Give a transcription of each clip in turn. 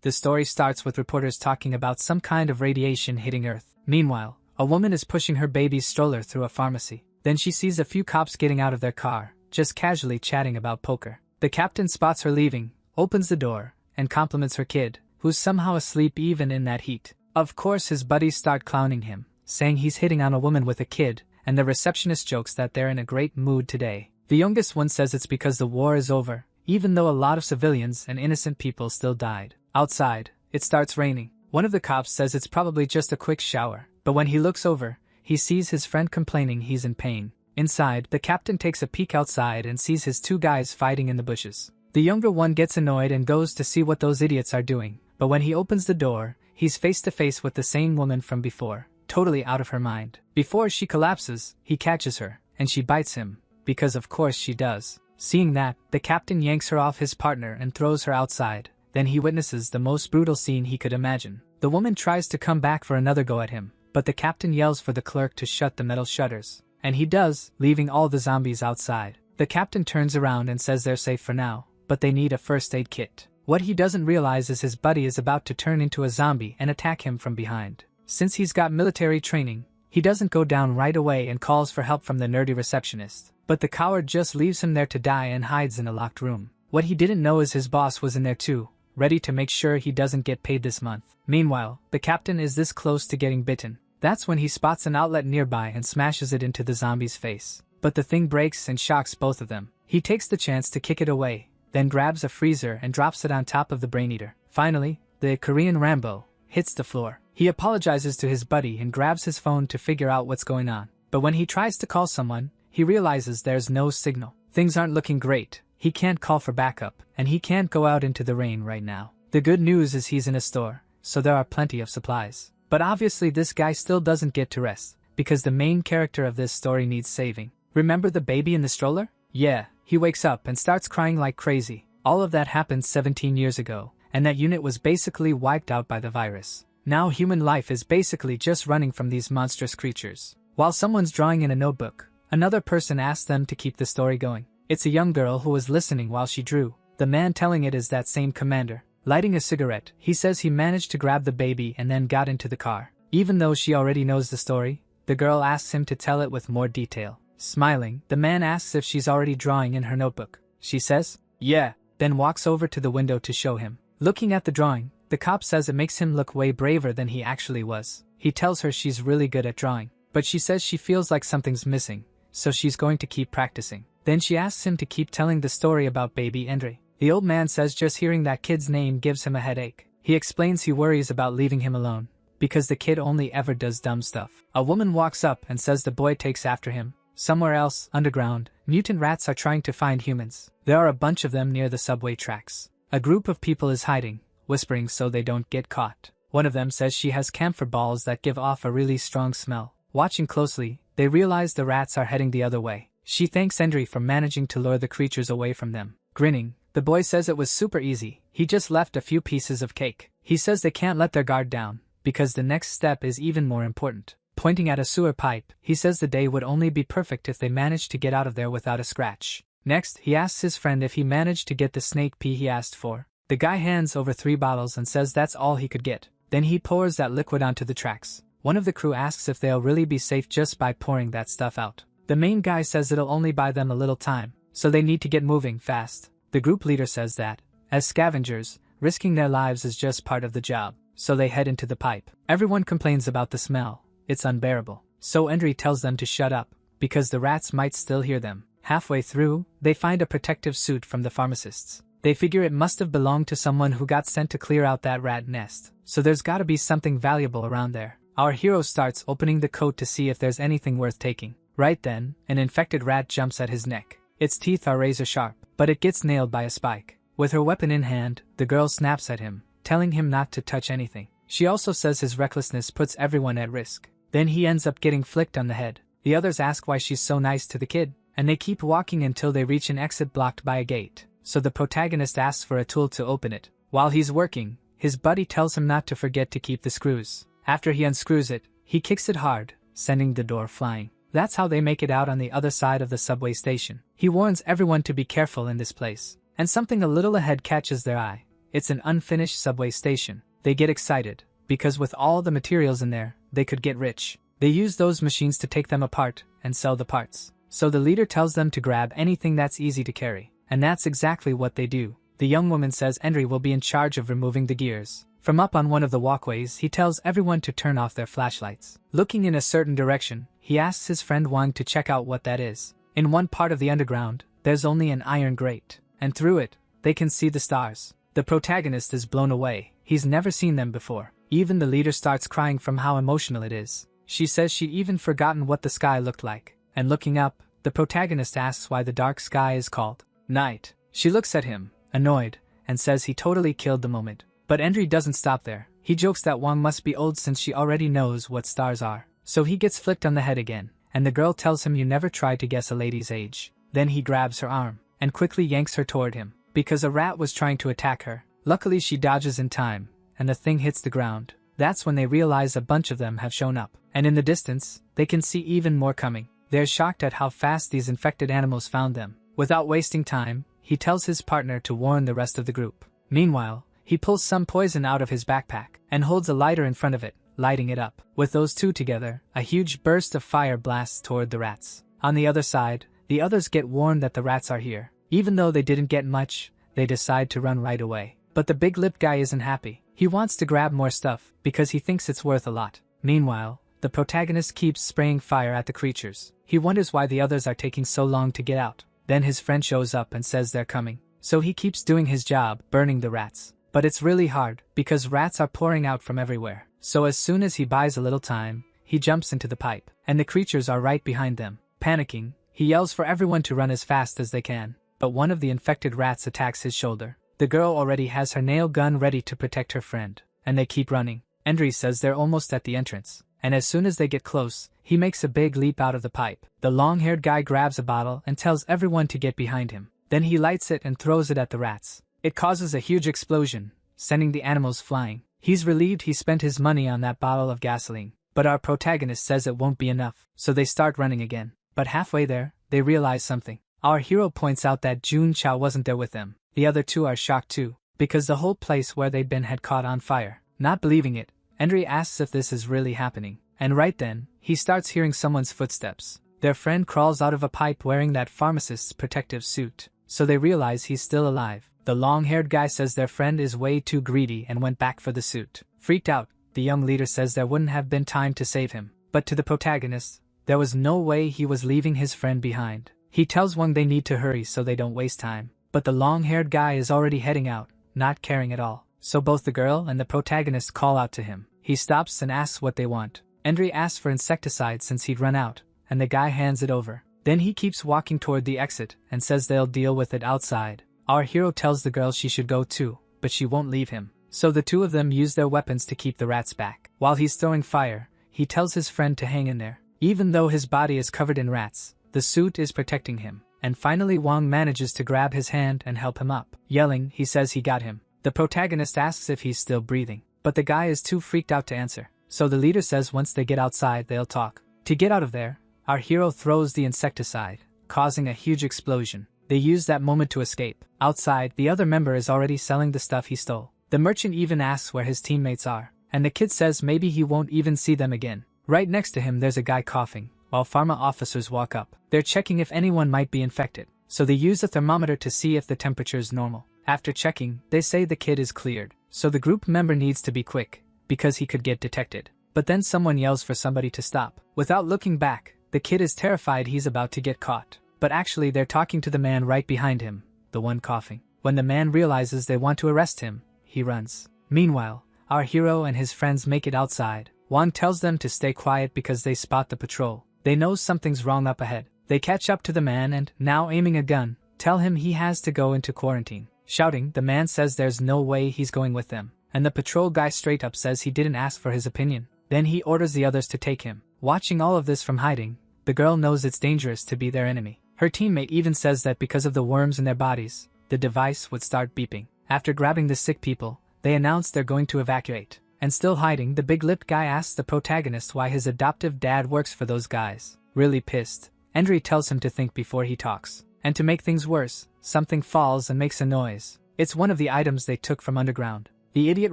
The story starts with reporters talking about some kind of radiation hitting Earth. Meanwhile, a woman is pushing her baby's stroller through a pharmacy. Then she sees a few cops getting out of their car, just casually chatting about poker. The captain spots her leaving, opens the door, and compliments her kid, who's somehow asleep even in that heat. Of course his buddies start clowning him, saying he's hitting on a woman with a kid, and the receptionist jokes that they're in a great mood today. The youngest one says it's because the war is over, even though a lot of civilians and innocent people still died. Outside, it starts raining. One of the cops says it's probably just a quick shower, but when he looks over, he sees his friend complaining he's in pain. Inside, the captain takes a peek outside and sees his two guys fighting in the bushes. The younger one gets annoyed and goes to see what those idiots are doing, but when he opens the door, he's face to face with the same woman from before, totally out of her mind. Before she collapses, he catches her, and she bites him, because of course she does. Seeing that, the captain yanks her off his partner and throws her outside. Then he witnesses the most brutal scene he could imagine. The woman tries to come back for another go at him, but the captain yells for the clerk to shut the metal shutters. And he does, leaving all the zombies outside. The captain turns around and says they're safe for now, but they need a first aid kit. What he doesn't realize is his buddy is about to turn into a zombie and attack him from behind. Since he's got military training, he doesn't go down right away and calls for help from the nerdy receptionist. But the coward just leaves him there to die and hides in a locked room. What he didn't know is his boss was in there too, ready to make sure he doesn't get paid this month. Meanwhile, the captain is this close to getting bitten. That's when he spots an outlet nearby and smashes it into the zombie's face. But the thing breaks and shocks both of them. He takes the chance to kick it away, then grabs a freezer and drops it on top of the brain eater. Finally, the Korean Rambo hits the floor. He apologizes to his buddy and grabs his phone to figure out what's going on. But when he tries to call someone, he realizes there's no signal. Things aren't looking great. He can't call for backup, and he can't go out into the rain right now. The good news is he's in a store, so there are plenty of supplies. But obviously this guy still doesn't get to rest, because the main character of this story needs saving. Remember the baby in the stroller? Yeah, he wakes up and starts crying like crazy. All of that happened 17 years ago, and that unit was basically wiped out by the virus. Now human life is basically just running from these monstrous creatures. While someone's drawing in a notebook, another person asks them to keep the story going. It's a young girl who was listening while she drew. The man telling it is that same commander. Lighting a cigarette, he says he managed to grab the baby and then got into the car. Even though she already knows the story, the girl asks him to tell it with more detail. Smiling, the man asks if she's already drawing in her notebook. She says, yeah, then walks over to the window to show him. Looking at the drawing, the cop says it makes him look way braver than he actually was. He tells her she's really good at drawing, but she says she feels like something's missing, so she's going to keep practicing. Then she asks him to keep telling the story about baby Andre. The old man says just hearing that kid's name gives him a headache. He explains he worries about leaving him alone, because the kid only ever does dumb stuff. A woman walks up and says the boy takes after him. Somewhere else, underground, mutant rats are trying to find humans. There are a bunch of them near the subway tracks. A group of people is hiding, whispering so they don't get caught. One of them says she has camphor balls that give off a really strong smell. Watching closely, they realize the rats are heading the other way. She thanks Andre for managing to lure the creatures away from them. Grinning, the boy says it was super easy. He just left a few pieces of cake. He says they can't let their guard down, because the next step is even more important. Pointing at a sewer pipe, he says the day would only be perfect if they managed to get out of there without a scratch. Next, he asks his friend if he managed to get the snake pea he asked for. The guy hands over 3 bottles and says that's all he could get. Then he pours that liquid onto the tracks. One of the crew asks if they'll really be safe just by pouring that stuff out. The main guy says it'll only buy them a little time, so they need to get moving fast. The group leader says that, as scavengers, risking their lives is just part of the job, so they head into the pipe. Everyone complains about the smell. It's unbearable. So Andre tells them to shut up, because the rats might still hear them. Halfway through, they find a protective suit from the pharmacists. They figure it must have belonged to someone who got sent to clear out that rat nest, so there's gotta be something valuable around there. Our hero starts opening the coat to see if there's anything worth taking. Right then, an infected rat jumps at his neck. Its teeth are razor sharp, but it gets nailed by a spike. With her weapon in hand, the girl snaps at him, telling him not to touch anything. She also says his recklessness puts everyone at risk. Then he ends up getting flicked on the head. The others ask why she's so nice to the kid, and they keep walking until they reach an exit blocked by a gate. So the protagonist asks for a tool to open it. While he's working, his buddy tells him not to forget to keep the screws. After he unscrews it, he kicks it hard, sending the door flying. That's how they make it out on the other side of the subway station. He warns everyone to be careful in this place, and something a little ahead catches their eye. It's an unfinished subway station. They get excited, because with all the materials in there, they could get rich. They use those machines to take them apart and sell the parts. So the leader tells them to grab anything that's easy to carry. And that's exactly what they do. The young woman says Henry will be in charge of removing the gears. From up on one of the walkways, he tells everyone to turn off their flashlights. Looking in a certain direction, he asks his friend Wang to check out what that is. In one part of the underground, there's only an iron grate, and through it, they can see the stars. The protagonist is blown away. He's never seen them before. Even the leader starts crying from how emotional it is. She says she'd even forgotten what the sky looked like. And looking up, the protagonist asks why the dark sky is called night. She looks at him, annoyed, and says he totally killed the moment. But Henry doesn't stop there. He jokes that Wang must be old since she already knows what stars are. So he gets flicked on the head again, and the girl tells him you never tried to guess a lady's age. Then he grabs her arm, and quickly yanks her toward him, because a rat was trying to attack her. Luckily she dodges in time, and the thing hits the ground. That's when they realize a bunch of them have shown up, and in the distance, they can see even more coming. They're shocked at how fast these infected animals found them. Without wasting time, he tells his partner to warn the rest of the group. Meanwhile, he pulls some poison out of his backpack and holds a lighter in front of it, lighting it up. With those two together, a huge burst of fire blasts toward the rats. On the other side, the others get warned that the rats are here. Even though they didn't get much, they decide to run right away. But the big-lipped guy isn't happy. He wants to grab more stuff because he thinks it's worth a lot. Meanwhile, the protagonist keeps spraying fire at the creatures. He wonders why the others are taking so long to get out. Then his friend shows up and says they're coming. So he keeps doing his job, burning the rats. But it's really hard, because rats are pouring out from everywhere. So as soon as he buys a little time, he jumps into the pipe, and the creatures are right behind them. Panicking, he yells for everyone to run as fast as they can. But one of the infected rats attacks his shoulder. The girl already has her nail gun ready to protect her friend, and they keep running. Endry says they're almost at the entrance, and as soon as they get close, he makes a big leap out of the pipe. The long-haired guy grabs a bottle and tells everyone to get behind him. Then he lights it and throws it at the rats. It causes a huge explosion, sending the animals flying. He's relieved he spent his money on that bottle of gasoline. But our protagonist says it won't be enough, so they start running again. But halfway there, they realize something. Our hero points out that Jun Chao wasn't there with them. The other two are shocked too, because the whole place where they'd been had caught on fire. Not believing it, Endry asks if this is really happening. And right then, he starts hearing someone's footsteps. Their friend crawls out of a pipe wearing that pharmacist's protective suit. So they realize he's still alive. The long-haired guy says their friend is way too greedy and went back for the suit. Freaked out, the young leader says there wouldn't have been time to save him. But to the protagonist, there was no way he was leaving his friend behind. He tells Wang they need to hurry so they don't waste time. But the long-haired guy is already heading out, not caring at all. So both the girl and the protagonist call out to him. He stops and asks what they want. Endry asks for insecticide since he'd run out, and the guy hands it over. Then he keeps walking toward the exit and says they'll deal with it outside. Our hero tells the girl she should go too, but she won't leave him. So the two of them use their weapons to keep the rats back. While he's throwing fire, he tells his friend to hang in there. Even though his body is covered in rats, the suit is protecting him. And finally Wang manages to grab his hand and help him up. Yelling, he says he got him. The protagonist asks if he's still breathing, but the guy is too freaked out to answer. So the leader says once they get outside they'll talk. To get out of there, our hero throws the insecticide, causing a huge explosion. They use that moment to escape. Outside, the other member is already selling the stuff he stole. The merchant even asks where his teammates are, and the kid says maybe he won't even see them again. Right next to him there's a guy coughing, while pharma officers walk up. They're checking if anyone might be infected, so they use a thermometer to see if the temperature's normal. After checking, they say the kid is cleared, so the group member needs to be quick, because he could get detected. But then someone yells for somebody to stop. Without looking back, the kid is terrified he's about to get caught. But actually they're talking to the man right behind him, the one coughing. When the man realizes they want to arrest him, he runs. Meanwhile, our hero and his friends make it outside. Wang tells them to stay quiet because they spot the patrol. They know something's wrong up ahead. They catch up to the man and, now aiming a gun, tell him he has to go into quarantine. Shouting, the man says there's no way he's going with them. And the patrol guy straight up says he didn't ask for his opinion. Then he orders the others to take him. Watching all of this from hiding, the girl knows it's dangerous to be their enemy. Her teammate even says that because of the worms in their bodies, the device would start beeping. After grabbing the sick people, they announce they're going to evacuate. And still hiding, the big-lipped guy asks the protagonist why his adoptive dad works for those guys. Really pissed, Endry tells him to think before he talks. And to make things worse, something falls and makes a noise. It's one of the items they took from underground. The idiot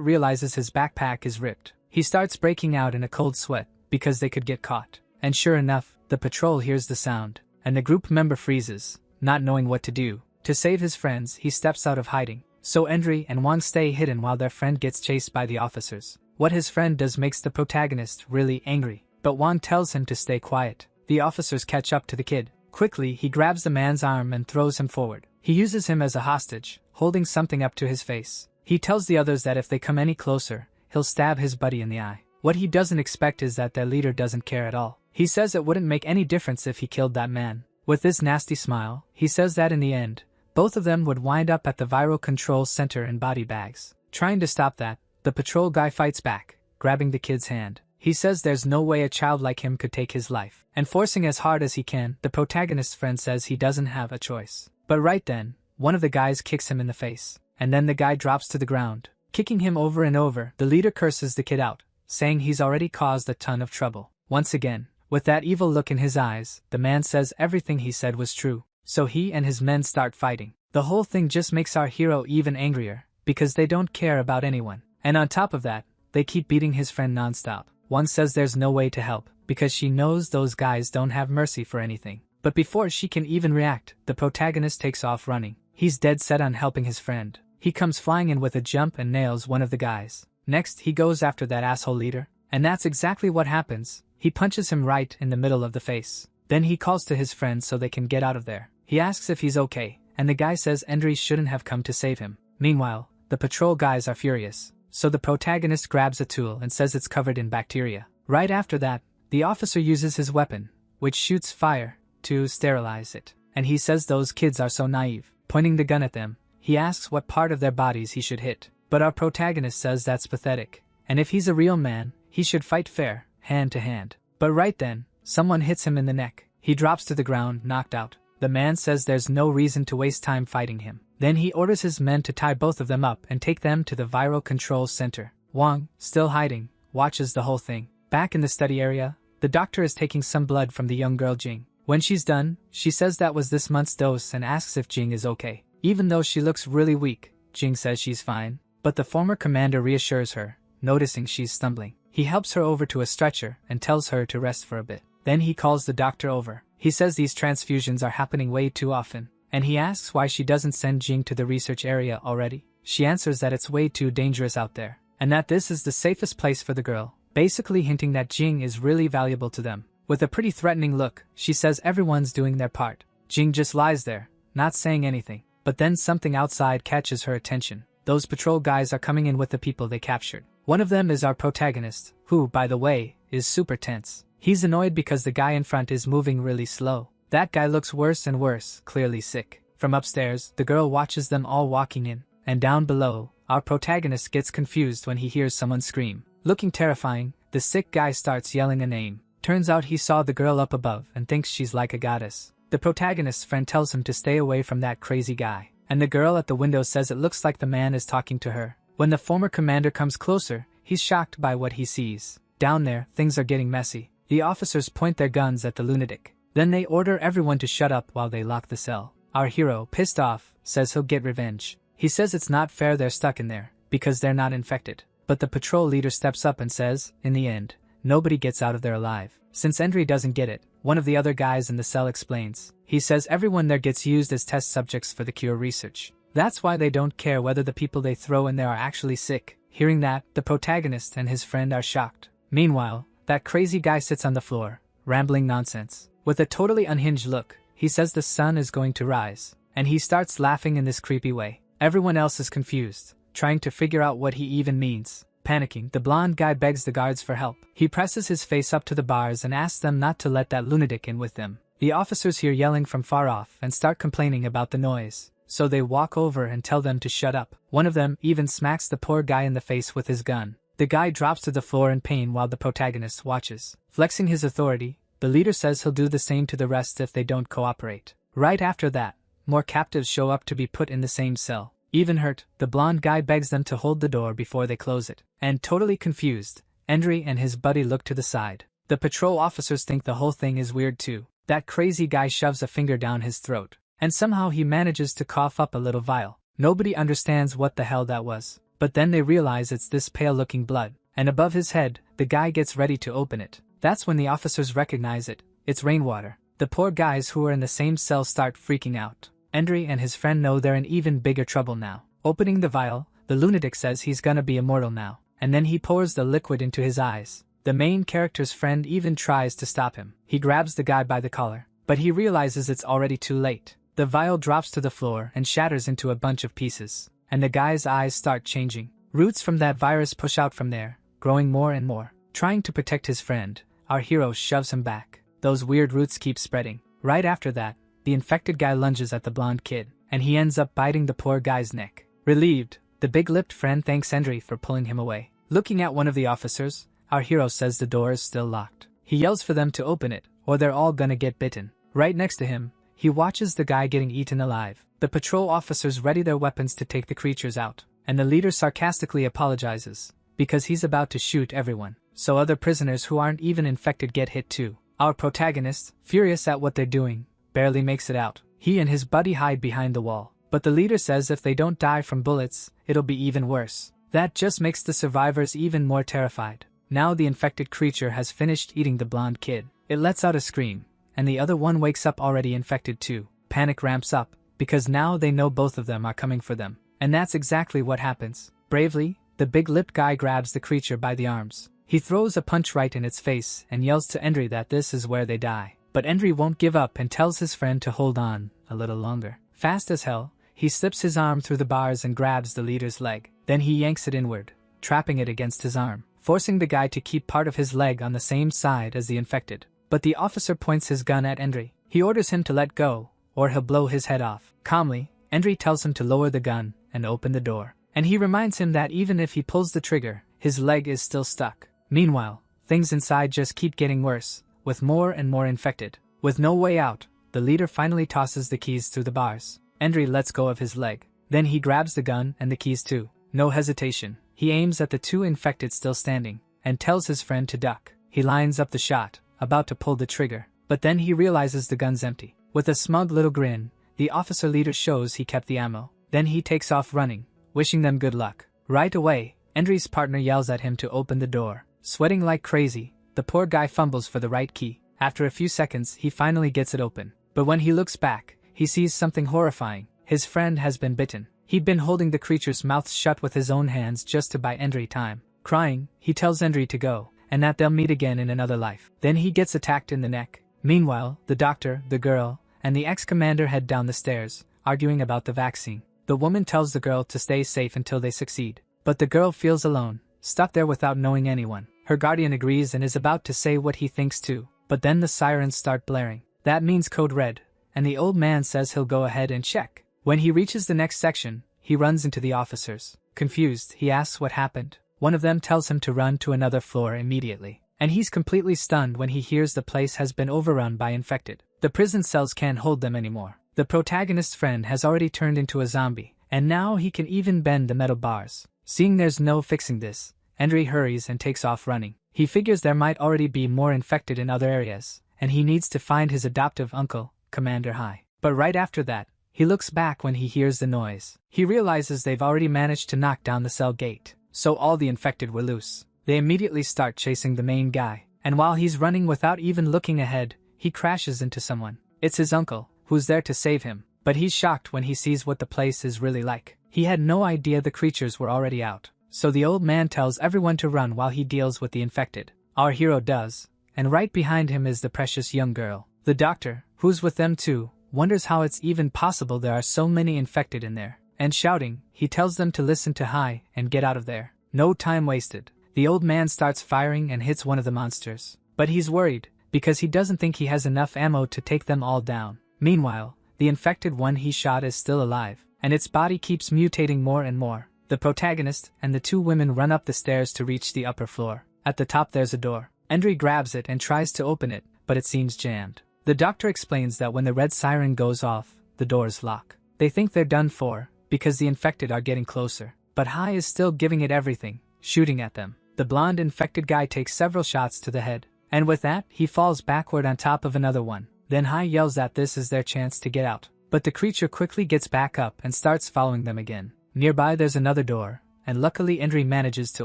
realizes his backpack is ripped. He starts breaking out in a cold sweat, because they could get caught. And sure enough, the patrol hears the sound, and the group member freezes, not knowing what to do. To save his friends, he steps out of hiding. So Endry and Wang stay hidden while their friend gets chased by the officers. What his friend does makes the protagonist really angry, but Wang tells him to stay quiet. The officers catch up to the kid. Quickly, he grabs the man's arm and throws him forward. He uses him as a hostage, holding something up to his face. He tells the others that if they come any closer, he'll stab his buddy in the eye. What he doesn't expect is that their leader doesn't care at all. He says it wouldn't make any difference if he killed that man. With this nasty smile, he says that in the end, both of them would wind up at the viral control center in body bags. Trying to stop that, the patrol guy fights back, grabbing the kid's hand. He says there's no way a child like him could take his life. And forcing as hard as he can, the protagonist's friend says he doesn't have a choice. But right then, one of the guys kicks him in the face. And then the guy drops to the ground, kicking him over and over. The leader curses the kid out, saying he's already caused a ton of trouble. Once again, with that evil look in his eyes, the man says everything he said was true. So he and his men start fighting. The whole thing just makes our hero even angrier, because they don't care about anyone. And on top of that, they keep beating his friend nonstop. One says there's no way to help, because she knows those guys don't have mercy for anything. But before she can even react, the protagonist takes off running. He's dead set on helping his friend. He comes flying in with a jump and nails one of the guys. Next, he goes after that asshole leader. And that's exactly what happens. He punches him right in the middle of the face. Then he calls to his friends so they can get out of there. He asks if he's okay, and the guy says Endry shouldn't have come to save him. Meanwhile, the patrol guys are furious. So the protagonist grabs a tool and says it's covered in bacteria. Right after that, the officer uses his weapon, which shoots fire, to sterilize it. And he says those kids are so naive. Pointing the gun at them, he asks what part of their bodies he should hit. But our protagonist says that's pathetic. And if he's a real man, he should fight fair, hand to hand. But right then, someone hits him in the neck. He drops to the ground, knocked out. The man says there's no reason to waste time fighting him. Then he orders his men to tie both of them up and take them to the viral control center. Wang, still hiding, watches the whole thing. Back in the study area, the doctor is taking some blood from the young girl Jing. When she's done, she says that was this month's dose and asks if Jing is okay. Even though she looks really weak, Jing says she's fine. But the former commander reassures her, noticing she's stumbling. He helps her over to a stretcher and tells her to rest for a bit. Then he calls the doctor over. He says these transfusions are happening way too often. And he asks why she doesn't send Jing to the research area already. She answers that it's way too dangerous out there, and that this is the safest place for the girl, basically hinting that Jing is really valuable to them. With a pretty threatening look, she says everyone's doing their part. Jing just lies there, not saying anything. But then something outside catches her attention. Those patrol guys are coming in with the people they captured. One of them is our protagonist, who, by the way, is super tense. He's annoyed because the guy in front is moving really slow. That guy looks worse and worse, clearly sick. From upstairs, the girl watches them all walking in, and down below, our protagonist gets confused when he hears someone scream. Looking terrifying, the sick guy starts yelling a name. Turns out he saw the girl up above and thinks she's like a goddess. The protagonist's friend tells him to stay away from that crazy guy, and the girl at the window says it looks like the man is talking to her. When the former commander comes closer, he's shocked by what he sees. Down there, things are getting messy. The officers point their guns at the lunatic. Then they order everyone to shut up while they lock the cell. Our hero, pissed off, says he'll get revenge. He says it's not fair they're stuck in there, because they're not infected. But the patrol leader steps up and says, in the end, nobody gets out of there alive. Since Endry doesn't get it, one of the other guys in the cell explains. He says everyone there gets used as test subjects for the cure research. That's why they don't care whether the people they throw in there are actually sick. Hearing that, the protagonist and his friend are shocked. Meanwhile, that crazy guy sits on the floor, rambling nonsense. With a totally unhinged look, he says the sun is going to rise, and he starts laughing in this creepy way. Everyone else is confused, trying to figure out what he even means. Panicking, the blonde guy begs the guards for help. He presses his face up to the bars and asks them not to let that lunatic in with them. The officers hear yelling from far off and start complaining about the noise, so they walk over and tell them to shut up. One of them even smacks the poor guy in the face with his gun. The guy drops to the floor in pain while the protagonist watches. Flexing his authority, the leader says he'll do the same to the rest if they don't cooperate. Right after that, more captives show up to be put in the same cell. Even hurt, the blonde guy begs them to hold the door before they close it. And totally confused, Endry and his buddy look to the side. The patrol officers think the whole thing is weird too. That crazy guy shoves a finger down his throat, and somehow he manages to cough up a little vial. Nobody understands what the hell that was. But then they realize it's this pale-looking blood. And above his head, the guy gets ready to open it. That's when the officers recognize it. It's rainwater. The poor guys who are in the same cell start freaking out. Endry and his friend know they're in even bigger trouble now. Opening the vial, the lunatic says he's gonna be immortal now. And then he pours the liquid into his eyes. The main character's friend even tries to stop him. He grabs the guy by the collar, but he realizes it's already too late. The vial drops to the floor and shatters into a bunch of pieces. And the guy's eyes start changing. Roots from that virus push out from there, growing more and more. Trying to protect his friend, our hero shoves him back. Those weird roots keep spreading. Right after that, the infected guy lunges at the blonde kid, and he ends up biting the poor guy's neck. Relieved, the big-lipped friend thanks Endry for pulling him away. Looking at one of the officers, our hero says the door is still locked. He yells for them to open it, or they're all gonna get bitten. Right next to him, he watches the guy getting eaten alive. The patrol officers ready their weapons to take the creatures out, and the leader sarcastically apologizes, because he's about to shoot everyone. So other prisoners who aren't even infected get hit too. Our protagonist, furious at what they're doing, barely makes it out. He and his buddy hide behind the wall, but the leader says if they don't die from bullets, it'll be even worse. That just makes the survivors even more terrified. Now the infected creature has finished eating the blonde kid. It lets out a scream, and the other one wakes up already infected too. Panic ramps up, because now they know both of them are coming for them. And that's exactly what happens. Bravely, the big-lipped guy grabs the creature by the arms. He throws a punch right in its face and yells to Endry that this is where they die. But Endry won't give up and tells his friend to hold on a little longer. Fast as hell, he slips his arm through the bars and grabs the leader's leg. Then he yanks it inward, trapping it against his arm, forcing the guy to keep part of his leg on the same side as the infected. But the officer points his gun at Endry. He orders him to let go, or he'll blow his head off. Calmly, Endry tells him to lower the gun and open the door. And he reminds him that even if he pulls the trigger, his leg is still stuck. Meanwhile, things inside just keep getting worse, with more and more infected. With no way out, the leader finally tosses the keys through the bars. Endry lets go of his leg. Then he grabs the gun and the keys too. No hesitation, he aims at the two infected still standing, and tells his friend to duck. He lines up the shot, about to pull the trigger, but then he realizes the gun's empty. With a smug little grin, the officer leader shows he kept the ammo. Then he takes off running, wishing them good luck. Right away, Endry's partner yells at him to open the door. Sweating like crazy, the poor guy fumbles for the right key. After a few seconds, he finally gets it open. But when he looks back, he sees something horrifying. His friend has been bitten. He'd been holding the creature's mouth shut with his own hands just to buy Endry time. Crying, he tells Endry to go, and that they'll meet again in another life. Then he gets attacked in the neck. Meanwhile, the doctor, the girl, and the ex-commander head down the stairs, arguing about the vaccine. The woman tells the girl to stay safe until they succeed. But the girl feels alone, stuck there without knowing anyone. Her guardian agrees and is about to say what he thinks too. But then the sirens start blaring. That means code red, and the old man says he'll go ahead and check. When he reaches the next section, he runs into the officers. Confused, he asks what happened. One of them tells him to run to another floor immediately. And he's completely stunned when he hears the place has been overrun by infected. The prison cells can't hold them anymore. The protagonist's friend has already turned into a zombie, and now he can even bend the metal bars. Seeing there's no fixing this, Endry hurries and takes off running. He figures there might already be more infected in other areas, and he needs to find his adoptive uncle, Commander High. But right after that, he looks back when he hears the noise. He realizes they've already managed to knock down the cell gate, so all the infected were loose. They immediately start chasing the main guy, and while he's running without even looking ahead, he crashes into someone. It's his uncle, who's there to save him, but he's shocked when he sees what the place is really like. He had no idea the creatures were already out. So the old man tells everyone to run while he deals with the infected. Our hero does, and right behind him is the precious young girl. The doctor, who's with them too, wonders how it's even possible there are so many infected in there. And shouting, he tells them to listen to High and get out of there. No time wasted. The old man starts firing and hits one of the monsters. But he's worried, because he doesn't think he has enough ammo to take them all down. Meanwhile, the infected one he shot is still alive, and its body keeps mutating more and more. The protagonist and the two women run up the stairs to reach the upper floor. At the top there's a door. Endry grabs it and tries to open it, but it seems jammed. The doctor explains that when the red siren goes off, the doors lock. They think they're done for, because the infected are getting closer. But High is still giving it everything, shooting at them. The blonde infected guy takes several shots to the head, and with that, he falls backward on top of another one. Then High yells that this is their chance to get out. but the creature quickly gets back up and starts following them again. Nearby there's another door, and luckily Endry manages to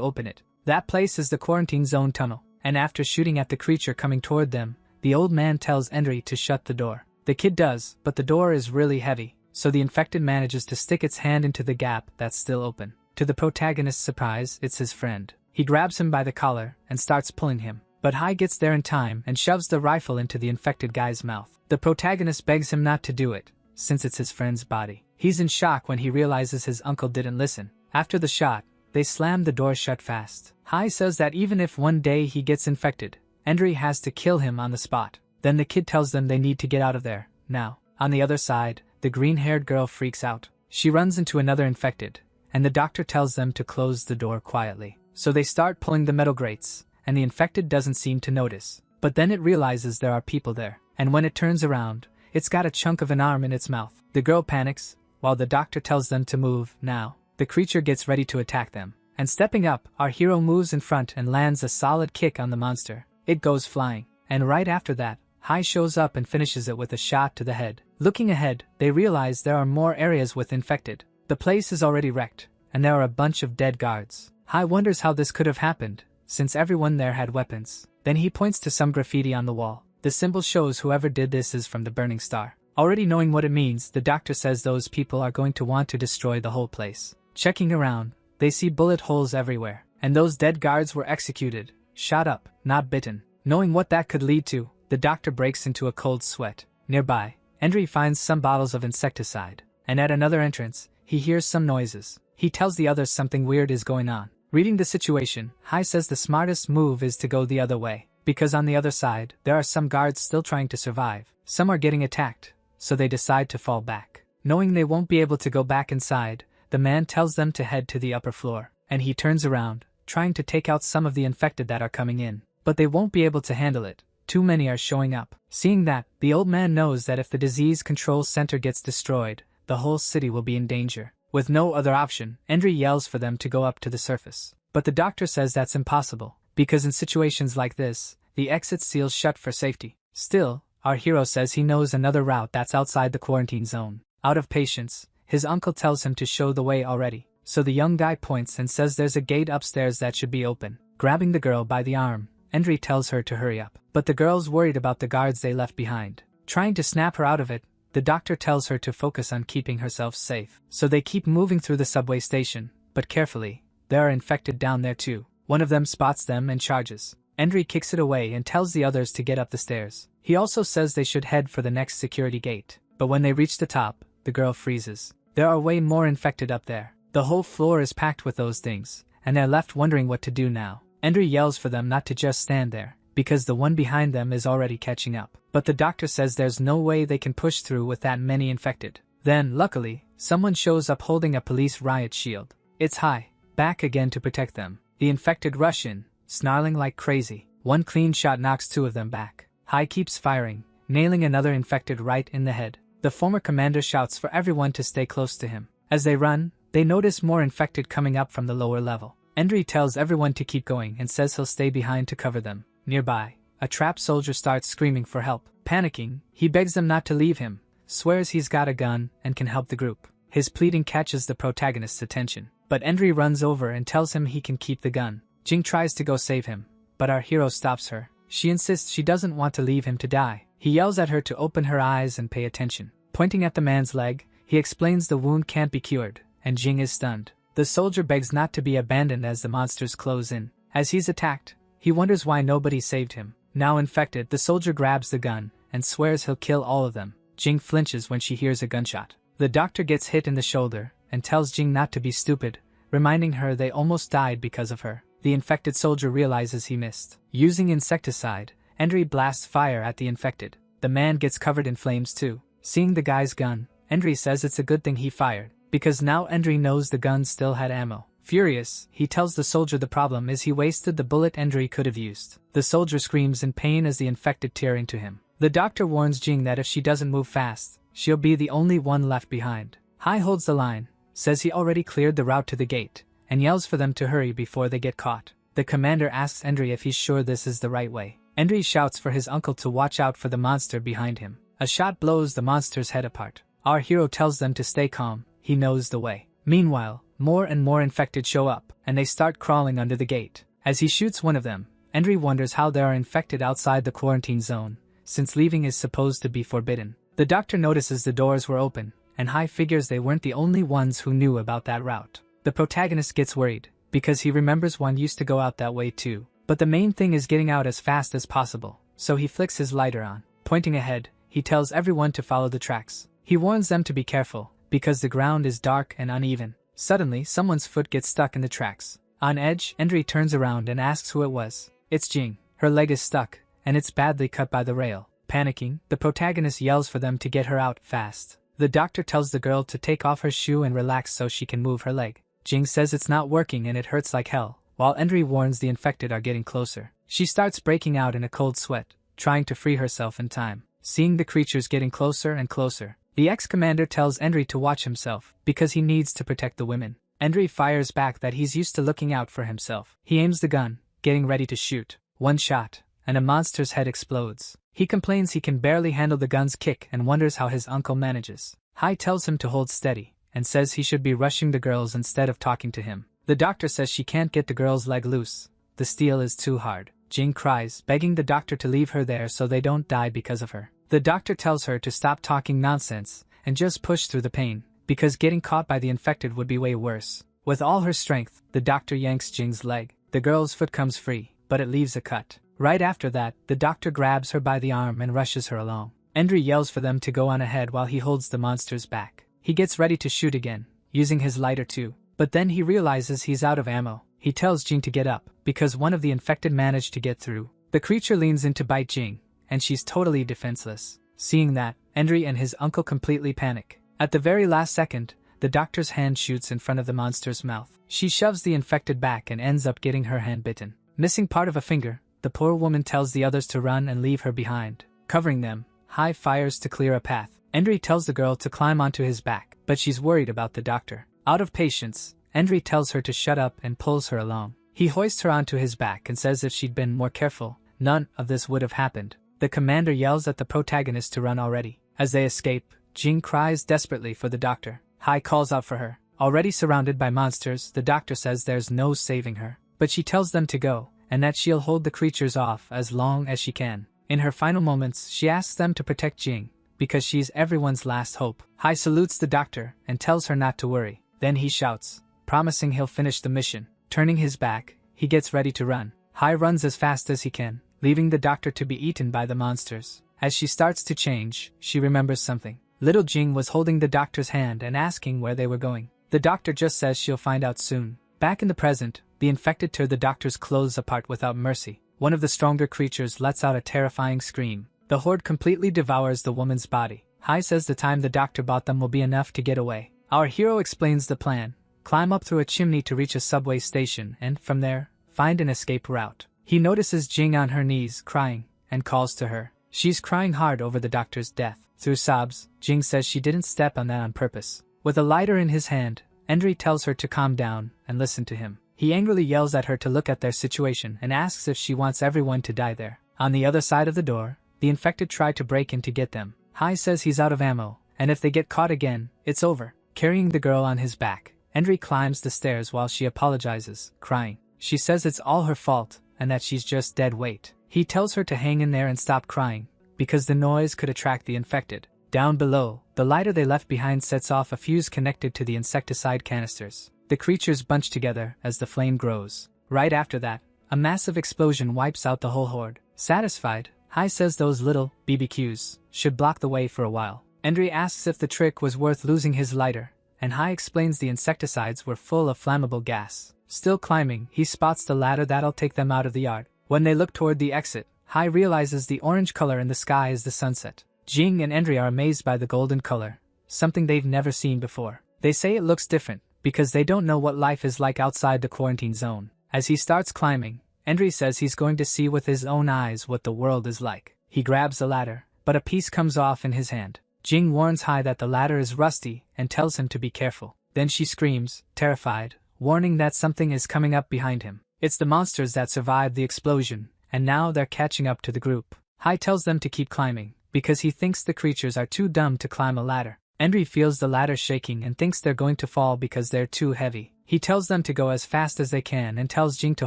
open it. That place is the quarantine zone tunnel, and after shooting at the creature coming toward them, the old man tells Endry to shut the door. The kid does, but the door is really heavy, so the infected manages to stick its hand into the gap that's still open. To the protagonist's surprise, it's his friend. He grabs him by the collar and starts pulling him, but Hai gets there in time and shoves the rifle into the infected guy's mouth. The protagonist begs him not to do it, since it's his friend's body. He's in shock when he realizes his uncle didn't listen. After the shot, they slam the door shut fast. Hai says that even if one day he gets infected, Endry has to kill him on the spot. Then the kid tells them they need to get out of there, now. On the other side, the green-haired girl freaks out. She runs into another infected, and the doctor tells them to close the door quietly. So they start pulling the metal grates, and the infected doesn't seem to notice. But then it realizes there are people there, and when it turns around, it's got a chunk of an arm in its mouth. The girl panics, while the doctor tells them to move, now. The creature gets ready to attack them, and stepping up, our hero moves in front and lands a solid kick on the monster. It goes flying, and right after that, Hai shows up and finishes it with a shot to the head. Looking ahead, they realize there are more areas with infected. The place is already wrecked, and there are a bunch of dead guards. Hai wonders how this could have happened, since everyone there had weapons. Then he points to some graffiti on the wall. The symbol shows whoever did this is from the Burning Star. Already knowing what it means, the doctor says those people are going to want to destroy the whole place. Checking around, they see bullet holes everywhere, and those dead guards were executed, shot up, not bitten. Knowing what that could lead to, the doctor breaks into a cold sweat. Nearby, Endry finds some bottles of insecticide, and at another entrance, he hears some noises. He tells the others something weird is going on. Reading the situation, Hai says the smartest move is to go the other way, because on the other side, there are some guards still trying to survive. Some are getting attacked, so they decide to fall back. Knowing they won't be able to go back inside, the man tells them to head to the upper floor, and he turns around, trying to take out some of the infected that are coming in. But they won't be able to handle it. Too many are showing up. Seeing that, the old man knows that if the disease control center gets destroyed, the whole city will be in danger. With no other option, Endry yells for them to go up to the surface. But the doctor says that's impossible, because in situations like this, the exit seals shut for safety. Still, our hero says he knows another route that's outside the quarantine zone. Out of patience, his uncle tells him to show the way already. So the young guy points and says there's a gate upstairs that should be open. Grabbing the girl by the arm, Endry tells her to hurry up. But the girl's worried about the guards they left behind. Trying to snap her out of it, the doctor tells her to focus on keeping herself safe. So they keep moving through the subway station, but carefully. There are infected down there too. One of them spots them and charges. Endry kicks it away and tells the others to get up the stairs. He also says they should head for the next security gate. But when they reach the top, the girl freezes. There are way more infected up there. The whole floor is packed with those things, and they're left wondering what to do now. Endry yells for them not to just stand there, because the one behind them is already catching up. But the doctor says there's no way they can push through with that many infected. Then, luckily, someone shows up holding a police riot shield. It's Hai, back again to protect them. The infected rush in, snarling like crazy. One clean shot knocks two of them back. Hai keeps firing, nailing another infected right in the head. The former commander shouts for everyone to stay close to him. As they run, they notice more infected coming up from the lower level. Endry tells everyone to keep going and says he'll stay behind to cover them. Nearby, a trapped soldier starts screaming for help. Panicking, he begs them not to leave him, swears he's got a gun and can help the group. His pleading catches the protagonist's attention, but Endry runs over and tells him he can keep the gun. Jing tries to go save him, but our hero stops her. She insists she doesn't want to leave him to die. He yells at her to open her eyes and pay attention. Pointing at the man's leg, he explains the wound can't be cured, and Jing is stunned. The soldier begs not to be abandoned as the monsters close in. As he's attacked, he wonders why nobody saved him. Now infected, the soldier grabs the gun and swears he'll kill all of them. Jing flinches when she hears a gunshot. The doctor gets hit in the shoulder and tells Jing not to be stupid, reminding her they almost died because of her. The infected soldier realizes he missed. Using insecticide, Endry blasts fire at the infected. The man gets covered in flames too. Seeing the guy's gun, Endry says it's a good thing he fired, because now Endry knows the gun still had ammo. Furious, he tells the soldier the problem is he wasted the bullet Endry could have used. The soldier screams in pain as the infected tear into him. The doctor warns Jing that if she doesn't move fast, she'll be the only one left behind. Hai holds the line, says he already cleared the route to the gate, and yells for them to hurry before they get caught. The commander asks Endry if he's sure this is the right way. Endry shouts for his uncle to watch out for the monster behind him. A shot blows the monster's head apart. Our hero tells them to stay calm, he knows the way. Meanwhile, more and more infected show up, and they start crawling under the gate. As he shoots one of them, Henry wonders how there are infected outside the quarantine zone, since leaving is supposed to be forbidden. The doctor notices the doors were open, and Hai figures they weren't the only ones who knew about that route. The protagonist gets worried, because he remembers one used to go out that way too. But the main thing is getting out as fast as possible, so he flicks his lighter on. Pointing ahead, he tells everyone to follow the tracks. He warns them to be careful, because the ground is dark and uneven. Suddenly, someone's foot gets stuck in the tracks. On edge, Henry turns around and asks who it was. It's Jing. Her leg is stuck, and it's badly cut by the rail. Panicking, the protagonist yells for them to get her out fast. The doctor tells the girl to take off her shoe and relax so she can move her leg. Jing says it's not working and it hurts like hell, while Henry warns the infected are getting closer. She starts breaking out in a cold sweat, trying to free herself in time. Seeing the creatures getting closer and closer, the ex-commander tells Henry to watch himself, because he needs to protect the women. Henry fires back that he's used to looking out for himself. He aims the gun, getting ready to shoot. One shot, and a monster's head explodes. He complains he can barely handle the gun's kick and wonders how his uncle manages. Hai tells him to hold steady, and says he should be rushing the girls instead of talking to him. The doctor says she can't get the girl's leg loose. The steel is too hard. Jing cries, begging the doctor to leave her there so they don't die because of her. The doctor tells her to stop talking nonsense and just push through the pain, because getting caught by the infected would be way worse. With all her strength, the doctor yanks Jing's leg. The girl's foot comes free, but it leaves a cut. Right after that, the doctor grabs her by the arm and rushes her along. Henry yells for them to go on ahead while he holds the monster's back. He gets ready to shoot again, using his lighter too. But then he realizes he's out of ammo. He tells Jing to get up, because one of the infected managed to get through. The creature leans in to bite Jing, and she's totally defenseless. Seeing that, Henry and his uncle completely panic. At the very last second, the doctor's hand shoots in front of the monster's mouth. She shoves the infected back and ends up getting her hand bitten. Missing part of a finger, the poor woman tells the others to run and leave her behind. Covering them, Hai fires to clear a path. Henry tells the girl to climb onto his back, but she's worried about the doctor. Out of patience, Henry tells her to shut up and pulls her along. He hoists her onto his back and says if she'd been more careful, none of this would have happened. The commander yells at the protagonist to run already. As they escape, Jing cries desperately for the doctor. Hai calls out for her. Already surrounded by monsters, the doctor says there's no saving her. But she tells them to go, and that she'll hold the creatures off as long as she can. In her final moments, she asks them to protect Jing, because she's everyone's last hope. Hai salutes the doctor and tells her not to worry. Then he shouts, promising he'll finish the mission. Turning his back, he gets ready to run. Hai runs as fast as he can, leaving the doctor to be eaten by the monsters. As she starts to change, she remembers something. Little Jing was holding the doctor's hand and asking where they were going. The doctor just says she'll find out soon. Back in the present, the infected tear the doctor's clothes apart without mercy. One of the stronger creatures lets out a terrifying scream. The horde completely devours the woman's body. Hai says the time the doctor bought them will be enough to get away. Our hero explains the plan. Climb up through a chimney to reach a subway station and, from there, find an escape route. He notices Jing on her knees, crying, and calls to her. She's crying hard over the doctor's death. Through sobs, Jing says she didn't step on that on purpose. With a lighter in his hand, Henry tells her to calm down and listen to him. He angrily yells at her to look at their situation and asks if she wants everyone to die there. On the other side of the door, the infected try to break in to get them. Hai says he's out of ammo, and if they get caught again, it's over. Carrying the girl on his back, Henry climbs the stairs while she apologizes, crying. She says it's all her fault, and that she's just dead weight. He tells her to hang in there and stop crying, because the noise could attract the infected. Down below, the lighter they left behind sets off a fuse connected to the insecticide canisters. The creatures bunch together as the flame grows. Right after that, a massive explosion wipes out the whole horde. Satisfied, Hai says those little BBQs should block the way for a while. Henry asks if the trick was worth losing his lighter, and Hai explains the insecticides were full of flammable gas. Still climbing, he spots the ladder that'll take them out of the yard. When they look toward the exit, Hai realizes the orange color in the sky is the sunset. Jing and Henry are amazed by the golden color, something they've never seen before. They say it looks different, because they don't know what life is like outside the quarantine zone. As he starts climbing, Henry says he's going to see with his own eyes what the world is like. He grabs the ladder, but a piece comes off in his hand. Jing warns Hai that the ladder is rusty and tells him to be careful. Then she screams, terrified, warning that something is coming up behind him. It's the monsters that survived the explosion, and now they're catching up to the group. Hai tells them to keep climbing, because he thinks the creatures are too dumb to climb a ladder. Endry feels the ladder shaking and thinks they're going to fall because they're too heavy. He tells them to go as fast as they can and tells Jing to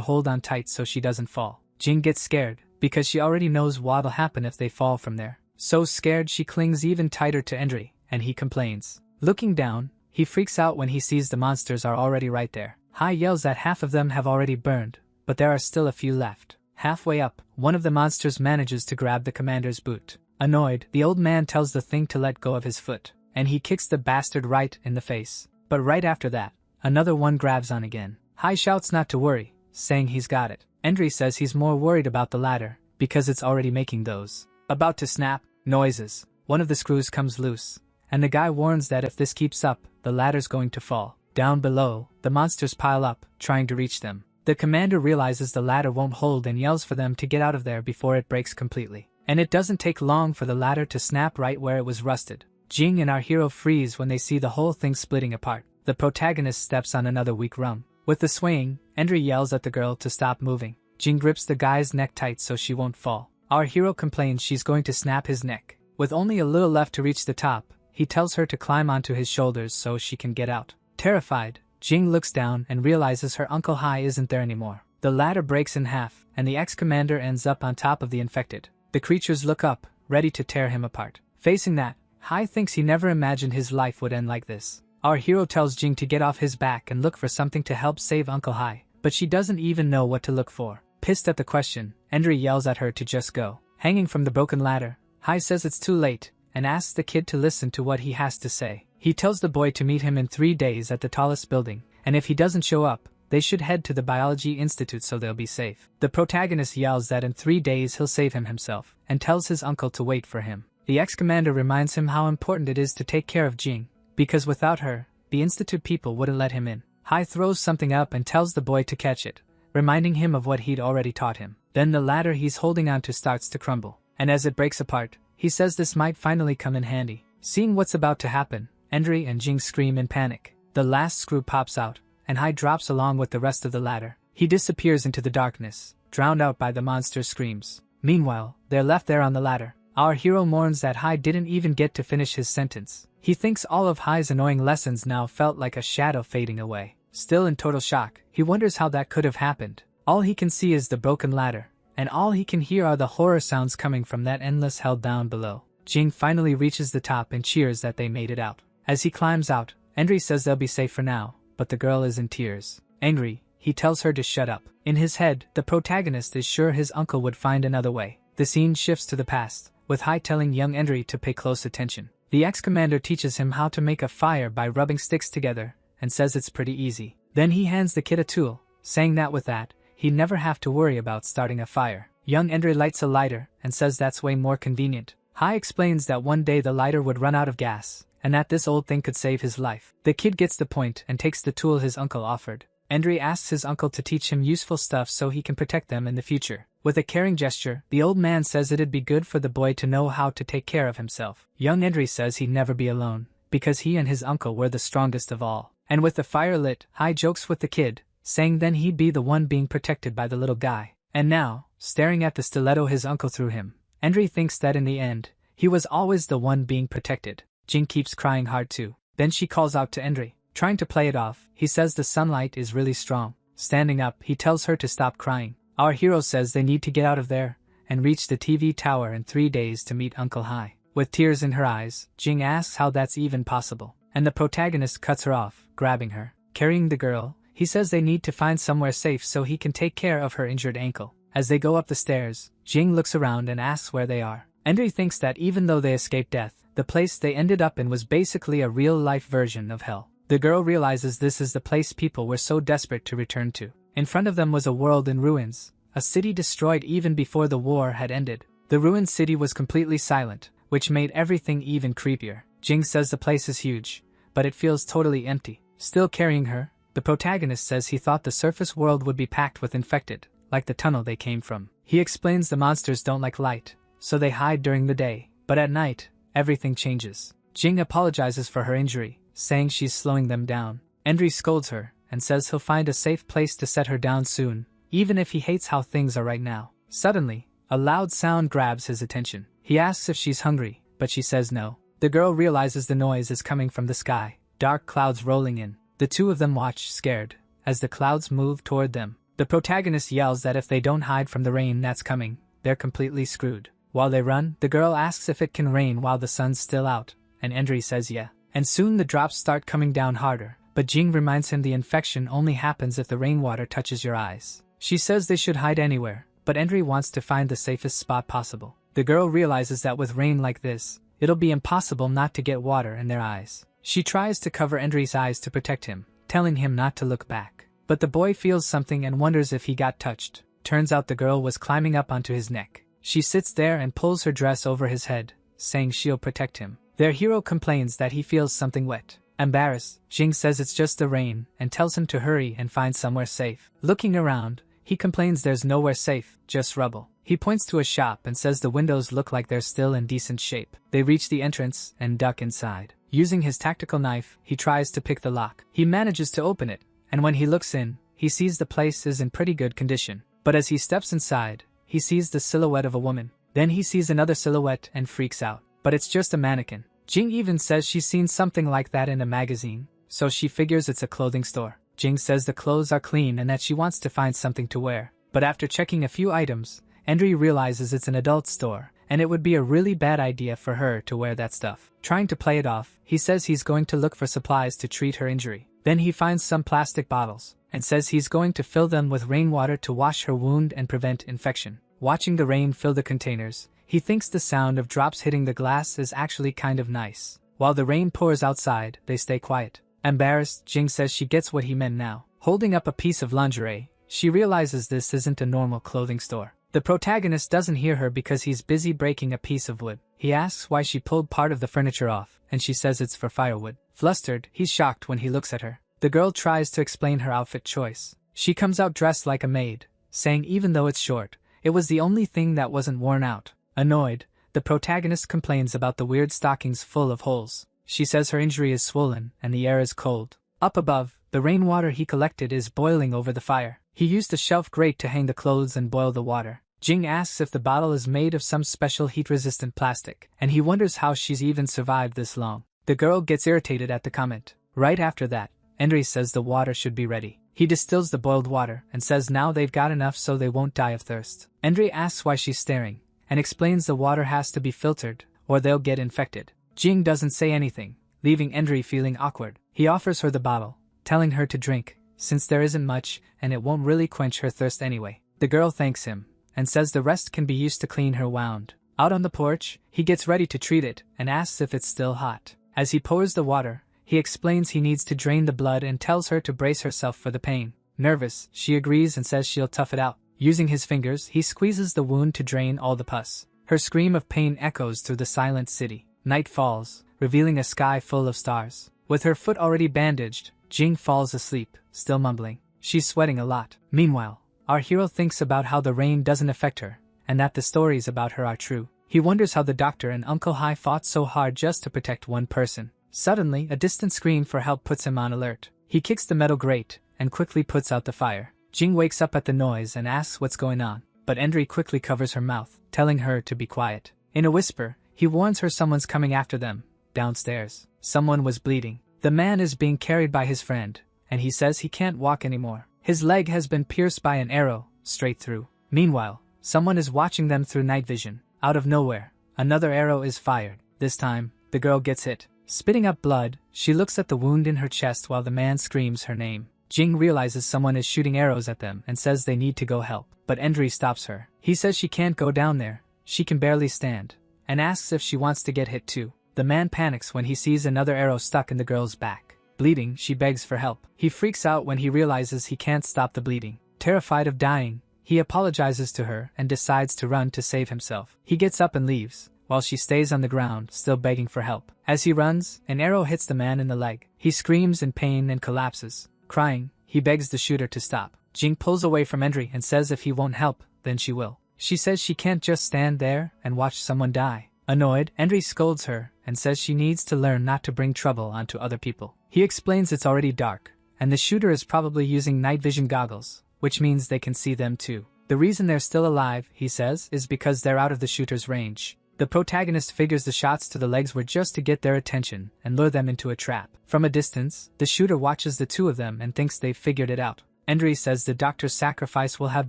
hold on tight so she doesn't fall. Jing gets scared, because she already knows what'll happen if they fall from there. So scared she clings even tighter to Endry, and he complains. Looking down, he freaks out when he sees the monsters are already right there. Hai yells that half of them have already burned, but there are still a few left. Halfway up, one of the monsters manages to grab the commander's boot. Annoyed, the old man tells the thing to let go of his foot, and he kicks the bastard right in the face. But right after that, another one grabs on again. Hai shouts not to worry, saying he's got it. Endry says he's more worried about the ladder, because it's already making those about to snap noises. One of the screws comes loose, and the guy warns that if this keeps up, the ladder's going to fall. Down below, the monsters pile up, trying to reach them. The commander realizes the ladder won't hold and yells for them to get out of there before it breaks completely. And it doesn't take long for the ladder to snap right where it was rusted. Jing and our hero freeze when they see the whole thing splitting apart. The protagonist steps on another weak rung. With the swaying, Endry yells at the girl to stop moving. Jing grips the guy's neck tight so she won't fall. Our hero complains she's going to snap his neck. With only a little left to reach the top, he tells her to climb onto his shoulders so she can get out. Terrified, Jing looks down and realizes her Uncle Hai isn't there anymore. The ladder breaks in half, and the ex-commander ends up on top of the infected. The creatures look up, ready to tear him apart. Facing that, Hai thinks he never imagined his life would end like this. Our hero tells Jing to get off his back and look for something to help save Uncle Hai, but she doesn't even know what to look for. Pissed at the question, Endry yells at her to just go. Hanging from the broken ladder, Hai says it's too late, and asks the kid to listen to what he has to say. He tells the boy to meet him in 3 days at the tallest building, and if he doesn't show up, they should head to the Biology Institute so they'll be safe. The protagonist yells that in 3 days he'll save him himself, and tells his uncle to wait for him. The ex-commander reminds him how important it is to take care of Jing, because without her, the Institute people wouldn't let him in. Hai throws something up and tells the boy to catch it, reminding him of what he'd already taught him. Then the ladder he's holding onto starts to crumble, and as it breaks apart, he says this might finally come in handy. Seeing what's about to happen, Endry and Jing scream in panic. The last screw pops out, and Hai drops along with the rest of the ladder. He disappears into the darkness, drowned out by the monster's screams. Meanwhile, they're left there on the ladder. Our hero mourns that Hai didn't even get to finish his sentence. He thinks all of Hai's annoying lessons now felt like a shadow fading away. Still in total shock, he wonders how that could have happened. All he can see is the broken ladder, and all he can hear are the horror sounds coming from that endless hell down below. Jing finally reaches the top and cheers that they made it out. As he climbs out, Endry says they'll be safe for now, but the girl is in tears. Angry, he tells her to shut up. In his head, the protagonist is sure his uncle would find another way. The scene shifts to the past, with Hai telling young Endry to pay close attention. The ex-commander teaches him how to make a fire by rubbing sticks together, and says it's pretty easy. Then he hands the kid a tool, saying that with that, he'd never have to worry about starting a fire. Young Endry lights a lighter, and says that's way more convenient. Hai explains that one day the lighter would run out of gas, and that this old thing could save his life. The kid gets the point and takes the tool his uncle offered. Endry asks his uncle to teach him useful stuff so he can protect them in the future. With a caring gesture, the old man says it'd be good for the boy to know how to take care of himself. Young Endry says he'd never be alone, because he and his uncle were the strongest of all. And with the fire lit, Hai jokes with the kid, saying then he'd be the one being protected by the little guy. And now, staring at the stiletto his uncle threw him, Endry thinks that in the end, he was always the one being protected. Jing keeps crying hard too. Then she calls out to Endry. Trying to play it off, he says the sunlight is really strong. Standing up, he tells her to stop crying. Our hero says they need to get out of there, and reach the TV tower in 3 days to meet Uncle Hai. With tears in her eyes, Jing asks how that's even possible, and the protagonist cuts her off, grabbing her. Carrying the girl, he says they need to find somewhere safe so he can take care of her injured ankle. As they go up the stairs, Jing looks around and asks where they are. Endry thinks that even though they escaped death, the place they ended up in was basically a real-life version of hell. The girl realizes this is the place people were so desperate to return to. In front of them was a world in ruins, a city destroyed even before the war had ended. The ruined city was completely silent, which made everything even creepier. Jing says the place is huge, but it feels totally empty. Still carrying her, the protagonist says he thought the surface world would be packed with infected, like the tunnel they came from. He explains the monsters don't like light, so they hide during the day, but at night, everything changes. Jing apologizes for her injury, saying she's slowing them down. Endry scolds her, and says he'll find a safe place to set her down soon, even if he hates how things are right now. Suddenly, a loud sound grabs his attention. He asks if she's hungry, but she says no. The girl realizes the noise is coming from the sky, dark clouds rolling in. The two of them watch, scared, as the clouds move toward them. The protagonist yells that if they don't hide from the rain that's coming, they're completely screwed. While they run, the girl asks if it can rain while the sun's still out, and Endry says yeah. And soon the drops start coming down harder, but Jing reminds him the infection only happens if the rainwater touches your eyes. She says they should hide anywhere, but Endry wants to find the safest spot possible. The girl realizes that with rain like this, it'll be impossible not to get water in their eyes. She tries to cover Endry's eyes to protect him, telling him not to look back. But the boy feels something and wonders if he got touched. Turns out the girl was climbing up onto his neck. She sits there and pulls her dress over his head, saying she'll protect him. Their hero complains that he feels something wet. Embarrassed, Jing says it's just the rain and tells him to hurry and find somewhere safe. Looking around, he complains there's nowhere safe, just rubble. He points to a shop and says the windows look like they're still in decent shape. They reach the entrance and duck inside. Using his tactical knife, he tries to pick the lock. He manages to open it, and when he looks in, he sees the place is in pretty good condition. But as he steps inside, he sees the silhouette of a woman. Then he sees another silhouette and freaks out. But it's just a mannequin. Jing even says she's seen something like that in a magazine, so she figures it's a clothing store. Jing says the clothes are clean and that she wants to find something to wear. But after checking a few items, Endry realizes it's an adult store, and it would be a really bad idea for her to wear that stuff. Trying to play it off, he says he's going to look for supplies to treat her injury. Then he finds some plastic bottles, and says he's going to fill them with rainwater to wash her wound and prevent infection. Watching the rain fill the containers, he thinks the sound of drops hitting the glass is actually kind of nice. While the rain pours outside, they stay quiet. Embarrassed, Jing says she gets what he meant now. Holding up a piece of lingerie, she realizes this isn't a normal clothing store. The protagonist doesn't hear her because he's busy breaking a piece of wood. He asks why she pulled part of the furniture off, and she says it's for firewood. Flustered, he's shocked when he looks at her. The girl tries to explain her outfit choice. She comes out dressed like a maid, saying even though it's short, it was the only thing that wasn't worn out. Annoyed, the protagonist complains about the weird stockings full of holes. She says her injury is swollen and the air is cold. Up above, the rainwater he collected is boiling over the fire. He used a shelf grate to hang the clothes and boil the water. Jing asks if the bottle is made of some special heat-resistant plastic, and he wonders how she's even survived this long. The girl gets irritated at the comment. Right after that, Endry says the water should be ready. He distills the boiled water and says now they've got enough so they won't die of thirst. Endry asks why she's staring, and explains the water has to be filtered, or they'll get infected. Jing doesn't say anything, leaving Endry feeling awkward. He offers her the bottle, telling her to drink, since there isn't much and it won't really quench her thirst anyway. The girl thanks him, and says the rest can be used to clean her wound. Out on the porch, he gets ready to treat it and asks if it's still hot. As he pours the water, he explains he needs to drain the blood and tells her to brace herself for the pain. Nervous, she agrees and says she'll tough it out. Using his fingers, he squeezes the wound to drain all the pus. Her scream of pain echoes through the silent city. Night falls, revealing a sky full of stars. With her foot already bandaged, Jing falls asleep, still mumbling. She's sweating a lot. Meanwhile, our hero thinks about how the rain doesn't affect her, and that the stories about her are true. He wonders how the doctor and Uncle Hai fought so hard just to protect one person. Suddenly, a distant scream for help puts him on alert. He kicks the metal grate, and quickly puts out the fire. Jing wakes up at the noise and asks what's going on, but Endry quickly covers her mouth, telling her to be quiet. In a whisper, he warns her someone's coming after them. Downstairs, someone was bleeding. The man is being carried by his friend, and he says he can't walk anymore. His leg has been pierced by an arrow, straight through. Meanwhile, someone is watching them through night vision. Out of nowhere, another arrow is fired. This time, the girl gets hit. Spitting up blood, she looks at the wound in her chest while the man screams her name. Jing realizes someone is shooting arrows at them and says they need to go help, but Endry stops her. He says she can't go down there, she can barely stand, and asks if she wants to get hit too. The man panics when he sees another arrow stuck in the girl's back. Bleeding, she begs for help. He freaks out when he realizes he can't stop the bleeding. Terrified of dying, he apologizes to her and decides to run to save himself. He gets up and leaves, while she stays on the ground, still begging for help. As he runs, an arrow hits the man in the leg. He screams in pain and collapses. Crying, he begs the shooter to stop. Jing pulls away from Endry and says if he won't help, then she will. She says she can't just stand there and watch someone die. Annoyed, Endry scolds her and says she needs to learn not to bring trouble onto other people. He explains it's already dark, and the shooter is probably using night vision goggles, which means they can see them too. The reason they're still alive, he says, is because they're out of the shooter's range. The protagonist figures the shots to the legs were just to get their attention and lure them into a trap. From a distance, the shooter watches the two of them and thinks they've figured it out. Endri says the doctor's sacrifice will have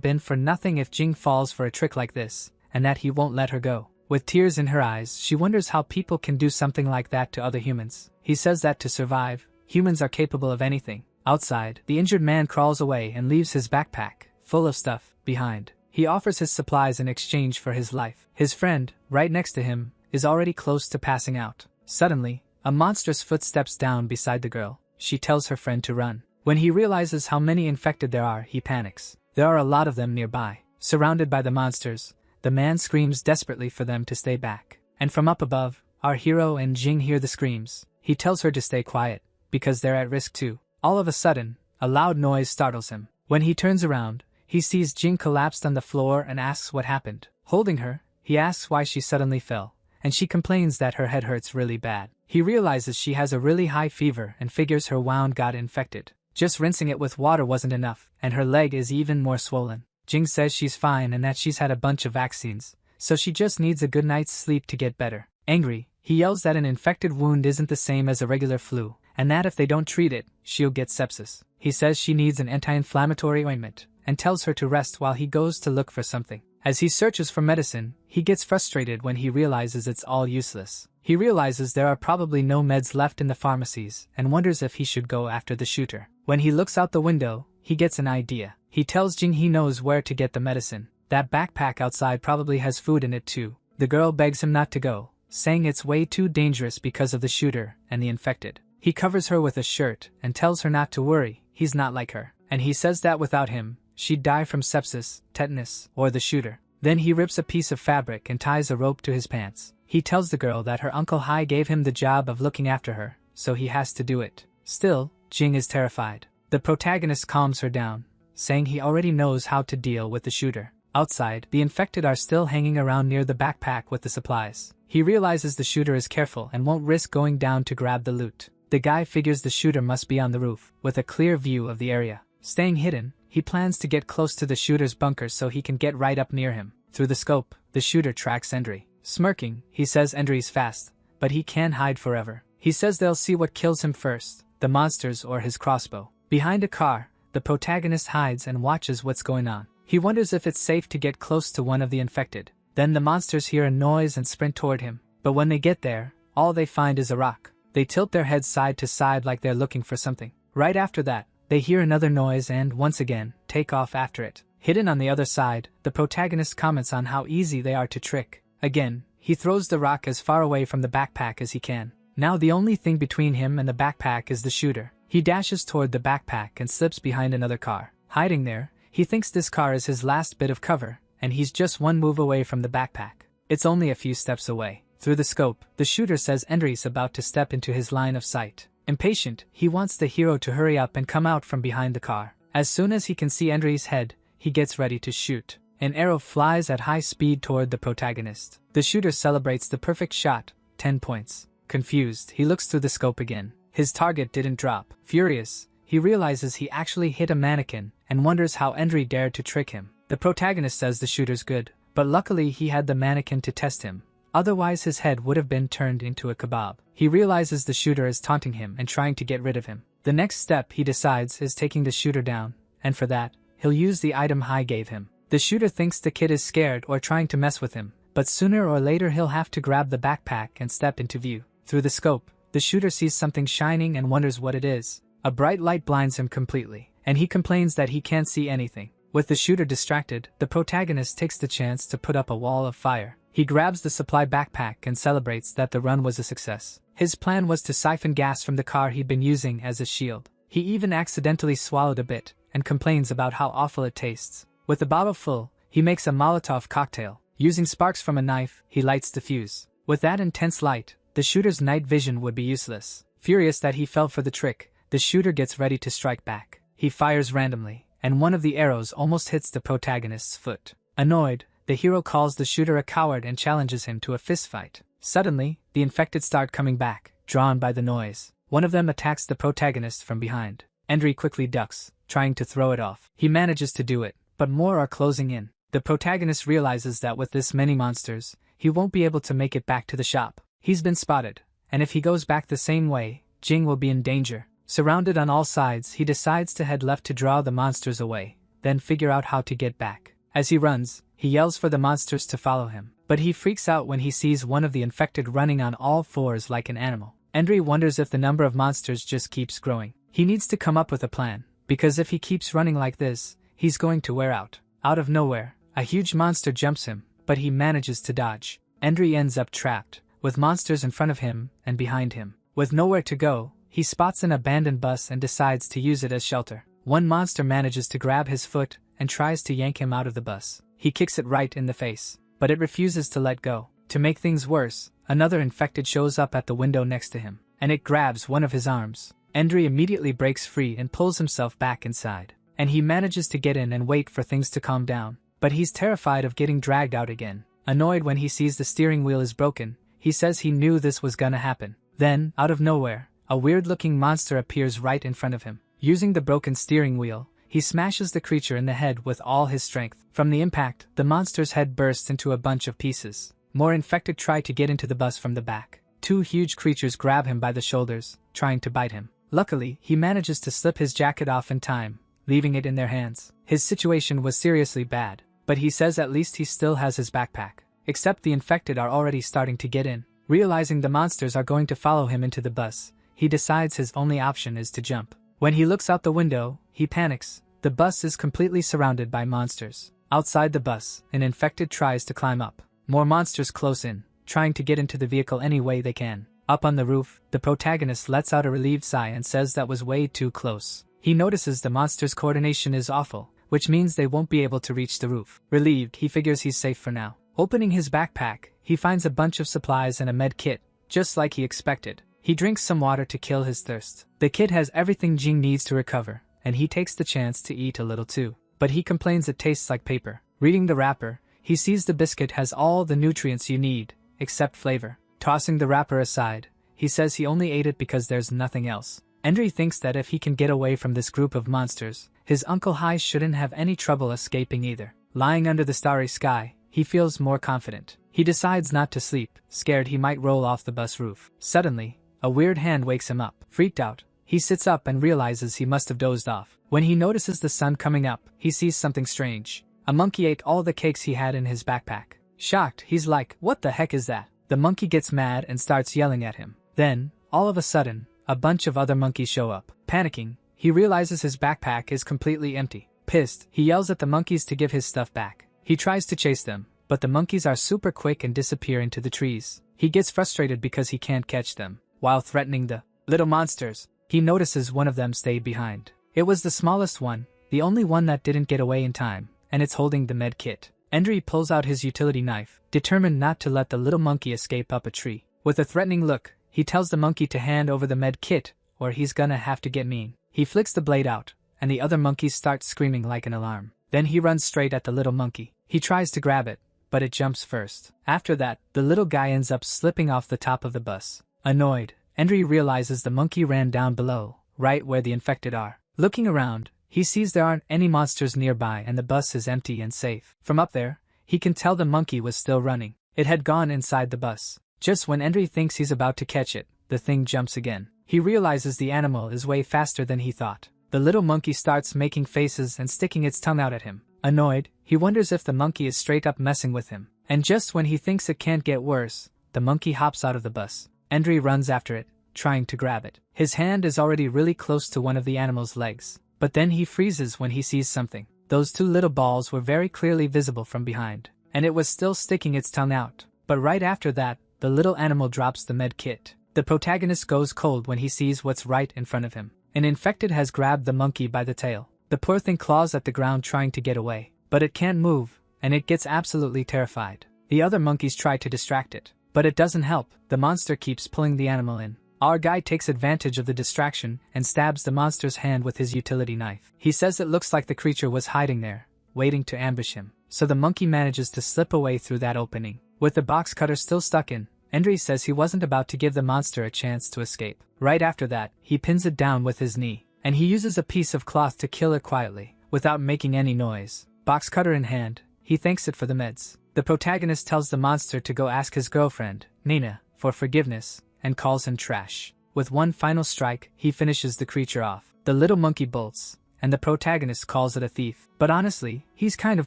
been for nothing if Jing falls for a trick like this, and that he won't let her go. With tears in her eyes, she wonders how people can do something like that to other humans. He says that to survive, humans are capable of anything. Outside, the injured man crawls away and leaves his backpack, full of stuff, behind. He offers his supplies in exchange for his life. His friend, right next to him, is already close to passing out. Suddenly, a monstrous foot steps down beside the girl. She tells her friend to run. When he realizes how many infected there are, he panics. There are a lot of them nearby. Surrounded by the monsters, the man screams desperately for them to stay back. And from up above, our hero and Jing hear the screams. He tells her to stay quiet, because they're at risk too. All of a sudden, a loud noise startles him. When he turns around, he sees Jing collapsed on the floor and asks what happened. Holding her, he asks why she suddenly fell, and she complains that her head hurts really bad. He realizes she has a really high fever and figures her wound got infected. Just rinsing it with water wasn't enough, and her leg is even more swollen. Jing says she's fine and that she's had a bunch of vaccines, so she just needs a good night's sleep to get better. Angry, he yells that an infected wound isn't the same as a regular flu, and that if they don't treat it, she'll get sepsis. He says she needs an anti-inflammatory ointment, and tells her to rest while he goes to look for something. As he searches for medicine, he gets frustrated when he realizes it's all useless. He realizes there are probably no meds left in the pharmacies, and wonders if he should go after the shooter. When he looks out the window, he gets an idea. He tells Jing he knows where to get the medicine. That backpack outside probably has food in it too. The girl begs him not to go, saying it's way too dangerous because of the shooter and the infected. He covers her with a shirt and tells her not to worry, he's not like her. And he says that without him, she'd die from sepsis, tetanus, or the shooter. Then he rips a piece of fabric and ties a rope to his pants. He tells the girl that her Uncle Hai gave him the job of looking after her, so he has to do it. Still, Jing is terrified. The protagonist calms her down, saying he already knows how to deal with the shooter. Outside, the infected are still hanging around near the backpack with the supplies. He realizes the shooter is careful and won't risk going down to grab the loot. The guy figures the shooter must be on the roof, with a clear view of the area. Staying hidden, he plans to get close to the shooter's bunker so he can get right up near him. Through the scope, the shooter tracks Endri. Smirking, he says Endri's fast, but he can't hide forever. He says they'll see what kills him first, the monsters or his crossbow. Behind a car, the protagonist hides and watches what's going on. He wonders if it's safe to get close to one of the infected. Then the monsters hear a noise and sprint toward him. But when they get there, all they find is a rock. They tilt their heads side to side like they're looking for something. Right after that, they hear another noise and, once again, take off after it. Hidden on the other side, the protagonist comments on how easy they are to trick. Again, he throws the rock as far away from the backpack as he can. Now the only thing between him and the backpack is the shooter. He dashes toward the backpack and slips behind another car. Hiding there, he thinks this car is his last bit of cover, and he's just one move away from the backpack. It's only a few steps away. Through the scope, the shooter says Endri's about to step into his line of sight. Impatient, he wants the hero to hurry up and come out from behind the car. As soon as he can see Endri's head, he gets ready to shoot. An arrow flies at high speed toward the protagonist. The shooter celebrates the perfect shot, 10 points. Confused, he looks through the scope again. His target didn't drop. Furious, he realizes he actually hit a mannequin and wonders how Endri dared to trick him. The protagonist says the shooter's good, but luckily he had the mannequin to test him. Otherwise his head would have been turned into a kebab. He realizes the shooter is taunting him and trying to get rid of him. The next step he decides is taking the shooter down, and for that, he'll use the item Hai gave him. The shooter thinks the kid is scared or trying to mess with him, but sooner or later he'll have to grab the backpack and step into view. Through the scope, the shooter sees something shining and wonders what it is. A bright light blinds him completely, and he complains that he can't see anything. With the shooter distracted, the protagonist takes the chance to put up a wall of fire. He grabs the supply backpack and celebrates that the run was a success. His plan was to siphon gas from the car he'd been using as a shield. He even accidentally swallowed a bit, and complains about how awful it tastes. With the bottle full, he makes a Molotov cocktail. Using sparks from a knife, he lights the fuse. With that intense light, the shooter's night vision would be useless. Furious that he fell for the trick, the shooter gets ready to strike back. He fires randomly, and one of the arrows almost hits the protagonist's foot. Annoyed, the hero calls the shooter a coward and challenges him to a fistfight. Suddenly, the infected start coming back, drawn by the noise. One of them attacks the protagonist from behind. Endri quickly ducks, trying to throw it off. He manages to do it, but more are closing in. The protagonist realizes that with this many monsters, he won't be able to make it back to the shop. He's been spotted, and if he goes back the same way, Jing will be in danger. Surrounded on all sides, he decides to head left to draw the monsters away, then figure out how to get back. As he runs, he yells for the monsters to follow him, but he freaks out when he sees one of the infected running on all fours like an animal. Endre wonders if the number of monsters just keeps growing. He needs to come up with a plan, because if he keeps running like this, he's going to wear out. Out of nowhere, a huge monster jumps him, but he manages to dodge. Endre ends up trapped, with monsters in front of him and behind him. With nowhere to go, he spots an abandoned bus and decides to use it as shelter. One monster manages to grab his foot and tries to yank him out of the bus. He kicks it right in the face, but it refuses to let go. To make things worse, another infected shows up at the window next to him, and it grabs one of his arms. Endre immediately breaks free and pulls himself back inside, and he manages to get in and wait for things to calm down. But he's terrified of getting dragged out again. Annoyed when he sees the steering wheel is broken, he says he knew this was gonna happen. Then, out of nowhere, a weird-looking monster appears right in front of him. Using the broken steering wheel, he smashes the creature in the head with all his strength. From the impact, the monster's head bursts into a bunch of pieces. More infected try to get into the bus from the back. Two huge creatures grab him by the shoulders, trying to bite him. Luckily, he manages to slip his jacket off in time, leaving it in their hands. His situation was seriously bad, but he says at least he still has his backpack. Except the infected are already starting to get in. Realizing the monsters are going to follow him into the bus, he decides his only option is to jump. When he looks out the window, he panics. The bus is completely surrounded by monsters. Outside the bus, an infected tries to climb up. More monsters close in, trying to get into the vehicle any way they can. Up on the roof, the protagonist lets out a relieved sigh and says that was way too close. He notices the monsters' coordination is awful, which means they won't be able to reach the roof. Relieved, he figures he's safe for now. Opening his backpack, he finds a bunch of supplies and a med kit, just like he expected. He drinks some water to kill his thirst. The kit has everything Jing needs to recover, and he takes the chance to eat a little too. But he complains it tastes like paper. Reading the wrapper, he sees the biscuit has all the nutrients you need, except flavor. Tossing the wrapper aside, he says he only ate it because there's nothing else. Endre thinks that if he can get away from this group of monsters, his Uncle Hai shouldn't have any trouble escaping either. Lying under the starry sky, he feels more confident. He decides not to sleep, scared he might roll off the bus roof. Suddenly, a weird hand wakes him up. Freaked out, he sits up and realizes he must have dozed off. When he notices the sun coming up, he sees something strange. A monkey ate all the cakes he had in his backpack. Shocked, he's like, "What the heck is that?" The monkey gets mad and starts yelling at him. Then, all of a sudden, a bunch of other monkeys show up. Panicking, he realizes his backpack is completely empty. Pissed, he yells at the monkeys to give his stuff back. He tries to chase them, but the monkeys are super quick and disappear into the trees. He gets frustrated because he can't catch them. While threatening the little monsters, he notices one of them stayed behind. It was the smallest one, the only one that didn't get away in time, and it's holding the med kit. Endre pulls out his utility knife, determined not to let the little monkey escape up a tree. With a threatening look, he tells the monkey to hand over the med kit, or he's gonna have to get mean. He flicks the blade out, and the other monkeys start screaming like an alarm. Then he runs straight at the little monkey. He tries to grab it, but it jumps first. After that, the little guy ends up slipping off the top of the bus. Annoyed, Endre realizes the monkey ran down below, right where the infected are. Looking around, he sees there aren't any monsters nearby and the bus is empty and safe. From up there, he can tell the monkey was still running. It had gone inside the bus. Just when Endre thinks he's about to catch it, the thing jumps again. He realizes the animal is way faster than he thought. The little monkey starts making faces and sticking its tongue out at him. Annoyed, he wonders if the monkey is straight up messing with him. And just when he thinks it can't get worse, the monkey hops out of the bus. Endre runs after it, trying to grab it. His hand is already really close to one of the animal's legs. But then he freezes when he sees something. Those two little balls were very clearly visible from behind, and it was still sticking its tongue out. But right after that, the little animal drops the med kit. The protagonist goes cold when he sees what's right in front of him. An infected has grabbed the monkey by the tail. The poor thing claws at the ground trying to get away, but it can't move, and it gets absolutely terrified. The other monkeys try to distract it, but it doesn't help. The monster keeps pulling the animal in. Our guy takes advantage of the distraction and stabs the monster's hand with his utility knife. He says it looks like the creature was hiding there, waiting to ambush him. So the monkey manages to slip away through that opening. With the box cutter still stuck in, Endre says he wasn't about to give the monster a chance to escape. Right after that, he pins it down with his knee, and he uses a piece of cloth to kill it quietly, without making any noise. Box cutter in hand, he thanks it for the meds. The protagonist tells the monster to go ask his girlfriend, Nina, for forgiveness, and calls him trash. With one final strike, he finishes the creature off. The little monkey bolts, and the protagonist calls it a thief. But honestly, he's kind of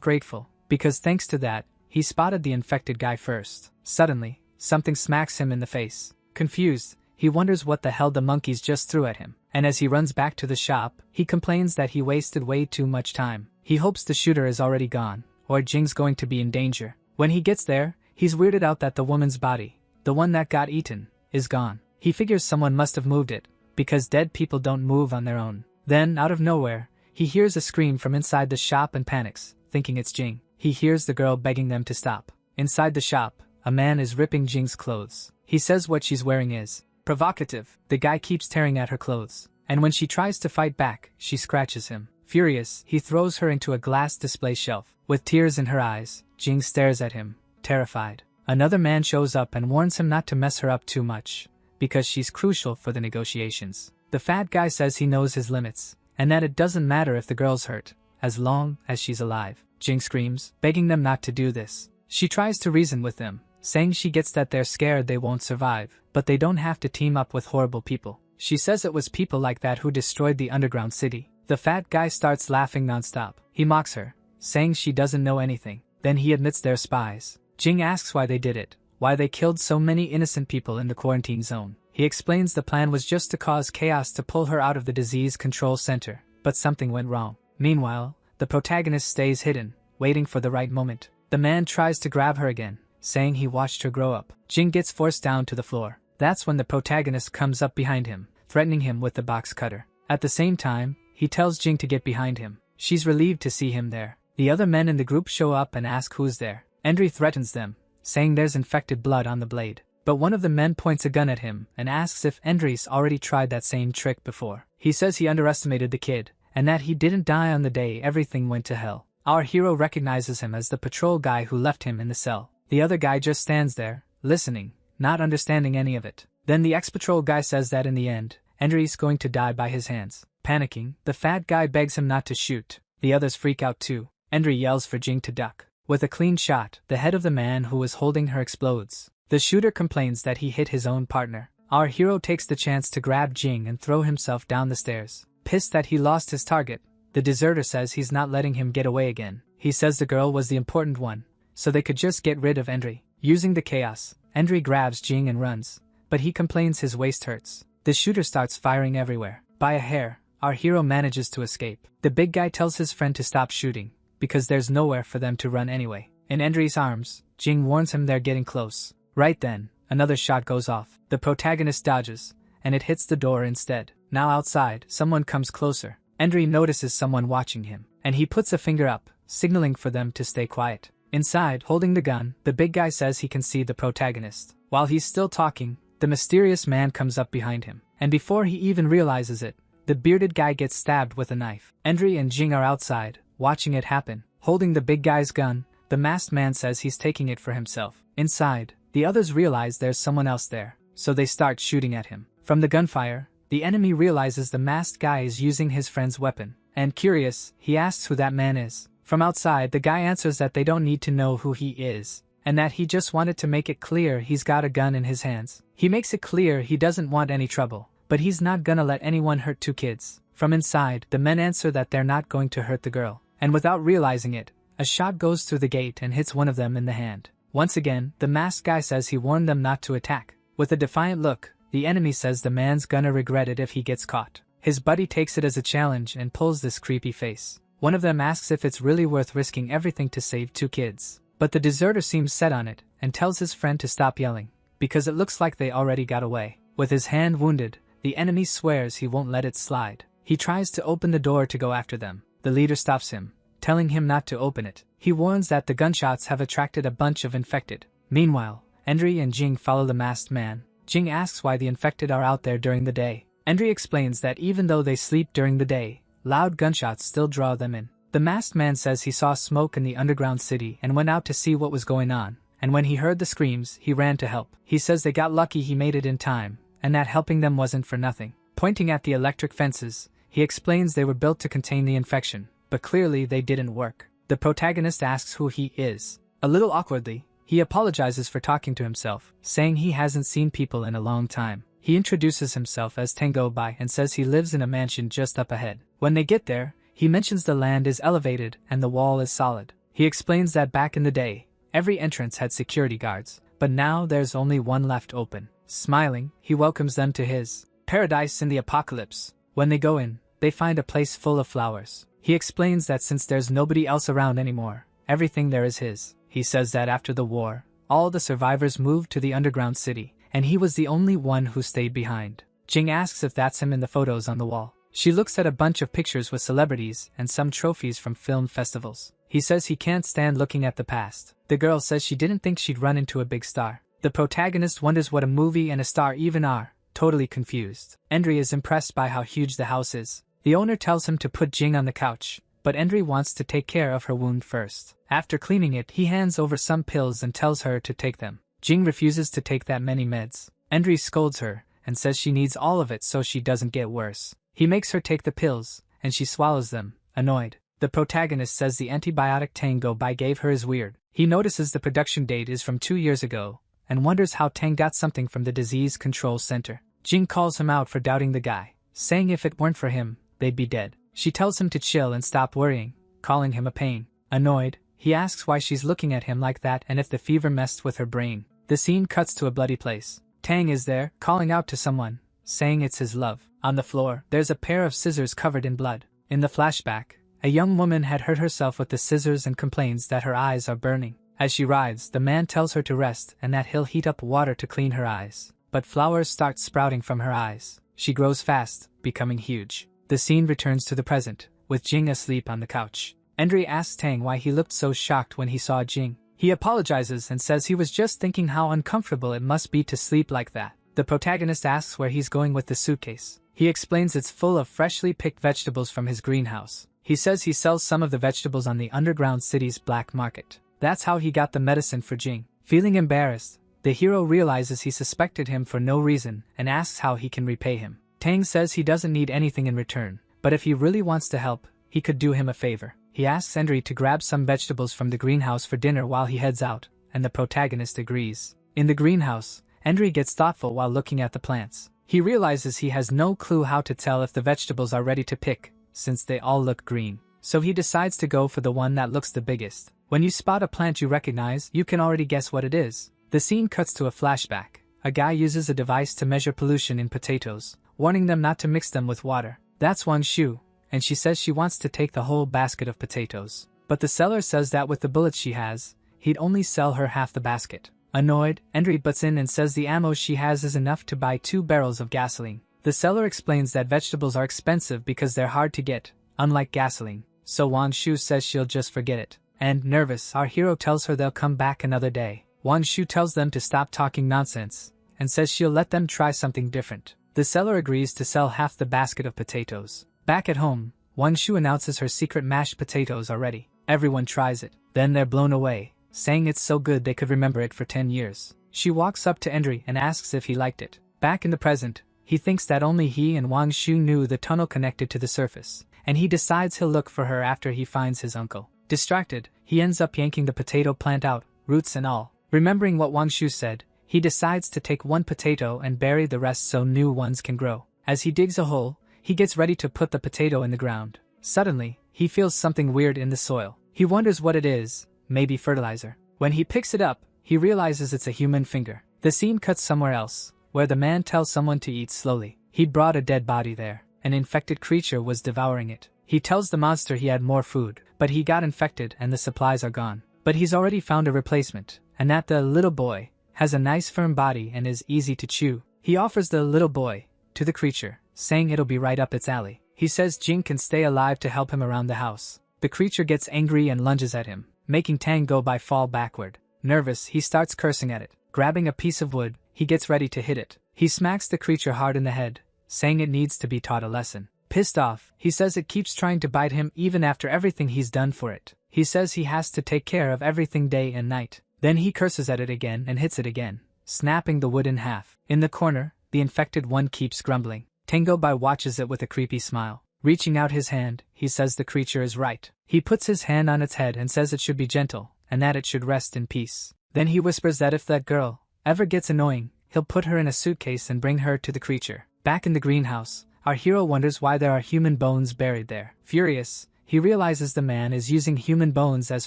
grateful, because thanks to that, he spotted the infected guy first. Suddenly, something smacks him in the face. Confused, he wonders what the hell the monkeys just threw at him, and as he runs back to the shop, he complains that he wasted way too much time. He hopes the shooter is already gone, or Jing's going to be in danger. When he gets there, he's weirded out that the woman's body, the one that got eaten, is gone. He figures someone must have moved it, because dead people don't move on their own. Then, out of nowhere, he hears a scream from inside the shop and panics, thinking it's Jing. He hears the girl begging them to stop. Inside the shop, a man is ripping Jing's clothes. He says what she's wearing is provocative. The guy keeps tearing at her clothes, and when she tries to fight back, she scratches him. Furious, he throws her into a glass display shelf. With tears in her eyes, Jing stares at him, terrified. Another man shows up and warns him not to mess her up too much, because she's crucial for the negotiations. The fat guy says he knows his limits, and that it doesn't matter if the girl's hurt, as long as she's alive. Jing screams, begging them not to do this. She tries to reason with them, saying she gets that they're scared they won't survive, but they don't have to team up with horrible people. She says it was people like that who destroyed the underground city. The fat guy starts laughing nonstop. He mocks her, saying she doesn't know anything. Then he admits they're spies. Jing asks why they did it, why they killed so many innocent people in the quarantine zone. He explains the plan was just to cause chaos to pull her out of the disease control center, but something went wrong. Meanwhile, the protagonist stays hidden, waiting for the right moment. The man tries to grab her again, saying he watched her grow up. Jing gets forced down to the floor. That's when the protagonist comes up behind him, threatening him with the box cutter. At the same time, he tells Jing to get behind him. She's relieved to see him there. The other men in the group show up and ask who's there. Endry threatens them, saying there's infected blood on the blade. But one of the men points a gun at him and asks if Endry's already tried that same trick before. He says he underestimated the kid, and that he didn't die on the day everything went to hell. Our hero recognizes him as the patrol guy who left him in the cell. The other guy just stands there, listening, not understanding any of it. Then the ex-patrol guy says that in the end, Endry's going to die by his hands. Panicking, the fat guy begs him not to shoot. The others freak out too. Endry yells for Jing to duck. With a clean shot, the head of the man who was holding her explodes. The shooter complains that he hit his own partner. Our hero takes the chance to grab Jing and throw himself down the stairs. Pissed that he lost his target, the deserter says he's not letting him get away again. He says the girl was the important one, so they could just get rid of Endry. Using the chaos, Endry grabs Jing and runs, but he complains his waist hurts. The shooter starts firing everywhere. By a hair, our hero manages to escape. The big guy tells his friend to stop shooting, because there's nowhere for them to run anyway. In Endry's arms, Jing warns him they're getting close. Right then, another shot goes off. The protagonist dodges, and it hits the door instead. Now outside, someone comes closer. Endry notices someone watching him, and he puts a finger up, signaling for them to stay quiet. Inside, holding the gun, the big guy says he can see the protagonist. While he's still talking, the mysterious man comes up behind him, and before he even realizes it, the bearded guy gets stabbed with a knife. Endry and Jing are outside, watching it happen. Holding the big guy's gun, the masked man says he's taking it for himself. Inside, the others realize there's someone else there, so they start shooting at him. From the gunfire, the enemy realizes the masked guy is using his friend's weapon, and curious, he asks who that man is. From outside, the guy answers that they don't need to know who he is, and that he just wanted to make it clear he's got a gun in his hands. He makes it clear he doesn't want any trouble, but he's not gonna let anyone hurt two kids. From inside, the men answer that they're not going to hurt the girl, and without realizing it, a shot goes through the gate and hits one of them in the hand. Once again, the masked guy says he warned them not to attack. With a defiant look, the enemy says the man's gonna regret it if he gets caught. His buddy takes it as a challenge and pulls this creepy face. One of them asks if it's really worth risking everything to save two kids. But the deserter seems set on it, and tells his friend to stop yelling, because it looks like they already got away. With his hand wounded, the enemy swears he won't let it slide. He tries to open the door to go after them. The leader stops him, telling him not to open it. He warns that the gunshots have attracted a bunch of infected. Meanwhile, Endry and Jing follow the masked man. Jing asks why the infected are out there during the day. Endry explains that even though they sleep during the day, loud gunshots still draw them in. The masked man says he saw smoke in the underground city and went out to see what was going on, and when he heard the screams, he ran to help. He says they got lucky he made it in time, and that helping them wasn't for nothing. Pointing at the electric fences, he explains they were built to contain the infection, but clearly they didn't work. The protagonist asks who he is. A little awkwardly, he apologizes for talking to himself, saying he hasn't seen people in a long time. He introduces himself as Tengobai and says he lives in a mansion just up ahead. When they get there, he mentions the land is elevated and the wall is solid. He explains that back in the day, every entrance had security guards, but now there's only one left open. Smiling, he welcomes them to his paradise in the apocalypse. When they go in, they find a place full of flowers. He explains that since there's nobody else around anymore, everything there is his. He says that after the war, all the survivors moved to the underground city, and he was the only one who stayed behind. Jing asks if that's him in the photos on the wall. She looks at a bunch of pictures with celebrities and some trophies from film festivals. He says he can't stand looking at the past. The girl says she didn't think she'd run into a big star. The protagonist wonders what a movie and a star even are, totally confused. Endri is impressed by how huge the house is. The owner tells him to put Jing on the couch, but Endri wants to take care of her wound first. After cleaning it, he hands over some pills and tells her to take them. Jing refuses to take that many meds. Endri scolds her and says she needs all of it so she doesn't get worse. He makes her take the pills, and she swallows them, annoyed. The protagonist says the antibiotic Tango Bai gave her is weird. He notices the production date is from 2 years ago, and wonders how Tang got something from the disease control center. Jing calls him out for doubting the guy, saying if it weren't for him, they'd be dead. She tells him to chill and stop worrying, calling him a pain. Annoyed, he asks why she's looking at him like that and if the fever messed with her brain. The scene cuts to a bloody place. Tang is there, calling out to someone, saying it's his love. On the floor, there's a pair of scissors covered in blood. In the flashback, a young woman had hurt herself with the scissors and complains that her eyes are burning. As she writhes, the man tells her to rest and that he'll heat up water to clean her eyes. But flowers start sprouting from her eyes. She grows fast, becoming huge. The scene returns to the present, with Jing asleep on the couch. Endri asks Tang why he looked so shocked when he saw Jing. He apologizes and says he was just thinking how uncomfortable it must be to sleep like that. The protagonist asks where he's going with the suitcase. He explains it's full of freshly picked vegetables from his greenhouse. He says he sells some of the vegetables on the underground city's black market. That's how he got the medicine for Jing. Feeling embarrassed, the hero realizes he suspected him for no reason and asks how he can repay him. Tang says he doesn't need anything in return, but if he really wants to help, he could do him a favor. He asks Endri to grab some vegetables from the greenhouse for dinner while he heads out, and the protagonist agrees. In the greenhouse, Endri gets thoughtful while looking at the plants. He realizes he has no clue how to tell if the vegetables are ready to pick, since they all look green. So he decides to go for the one that looks the biggest. When you spot a plant you recognize, you can already guess what it is. The scene cuts to a flashback. A guy uses a device to measure pollution in potatoes, warning them not to mix them with water. That's Wang Shu, and she says she wants to take the whole basket of potatoes. But the seller says that with the bullets she has, he'd only sell her half the basket. Annoyed, Endri butts in and says the ammo she has is enough to buy 2 barrels of gasoline. The seller explains that vegetables are expensive because they're hard to get, unlike gasoline. So Wang Shu says she'll just forget it. And, nervous, our hero tells her they'll come back another day. Wang Shu tells them to stop talking nonsense, and says she'll let them try something different. The seller agrees to sell half the basket of potatoes. Back at home, Wang Shu announces her secret mashed potatoes are ready. Everyone tries it. Then they're blown away, saying it's so good they could remember it for 10 years. She walks up to Endri and asks if he liked it. Back in the present, he thinks that only he and Wang Shu knew the tunnel connected to the surface, and he decides he'll look for her after he finds his uncle. Distracted, he ends up yanking the potato plant out, roots and all. Remembering what Wang Shu said, he decides to take one potato and bury the rest so new ones can grow. As he digs a hole, he gets ready to put the potato in the ground. Suddenly, he feels something weird in the soil. He wonders what it is, maybe fertilizer. When he picks it up, he realizes it's a human finger. The scene cuts somewhere else, where the man tells someone to eat slowly. He brought a dead body there. An infected creature was devouring it. He tells the monster he had more food, but he got infected and the supplies are gone. But he's already found a replacement, and that the little boy has a nice firm body and is easy to chew. He offers the little boy to the creature, saying it'll be right up its alley. He says Jing can stay alive to help him around the house. The creature gets angry and lunges at him, making Tang go by fall backward. Nervous, he starts cursing at it. Grabbing a piece of wood, he gets ready to hit it. He smacks the creature hard in the head, saying it needs to be taught a lesson. Pissed off, he says it keeps trying to bite him even after everything he's done for it. He says he has to take care of everything day and night. Then he curses at it again and hits it again, snapping the wood in half. In the corner, the infected one keeps grumbling. Tengo Bai watches it with a creepy smile. Reaching out his hand, he says the creature is right. He puts his hand on its head and says it should be gentle, and that it should rest in peace. Then he whispers that if that girl ever gets annoying, he'll put her in a suitcase and bring her to the creature. Back in the greenhouse, our hero wonders why there are human bones buried there. Furious, he realizes the man is using human bones as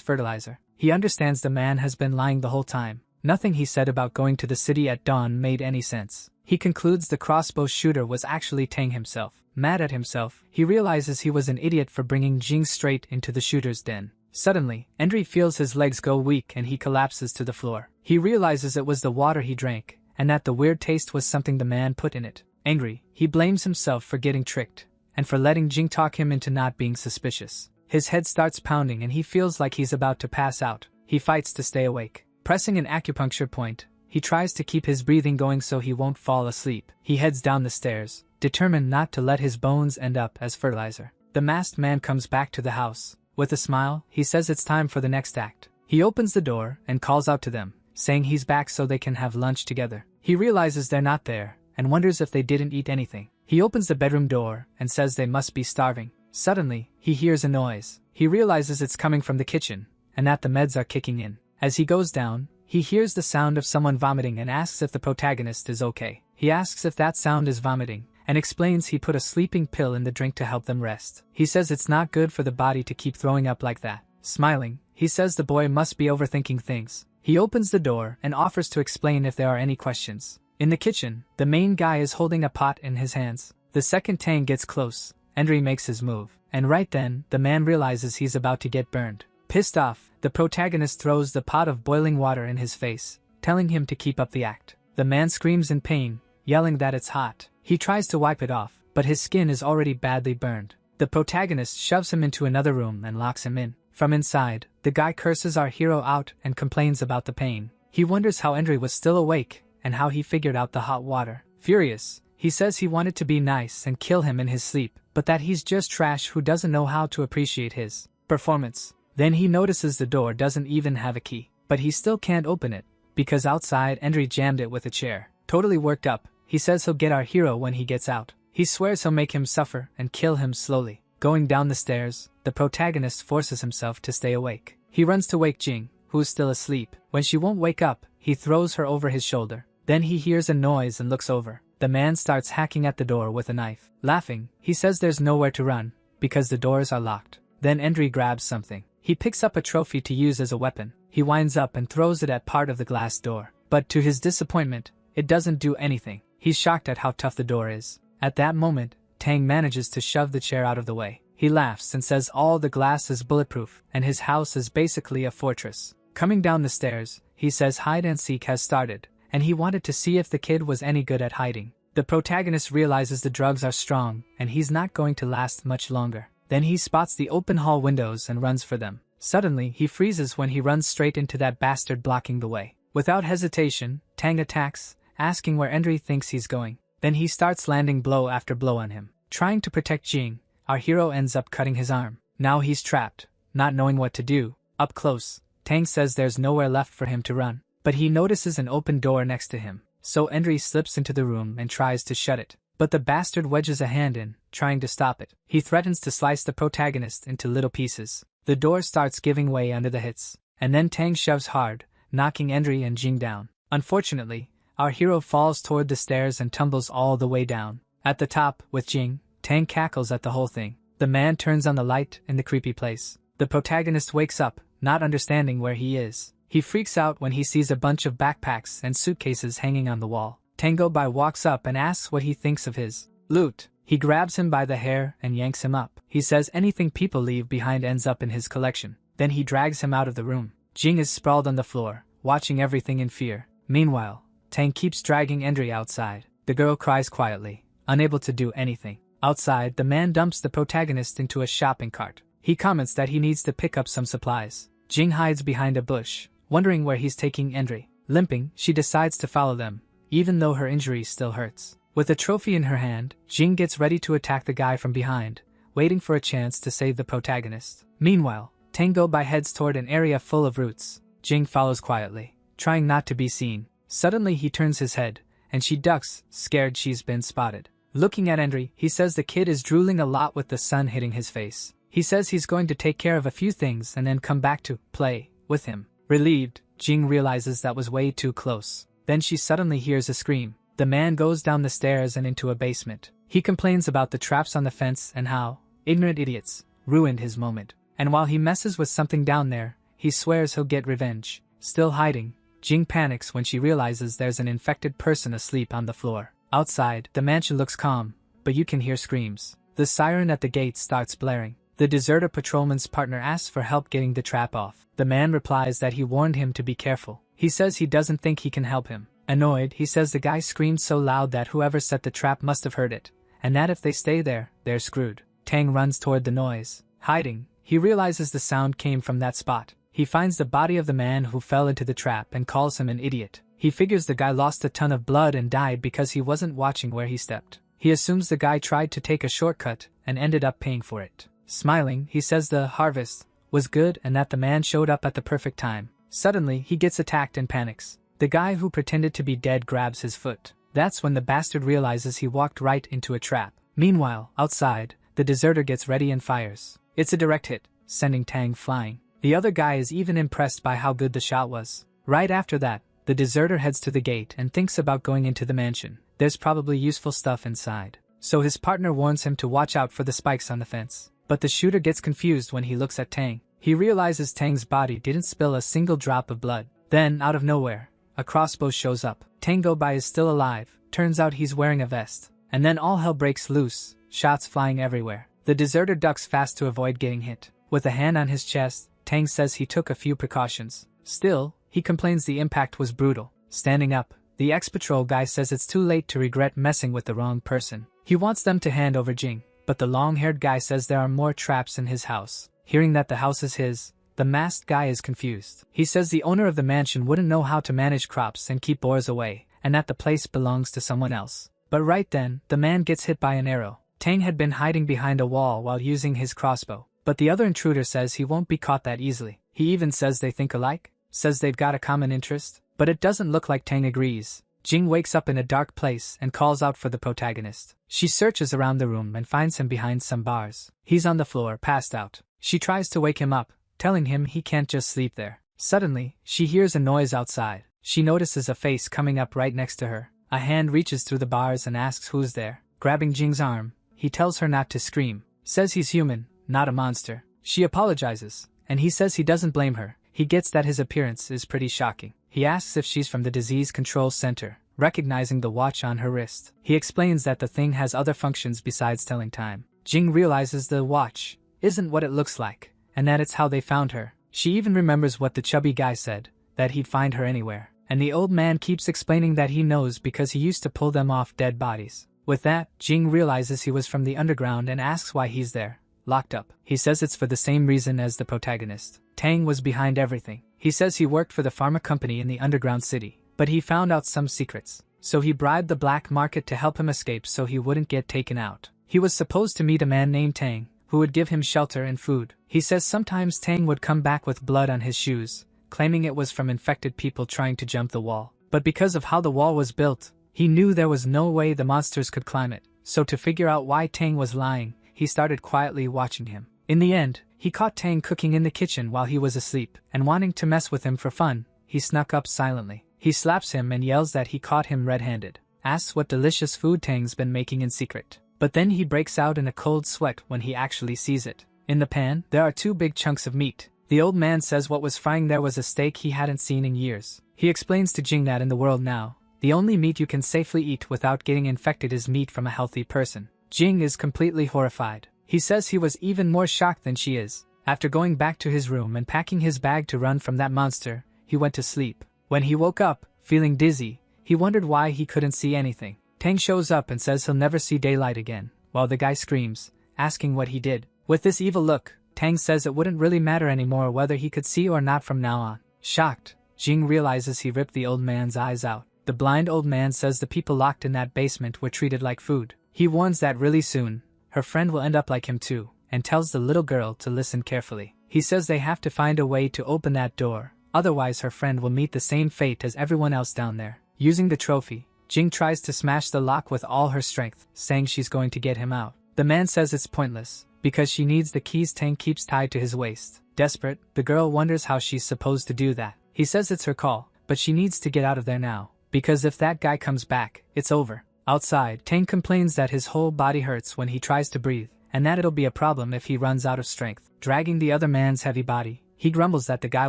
fertilizer. He understands the man has been lying the whole time. Nothing he said about going to the city at dawn made any sense. He concludes the crossbow shooter was actually Tang himself. Mad at himself, he realizes he was an idiot for bringing Jing straight into the shooter's den. Suddenly, Endry feels his legs go weak and he collapses to the floor. He realizes it was the water he drank, and that the weird taste was something the man put in it. Angry, he blames himself for getting tricked, and for letting Jing talk him into not being suspicious. His head starts pounding and he feels like he's about to pass out. He fights to stay awake. Pressing an acupuncture point, he tries to keep his breathing going so he won't fall asleep. He heads down the stairs, determined not to let his bones end up as fertilizer. The masked man comes back to the house. With a smile, he says it's time for the next act. He opens the door and calls out to them, saying he's back so they can have lunch together. He realizes they're not there, and wonders if they didn't eat anything. He opens the bedroom door and says they must be starving. Suddenly, he hears a noise. He realizes it's coming from the kitchen, and that the meds are kicking in. As he goes down, he hears the sound of someone vomiting and asks if the protagonist is okay. He asks if that sound is vomiting, and explains he put a sleeping pill in the drink to help them rest. He says it's not good for the body to keep throwing up like that. Smiling, he says the boy must be overthinking things. He opens the door and offers to explain if there are any questions. In the kitchen, the main guy is holding a pot in his hands. The second Tang gets close. Endry makes his move, and right then, the man realizes he's about to get burned. Pissed off, the protagonist throws the pot of boiling water in his face, telling him to keep up the act. The man screams in pain, yelling that it's hot. He tries to wipe it off, but his skin is already badly burned. The protagonist shoves him into another room and locks him in. From inside, the guy curses our hero out and complains about the pain. He wonders how Endry was still awake, and how he figured out the hot water. Furious, he says he wanted to be nice and kill him in his sleep, but that he's just trash who doesn't know how to appreciate his performance. Then he notices the door doesn't even have a key, but he still can't open it, because outside Endry jammed it with a chair. Totally worked up, he says he'll get our hero when he gets out. He swears he'll make him suffer and kill him slowly. Going down the stairs, the protagonist forces himself to stay awake. He runs to wake Jing, who is still asleep. When she won't wake up, he throws her over his shoulder. Then he hears a noise and looks over. The man starts hacking at the door with a knife. Laughing, he says there's nowhere to run, because the doors are locked. Then Endry grabs something. He picks up a trophy to use as a weapon. He winds up and throws it at part of the glass door. But to his disappointment, it doesn't do anything. He's shocked at how tough the door is. At that moment, Tang manages to shove the chair out of the way. He laughs and says all the glass is bulletproof, and his house is basically a fortress. Coming down the stairs, he says hide and seek has started, and he wanted to see if the kid was any good at hiding. The protagonist realizes the drugs are strong, and he's not going to last much longer. Then he spots the open hall windows and runs for them. Suddenly, he freezes when he runs straight into that bastard blocking the way. Without hesitation, Tang attacks, asking where Endry thinks he's going. Then he starts landing blow after blow on him. Trying to protect Jing, our hero ends up cutting his arm. Now he's trapped, not knowing what to do. Up close, Tang says there's nowhere left for him to run. But he notices an open door next to him. So Endry slips into the room and tries to shut it. But the bastard wedges a hand in, trying to stop it. He threatens to slice the protagonist into little pieces. The door starts giving way under the hits, and then Tang shoves hard, knocking Endry and Jing down. Unfortunately, our hero falls toward the stairs and tumbles all the way down. At the top, with Jing, Tang cackles at the whole thing. The man turns on the light in the creepy place. The protagonist wakes up, not understanding where he is. He freaks out when he sees a bunch of backpacks and suitcases hanging on the wall. Tango Bai walks up and asks what he thinks of his loot. He grabs him by the hair and yanks him up. He says anything people leave behind ends up in his collection. Then he drags him out of the room. Jing is sprawled on the floor, watching everything in fear. Meanwhile, Tang keeps dragging Endry outside. The girl cries quietly, unable to do anything. Outside, the man dumps the protagonist into a shopping cart. He comments that he needs to pick up some supplies. Jing hides behind a bush, wondering where he's taking Endry. Limping, she decides to follow them, even though her injury still hurts. With a trophy in her hand, Jing gets ready to attack the guy from behind, waiting for a chance to save the protagonist. Meanwhile, Tango Bai heads toward an area full of roots. Jing follows quietly, trying not to be seen. Suddenly he turns his head, and she ducks, scared she's been spotted. Looking at Henry, he says the kid is drooling a lot with the sun hitting his face. He says he's going to take care of a few things and then come back to play with him. Relieved, Jing realizes that was way too close. Then she suddenly hears a scream. The man goes down the stairs and into a basement. He complains about the traps on the fence and how ignorant idiots ruined his moment. And while he messes with something down there, he swears he'll get revenge. Still hiding, Jing panics when she realizes there's an infected person asleep on the floor. Outside, the mansion looks calm, but you can hear screams. The siren at the gate starts blaring. The deserter patrolman's partner asks for help getting the trap off. The man replies that he warned him to be careful. He says he doesn't think he can help him. Annoyed, he says the guy screamed so loud that whoever set the trap must have heard it, and that if they stay there, they're screwed. Tang runs toward the noise. Hiding, he realizes the sound came from that spot. He finds the body of the man who fell into the trap and calls him an idiot. He figures the guy lost a ton of blood and died because he wasn't watching where he stepped. He assumes the guy tried to take a shortcut and ended up paying for it. Smiling, he says the harvest was good and that the man showed up at the perfect time. Suddenly, he gets attacked and panics. The guy who pretended to be dead grabs his foot. That's when the bastard realizes he walked right into a trap. Meanwhile, outside, the deserter gets ready and fires. It's a direct hit, sending Tang flying. The other guy is even impressed by how good the shot was. Right after that, the deserter heads to the gate and thinks about going into the mansion. There's probably useful stuff inside. So his partner warns him to watch out for the spikes on the fence. But the shooter gets confused when he looks at Tang. He realizes Tang's body didn't spill a single drop of blood. Then, out of nowhere, a crossbow shows up. Tango Bai is still alive. Turns out he's wearing a vest. And then all hell breaks loose, shots flying everywhere. The deserter ducks fast to avoid getting hit. With a hand on his chest, Tang says he took a few precautions. Still, he complains the impact was brutal. Standing up, the ex-patrol guy says it's too late to regret messing with the wrong person. He wants them to hand over Jing, but the long-haired guy says there are more traps in his house. Hearing that the house is his, the masked guy is confused. He says the owner of the mansion wouldn't know how to manage crops and keep boars away, and that the place belongs to someone else. But right then, the man gets hit by an arrow. Tang had been hiding behind a wall while using his crossbow, but the other intruder says he won't be caught that easily. He even says they think alike, says they've got a common interest, but it doesn't look like Tang agrees. Jing wakes up in a dark place and calls out for the protagonist. She searches around the room and finds him behind some bars. He's on the floor, passed out. She tries to wake him up, telling him he can't just sleep there. Suddenly, she hears a noise outside. She notices a face coming up right next to her. A hand reaches through the bars and asks who's there. Grabbing Jing's arm, he tells her not to scream. Says he's human, not a monster. She apologizes, and he says he doesn't blame her. He gets that his appearance is pretty shocking. He asks if she's from the disease control center, recognizing the watch on her wrist. He explains that the thing has other functions besides telling time. Jing realizes the watch isn't what it looks like, and that it's how they found her. She even remembers what the chubby guy said, that he'd find her anywhere. And the old man keeps explaining that he knows because he used to pull them off dead bodies. With that, Jing realizes he was from the underground and asks why he's there, locked up. He says it's for the same reason as the protagonist. Tang was behind everything. He says he worked for the pharma company in the underground city, but he found out some secrets. So he bribed the black market to help him escape so he wouldn't get taken out. He was supposed to meet a man named Tang, who would give him shelter and food. He says sometimes Tang would come back with blood on his shoes, claiming it was from infected people trying to jump the wall. But because of how the wall was built, he knew there was no way the monsters could climb it. So to figure out why Tang was lying, he started quietly watching him. In the end, he caught Tang cooking in the kitchen while he was asleep, and wanting to mess with him for fun, he snuck up silently. He slaps him and yells that he caught him red-handed, asks what delicious food Tang's been making in secret. But then he breaks out in a cold sweat when he actually sees it. In the pan, there are 2 big chunks of meat. The old man says what was frying there was a steak he hadn't seen in years. He explains to Jing that in the world now, the only meat you can safely eat without getting infected is meat from a healthy person. Jing is completely horrified. He says he was even more shocked than she is. After going back to his room and packing his bag to run from that monster, he went to sleep. When he woke up, feeling dizzy, he wondered why he couldn't see anything. Tang shows up and says he'll never see daylight again, while the guy screams, asking what he did. With this evil look, Tang says it wouldn't really matter anymore whether he could see or not from now on. Shocked, Jing realizes he ripped the old man's eyes out. The blind old man says the people locked in that basement were treated like food. He warns that really soon, her friend will end up like him too, and tells the little girl to listen carefully. He says they have to find a way to open that door, otherwise her friend will meet the same fate as everyone else down there. Using the trophy, Jing tries to smash the lock with all her strength, saying she's going to get him out. The man says it's pointless, because she needs the keys Tang keeps tied to his waist. Desperate, the girl wonders how she's supposed to do that. He says it's her call, but she needs to get out of there now, because if that guy comes back, it's over. Outside, Tang complains that his whole body hurts when he tries to breathe, and that it'll be a problem if he runs out of strength. Dragging the other man's heavy body, he grumbles that the guy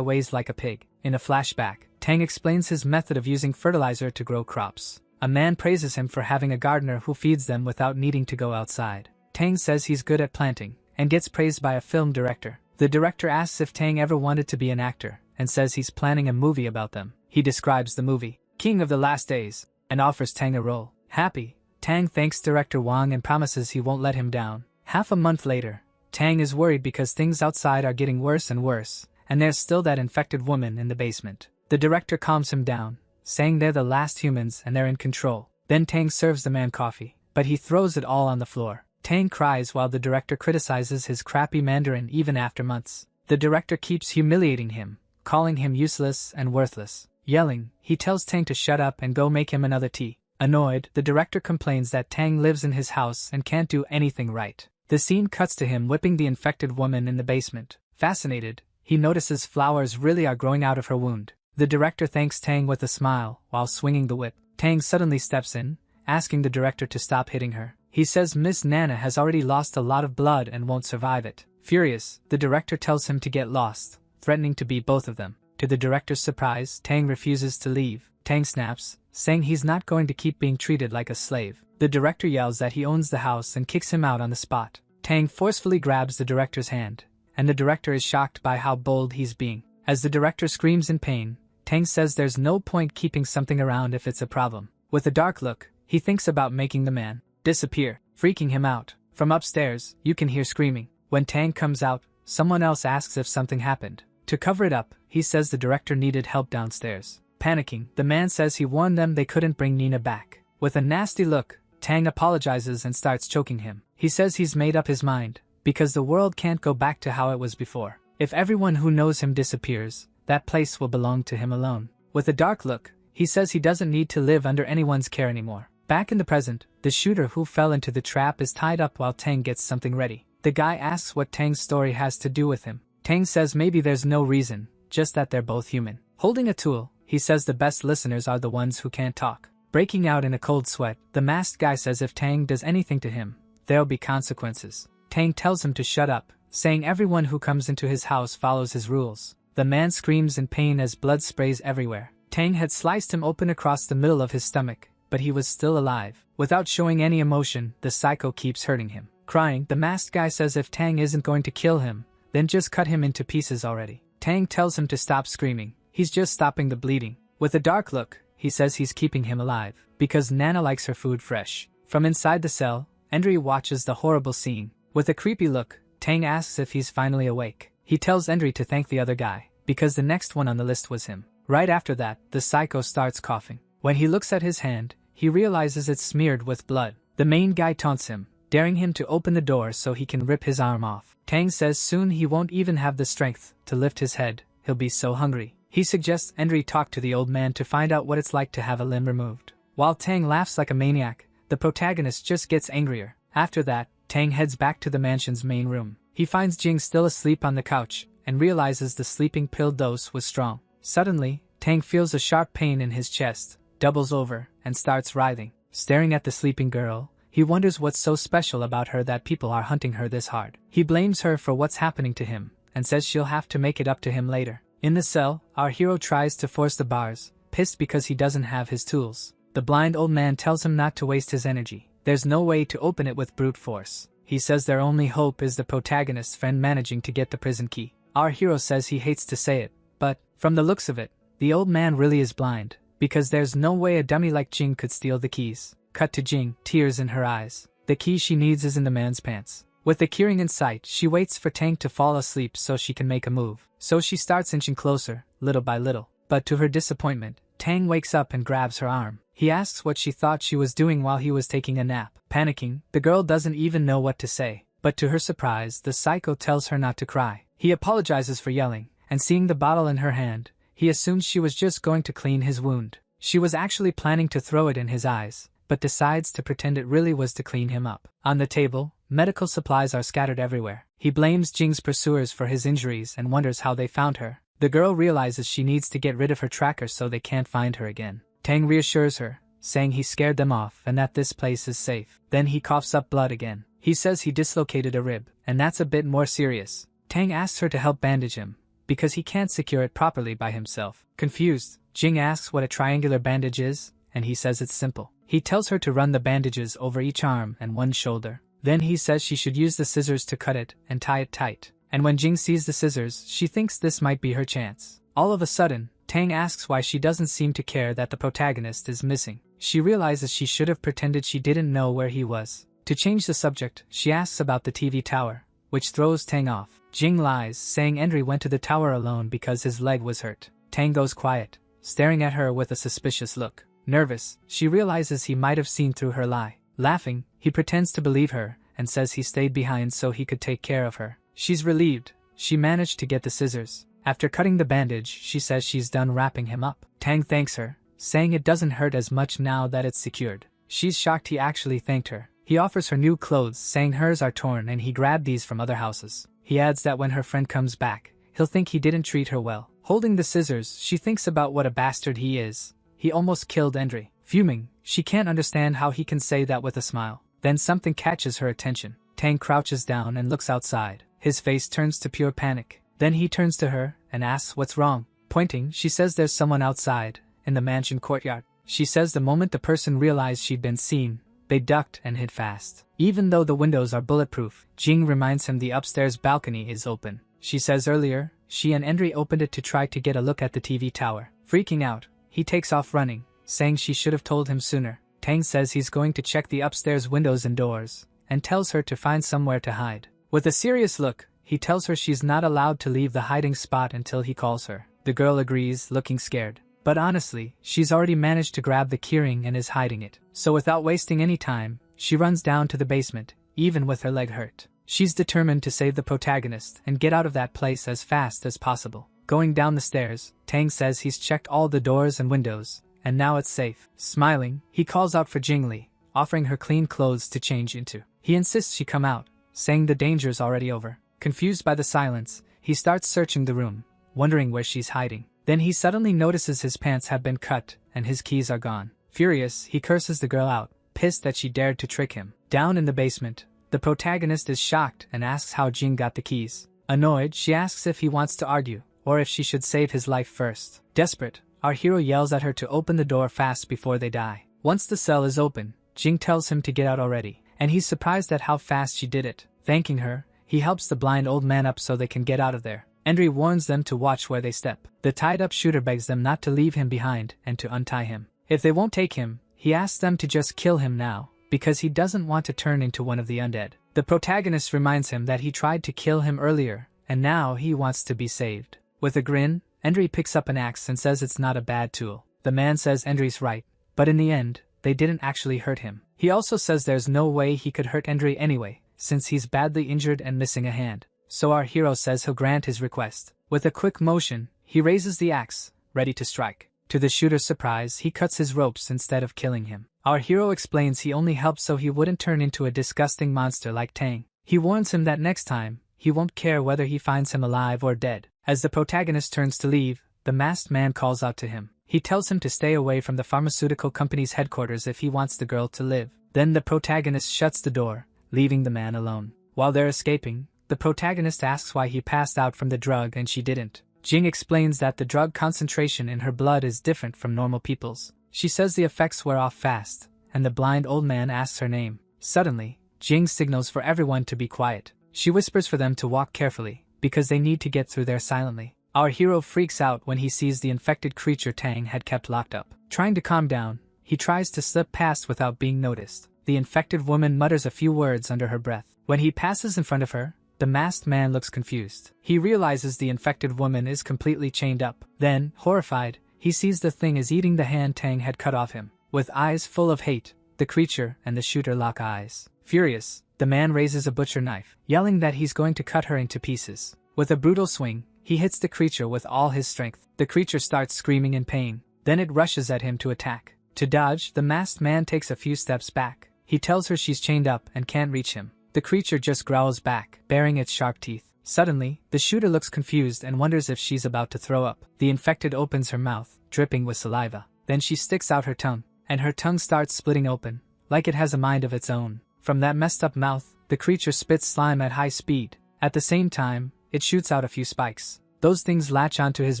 weighs like a pig. In a flashback, Tang explains his method of using fertilizer to grow crops. A man praises him for having a gardener who feeds them without needing to go outside. Tang says he's good at planting, and gets praised by a film director. The director asks if Tang ever wanted to be an actor, and says he's planning a movie about them. He describes the movie, King of the Last Days, and offers Tang a role. Happy, Tang thanks director Wang and promises he won't let him down. Half a month later, Tang is worried because things outside are getting worse and worse, and there's still that infected woman in the basement. The director calms him down, saying they're the last humans and they're in control. Then Tang serves the man coffee, but he throws it all on the floor. Tang cries while the director criticizes his crappy Mandarin even after months. The director keeps humiliating him, calling him useless and worthless. Yelling, he tells Tang to shut up and go make him another tea. Annoyed, the director complains that Tang lives in his house and can't do anything right. The scene cuts to him whipping the infected woman in the basement. Fascinated, he notices flowers really are growing out of her wound. The director thanks Tang with a smile while swinging the whip. Tang suddenly steps in, asking the director to stop hitting her. He says Miss Nana has already lost a lot of blood and won't survive it. Furious, the director tells him to get lost, threatening to beat both of them. To the director's surprise, Tang refuses to leave. Tang snaps, saying he's not going to keep being treated like a slave. The director yells that he owns the house and kicks him out on the spot. Tang forcefully grabs the director's hand, and the director is shocked by how bold he's being. As the director screams in pain, Tang says there's no point keeping something around if it's a problem. With a dark look, he thinks about making the man disappear, freaking him out. From upstairs, you can hear screaming. When Tang comes out, someone else asks if something happened. To cover it up, he says the director needed help downstairs. Panicking, the man says he warned them they couldn't bring Nina back. With a nasty look, Tang apologizes and starts choking him. He says he's made up his mind, because the world can't go back to how it was before. If everyone who knows him disappears, that place will belong to him alone. With a dark look, he says he doesn't need to live under anyone's care anymore. Back in the present, the shooter who fell into the trap is tied up while Tang gets something ready. The guy asks what Tang's story has to do with him. Tang says maybe there's no reason, just that they're both human. Holding a tool, he says the best listeners are the ones who can't talk. Breaking out in a cold sweat, the masked guy says if Tang does anything to him, there'll be consequences. Tang tells him to shut up, saying everyone who comes into his house follows his rules. The man screams in pain as blood sprays everywhere. Tang had sliced him open across the middle of his stomach, but he was still alive. Without showing any emotion, the psycho keeps hurting him. Crying, the masked guy says if Tang isn't going to kill him, then just cut him into pieces already. Tang tells him to stop screaming, he's just stopping the bleeding. With a dark look, he says he's keeping him alive, because Nana likes her food fresh. From inside the cell, Endry watches the horrible scene. With a creepy look, Tang asks if he's finally awake. He tells Endry to thank the other guy, because the next one on the list was him. Right after that, the psycho starts coughing. When he looks at his hand, he realizes it's smeared with blood. The main guy taunts him, daring him to open the door so he can rip his arm off. Tang says soon he won't even have the strength to lift his head, he'll be so hungry. He suggests Endry talk to the old man to find out what it's like to have a limb removed. While Tang laughs like a maniac, the protagonist just gets angrier. After that, Tang heads back to the mansion's main room. He finds Jing still asleep on the couch, and realizes the sleeping pill dose was strong. Suddenly, Tang feels a sharp pain in his chest, doubles over, and starts writhing. Staring at the sleeping girl, he wonders what's so special about her that people are hunting her this hard. He blames her for what's happening to him, and says she'll have to make it up to him later. In the cell, our hero tries to force the bars, pissed because he doesn't have his tools. The blind old man tells him not to waste his energy. There's no way to open it with brute force. He says their only hope is the protagonist's friend managing to get the prison key. Our hero says he hates to say it, but, from the looks of it, the old man really is blind, because there's no way a dummy like Jing could steal the keys. Cut to Jing, tears in her eyes. The key she needs is in the man's pants. With the keyring in sight, she waits for Tang to fall asleep so she can make a move. So she starts inching closer, little by little. But to her disappointment, Tang wakes up and grabs her arm. He asks what she thought she was doing while he was taking a nap. Panicking, the girl doesn't even know what to say. But to her surprise, the psycho tells her not to cry. He apologizes for yelling, and seeing the bottle in her hand, he assumes she was just going to clean his wound. She was actually planning to throw it in his eyes, but decides to pretend it really was to clean him up. On the table, medical supplies are scattered everywhere. He blames Jing's pursuers for his injuries and wonders how they found her. The girl realizes she needs to get rid of her tracker so they can't find her again. Tang reassures her, saying he scared them off and that this place is safe. Then he coughs up blood again. He says he dislocated a rib, and that's a bit more serious. Tang asks her to help bandage him, because he can't secure it properly by himself. Confused, Jing asks what a triangular bandage is, and he says it's simple. He tells her to run the bandages over each arm and one shoulder. Then he says she should use the scissors to cut it and tie it tight. And when Jing sees the scissors, she thinks this might be her chance. All of a sudden, Tang asks why she doesn't seem to care that the protagonist is missing. She realizes she should have pretended she didn't know where he was. To change the subject, she asks about the TV tower, which throws Tang off. Jing lies, saying Endry went to the tower alone because his leg was hurt. Tang goes quiet, staring at her with a suspicious look. Nervous, she realizes he might have seen through her lie. Laughing, he pretends to believe her and says he stayed behind so he could take care of her. She's relieved. She managed to get the scissors. After cutting the bandage, she says she's done wrapping him up. Tang thanks her, saying it doesn't hurt as much now that it's secured. She's shocked he actually thanked her. He offers her new clothes, saying hers are torn and he grabbed these from other houses. He adds that when her friend comes back, he'll think he didn't treat her well. Holding the scissors, she thinks about what a bastard he is. He almost killed Endry. Fuming, she can't understand how he can say that with a smile. Then something catches her attention. Tang crouches down and looks outside. His face turns to pure panic. Then he turns to her and asks what's wrong. Pointing, she says there's someone outside, in the mansion courtyard. She says the moment the person realized she'd been seen, they ducked and hid fast. Even though the windows are bulletproof, Jing reminds him the upstairs balcony is open. She says earlier, she and Endry opened it to try to get a look at the TV tower. Freaking out, he takes off running, saying she should have told him sooner. Tang says he's going to check the upstairs windows and doors, and tells her to find somewhere to hide. With a serious look, he tells her she's not allowed to leave the hiding spot until he calls her. The girl agrees, looking scared. But honestly, she's already managed to grab the keyring and is hiding it. So without wasting any time, she runs down to the basement, even with her leg hurt. She's determined to save the protagonist and get out of that place as fast as possible. Going down the stairs, Tang says he's checked all the doors and windows, and now it's safe. Smiling, he calls out for Jingli, offering her clean clothes to change into. He insists she come out, saying the danger's already over. Confused by the silence, he starts searching the room, wondering where she's hiding. Then he suddenly notices his pants have been cut and his keys are gone. Furious, he curses the girl out, pissed that she dared to trick him. Down in the basement, the protagonist is shocked and asks how Jing got the keys. Annoyed, she asks if he wants to argue, or if she should save his life first. Desperate, our hero yells at her to open the door fast before they die. Once the cell is open, Jing tells him to get out already, and he's surprised at how fast she did it. Thanking her, he helps the blind old man up so they can get out of there. Endry warns them to watch where they step. The tied-up shooter begs them not to leave him behind and to untie him. If they won't take him, he asks them to just kill him now, because he doesn't want to turn into one of the undead. The protagonist reminds him that he tried to kill him earlier, and now he wants to be saved. With a grin, Endry picks up an axe and says it's not a bad tool. The man says Endry's right, but in the end, they didn't actually hurt him. He also says there's no way he could hurt Endry anyway, since he's badly injured and missing a hand. So our hero says he'll grant his request. With a quick motion, he raises the axe, ready to strike. To the shooter's surprise, he cuts his ropes instead of killing him. Our hero explains he only helped so he wouldn't turn into a disgusting monster like Tang. He warns him that next time, he won't care whether he finds him alive or dead. As the protagonist turns to leave, the masked man calls out to him. He tells him to stay away from the pharmaceutical company's headquarters if he wants the girl to live. Then the protagonist shuts the door, leaving the man alone. While they're escaping, the protagonist asks why he passed out from the drug and she didn't. Jing explains that the drug concentration in her blood is different from normal people's. She says the effects wear off fast, and the blind old man asks her name. Suddenly, Jing signals for everyone to be quiet. She whispers for them to walk carefully, because they need to get through there silently. Our hero freaks out when he sees the infected creature Tang had kept locked up. Trying to calm down, he tries to slip past without being noticed. The infected woman mutters a few words under her breath. When he passes in front of her, the masked man looks confused. He realizes the infected woman is completely chained up. Then, horrified, he sees the thing is eating the hand Tang had cut off him. With eyes full of hate, the creature and the shooter lock eyes. Furious, the man raises a butcher knife, yelling that he's going to cut her into pieces. With a brutal swing, he hits the creature with all his strength. The creature starts screaming in pain. Then it rushes at him to attack. To dodge, the masked man takes a few steps back. He tells her she's chained up and can't reach him. The creature just growls back, baring its sharp teeth. Suddenly, the shooter looks confused and wonders if she's about to throw up. The infected opens her mouth, dripping with saliva. Then she sticks out her tongue, and her tongue starts splitting open, like it has a mind of its own. From that messed up mouth, the creature spits slime at high speed. At the same time, it shoots out a few spikes. Those things latch onto his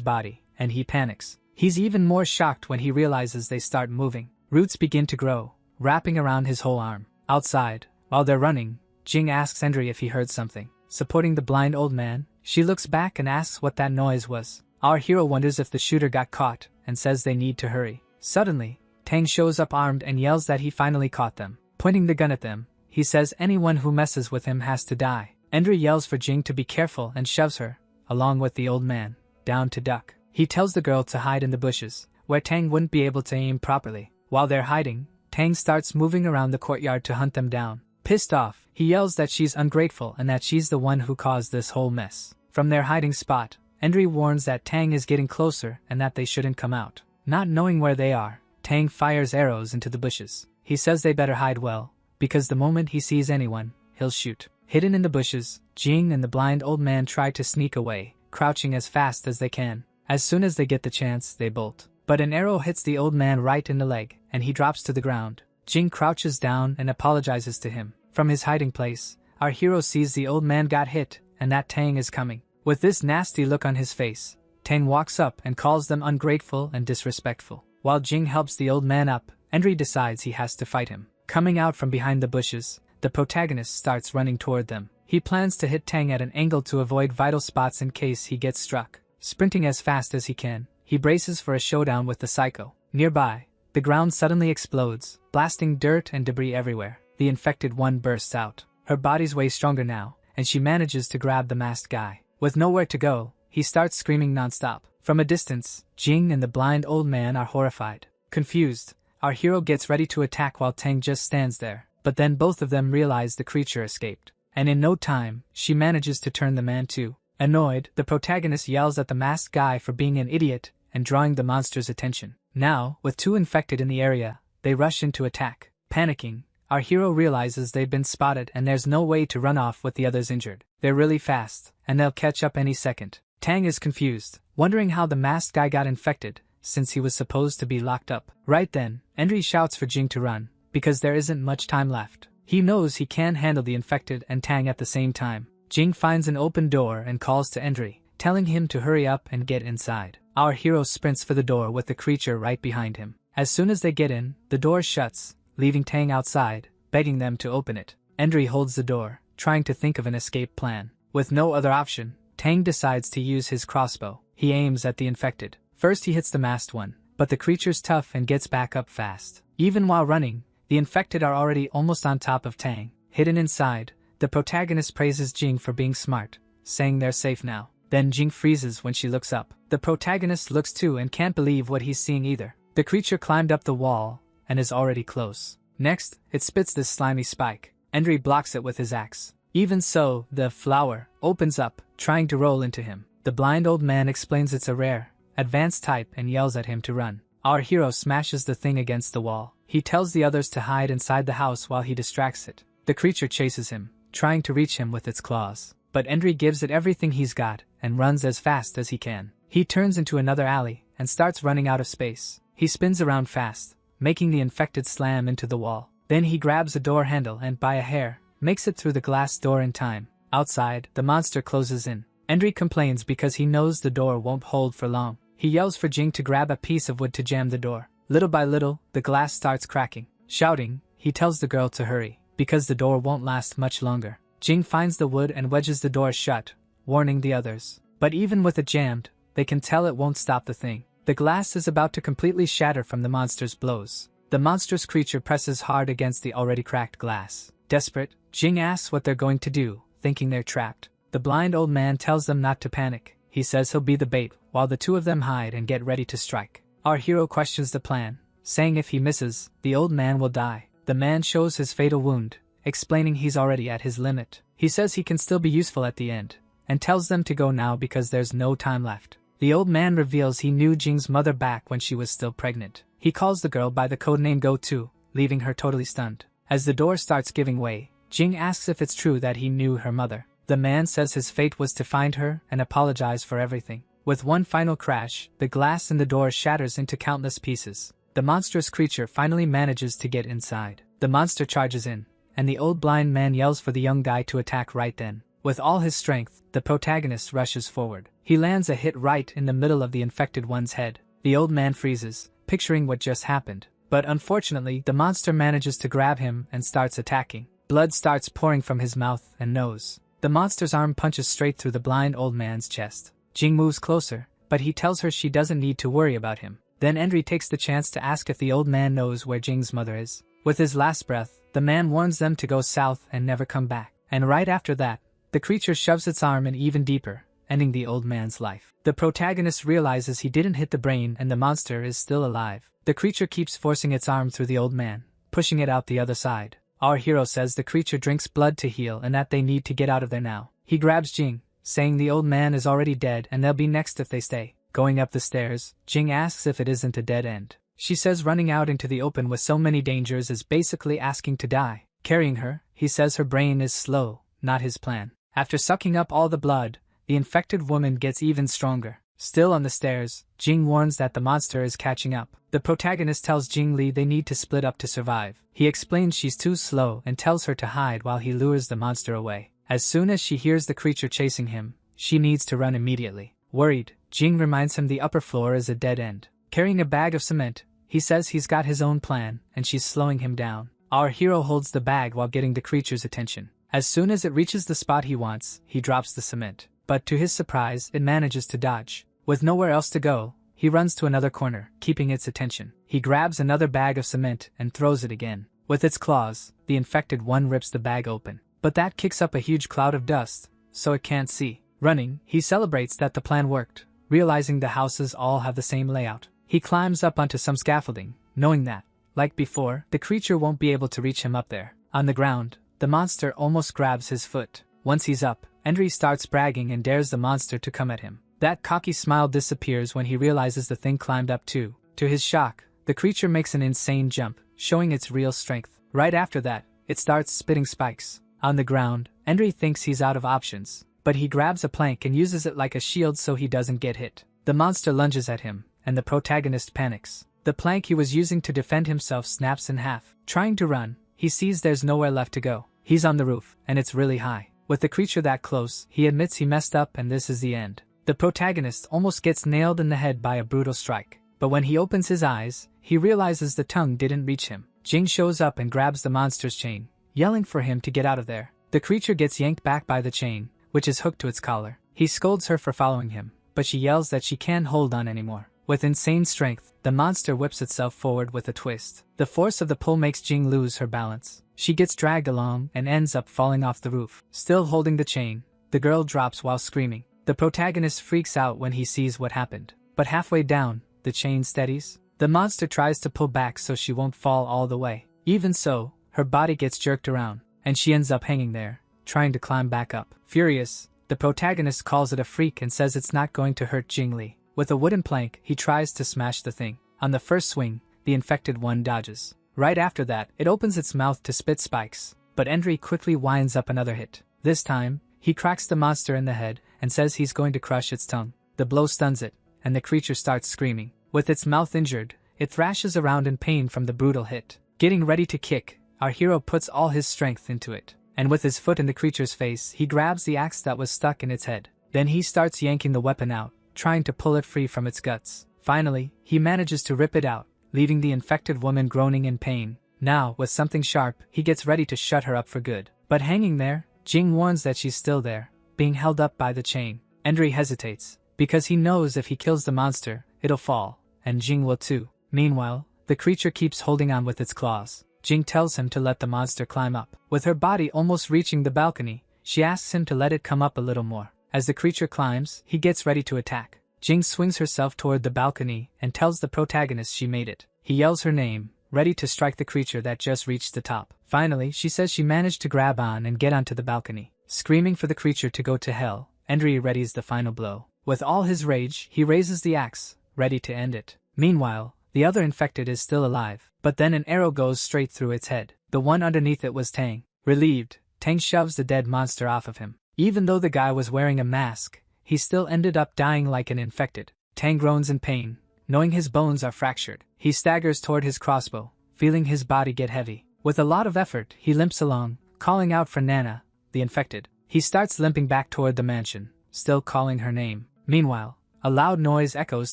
body, and he panics. He's even more shocked when he realizes they start moving. Roots begin to grow, wrapping around his whole arm. Outside, while they're running, Jing asks Endry if he heard something. Supporting the blind old man, she looks back and asks what that noise was. Our hero wonders if the shooter got caught, and says they need to hurry. Suddenly, Tang shows up armed and yells that he finally caught them. Pointing the gun at them, he says anyone who messes with him has to die. Endry yells for Jing to be careful and shoves her, along with the old man, down to duck. He tells the girl to hide in the bushes, where Tang wouldn't be able to aim properly. While they're hiding, Tang starts moving around the courtyard to hunt them down. Pissed off, he yells that she's ungrateful and that she's the one who caused this whole mess. From their hiding spot, Endry warns that Tang is getting closer and that they shouldn't come out. Not knowing where they are, Tang fires arrows into the bushes. He says they better hide well, because the moment he sees anyone, he'll shoot. Hidden in the bushes, Jing and the blind old man try to sneak away, crouching as fast as they can. As soon as they get the chance, they bolt. But an arrow hits the old man right in the leg, and he drops to the ground. Jing crouches down and apologizes to him. From his hiding place, our hero sees the old man got hit, and that Tang is coming. With this nasty look on his face, Tang walks up and calls them ungrateful and disrespectful. While Jing helps the old man up, Endry decides he has to fight him. Coming out from behind the bushes, the protagonist starts running toward them. He plans to hit Tang at an angle to avoid vital spots in case he gets struck. Sprinting as fast as he can, he braces for a showdown with the psycho. Nearby, the ground suddenly explodes, blasting dirt and debris everywhere. The infected one bursts out. Her body's way stronger now, and she manages to grab the masked guy. With nowhere to go, he starts screaming nonstop. From a distance, Jing and the blind old man are horrified. Confused, our hero gets ready to attack while Tang just stands there. But then both of them realize the creature escaped. And in no time, she manages to turn the man too. Annoyed, the protagonist yells at the masked guy for being an idiot and drawing the monster's attention. Now, with two infected in the area, they rush in to attack. Panicking, our hero realizes they've been spotted and there's no way to run off with the others injured. They're really fast, and they'll catch up any second. Tang is confused, wondering how the masked guy got infected, since he was supposed to be locked up. Right then, Endry shouts for Jing to run, because there isn't much time left. He knows he can't handle the infected and Tang at the same time. Jing finds an open door and calls to Endry, telling him to hurry up and get inside. Our hero sprints for the door with the creature right behind him. As soon as they get in, the door shuts, leaving Tang outside, begging them to open it. Endry holds the door, trying to think of an escape plan. With no other option, Tang decides to use his crossbow. He aims at the infected. First he hits the masked one, but the creature's tough and gets back up fast. Even while running, the infected are already almost on top of Tang. Hidden inside, the protagonist praises Jing for being smart, saying they're safe now. Then Jing freezes when she looks up. The protagonist looks too and can't believe what he's seeing either. The creature climbed up the wall and is already close. Next, it spits this slimy spike. Endry blocks it with his axe. Even so, the flower opens up, trying to roll into him. The blind old man explains it's a rare, advanced type and yells at him to run. Our hero smashes the thing against the wall. He tells the others to hide inside the house while he distracts it. The creature chases him, trying to reach him with its claws. But Endry gives it everything he's got and runs as fast as he can. He turns into another alley and starts running out of space. He spins around fast, making the infected slam into the wall. Then he grabs a door handle and, by a hair, makes it through the glass door in time. Outside, the monster closes in. Endry complains because he knows the door won't hold for long. He yells for Jing to grab a piece of wood to jam the door. Little by little, the glass starts cracking. Shouting, he tells the girl to hurry, because the door won't last much longer. Jing finds the wood and wedges the door shut, warning the others. But even with it jammed, they can tell it won't stop the thing. The glass is about to completely shatter from the monster's blows. The monstrous creature presses hard against the already cracked glass. Desperate, Jing asks what they're going to do, thinking they're trapped. The blind old man tells them not to panic. He says he'll be the bait, while the two of them hide and get ready to strike. Our hero questions the plan, saying if he misses, the old man will die. The man shows his fatal wound, explaining he's already at his limit. He says he can still be useful at the end, and tells them to go now because there's no time left. The old man reveals he knew Jing's mother back when she was still pregnant. He calls the girl by the codename Go-To, leaving her totally stunned. As the door starts giving way, Jing asks if it's true that he knew her mother. The man says his fate was to find her and apologize for everything. With one final crash, the glass in the door shatters into countless pieces. The monstrous creature finally manages to get inside. The monster charges in, and the old blind man yells for the young guy to attack right then. With all his strength, the protagonist rushes forward. He lands a hit right in the middle of the infected one's head. The old man freezes, picturing what just happened. But unfortunately, the monster manages to grab him and starts attacking. Blood starts pouring from his mouth and nose. The monster's arm punches straight through the blind old man's chest. Jing moves closer, but he tells her she doesn't need to worry about him. Then Henry takes the chance to ask if the old man knows where Jing's mother is. With his last breath, the man warns them to go south and never come back. And right after that, the creature shoves its arm in even deeper, ending the old man's life. The protagonist realizes he didn't hit the brain and the monster is still alive. The creature keeps forcing its arm through the old man, pushing it out the other side. Our hero says the creature drinks blood to heal and that they need to get out of there now. He grabs Jing, saying the old man is already dead and they'll be next if they stay. Going up the stairs, Jing asks if it isn't a dead end. She says running out into the open with so many dangers is basically asking to die. Carrying her, he says her brain is slow, not his plan. After sucking up all the blood, the infected woman gets even stronger. Still on the stairs, Jing warns that the monster is catching up. The protagonist tells Jing Li they need to split up to survive. He explains she's too slow and tells her to hide while he lures the monster away. As soon as she hears the creature chasing him, she needs to run immediately. Worried, Jing reminds him the upper floor is a dead end. Carrying a bag of cement, he says he's got his own plan and she's slowing him down. Our hero holds the bag while getting the creature's attention. As soon as it reaches the spot he wants, he drops the cement. But to his surprise, it manages to dodge. With nowhere else to go, he runs to another corner, keeping its attention. He grabs another bag of cement and throws it again. With its claws, the infected one rips the bag open. But that kicks up a huge cloud of dust, so it can't see. Running, he celebrates that the plan worked, realizing the houses all have the same layout. He climbs up onto some scaffolding, knowing that, like before, the creature won't be able to reach him up there. On the ground, the monster almost grabs his foot. Once he's up, Henry starts bragging and dares the monster to come at him. That cocky smile disappears when he realizes the thing climbed up too. To his shock, the creature makes an insane jump, showing its real strength. Right after that, it starts spitting spikes. On the ground, Henry thinks he's out of options, but he grabs a plank and uses it like a shield so he doesn't get hit. The monster lunges at him, and the protagonist panics. The plank he was using to defend himself snaps in half. Trying to run, he sees there's nowhere left to go. He's on the roof, and it's really high. With the creature that close, he admits he messed up and this is the end. The protagonist almost gets nailed in the head by a brutal strike. But when he opens his eyes, he realizes the tongue didn't reach him. Jing shows up and grabs the monster's chain, yelling for him to get out of there. The creature gets yanked back by the chain, which is hooked to its collar. He scolds her for following him, but she yells that she can't hold on anymore. With insane strength, the monster whips itself forward with a twist. The force of the pull makes Jing lose her balance. She gets dragged along and ends up falling off the roof. Still holding the chain, the girl drops while screaming. The protagonist freaks out when he sees what happened. But halfway down, the chain steadies. The monster tries to pull back so she won't fall all the way. Even so, her body gets jerked around, and she ends up hanging there, trying to climb back up. Furious, the protagonist calls it a freak and says it's not going to hurt Jing Li. With a wooden plank, he tries to smash the thing. On the first swing, the infected one dodges. Right after that, it opens its mouth to spit spikes, but Henry quickly winds up another hit. This time, he cracks the monster in the head and says he's going to crush its tongue. The blow stuns it, and the creature starts screaming. With its mouth injured, it thrashes around in pain from the brutal hit. Getting ready to kick, our hero puts all his strength into it, and with his foot in the creature's face, he grabs the axe that was stuck in its head. Then he starts yanking the weapon out, trying to pull it free from its guts. Finally, he manages to rip it out, leaving the infected woman groaning in pain. Now, with something sharp, he gets ready to shut her up for good. But hanging there, Jing warns that she's still there, being held up by the chain. Henry hesitates, because he knows if he kills the monster, it'll fall, and Jing will too. Meanwhile, the creature keeps holding on with its claws. Jing tells him to let the monster climb up. With her body almost reaching the balcony, she asks him to let it come up a little more. As the creature climbs, he gets ready to attack. Jing swings herself toward the balcony and tells the protagonist she made it. He yells her name, ready to strike the creature that just reached the top. Finally, she says she managed to grab on and get onto the balcony. Screaming for the creature to go to hell, Henry readies the final blow. With all his rage, he raises the axe, ready to end it. Meanwhile, the other infected is still alive, but then an arrow goes straight through its head. The one underneath it was Tang. Relieved, Tang shoves the dead monster off of him. Even though the guy was wearing a mask, he still ended up dying like an infected. Tang groans in pain, knowing his bones are fractured. He staggers toward his crossbow, feeling his body get heavy. With a lot of effort, he limps along, calling out for Nana, the infected. He starts limping back toward the mansion, still calling her name. Meanwhile, a loud noise echoes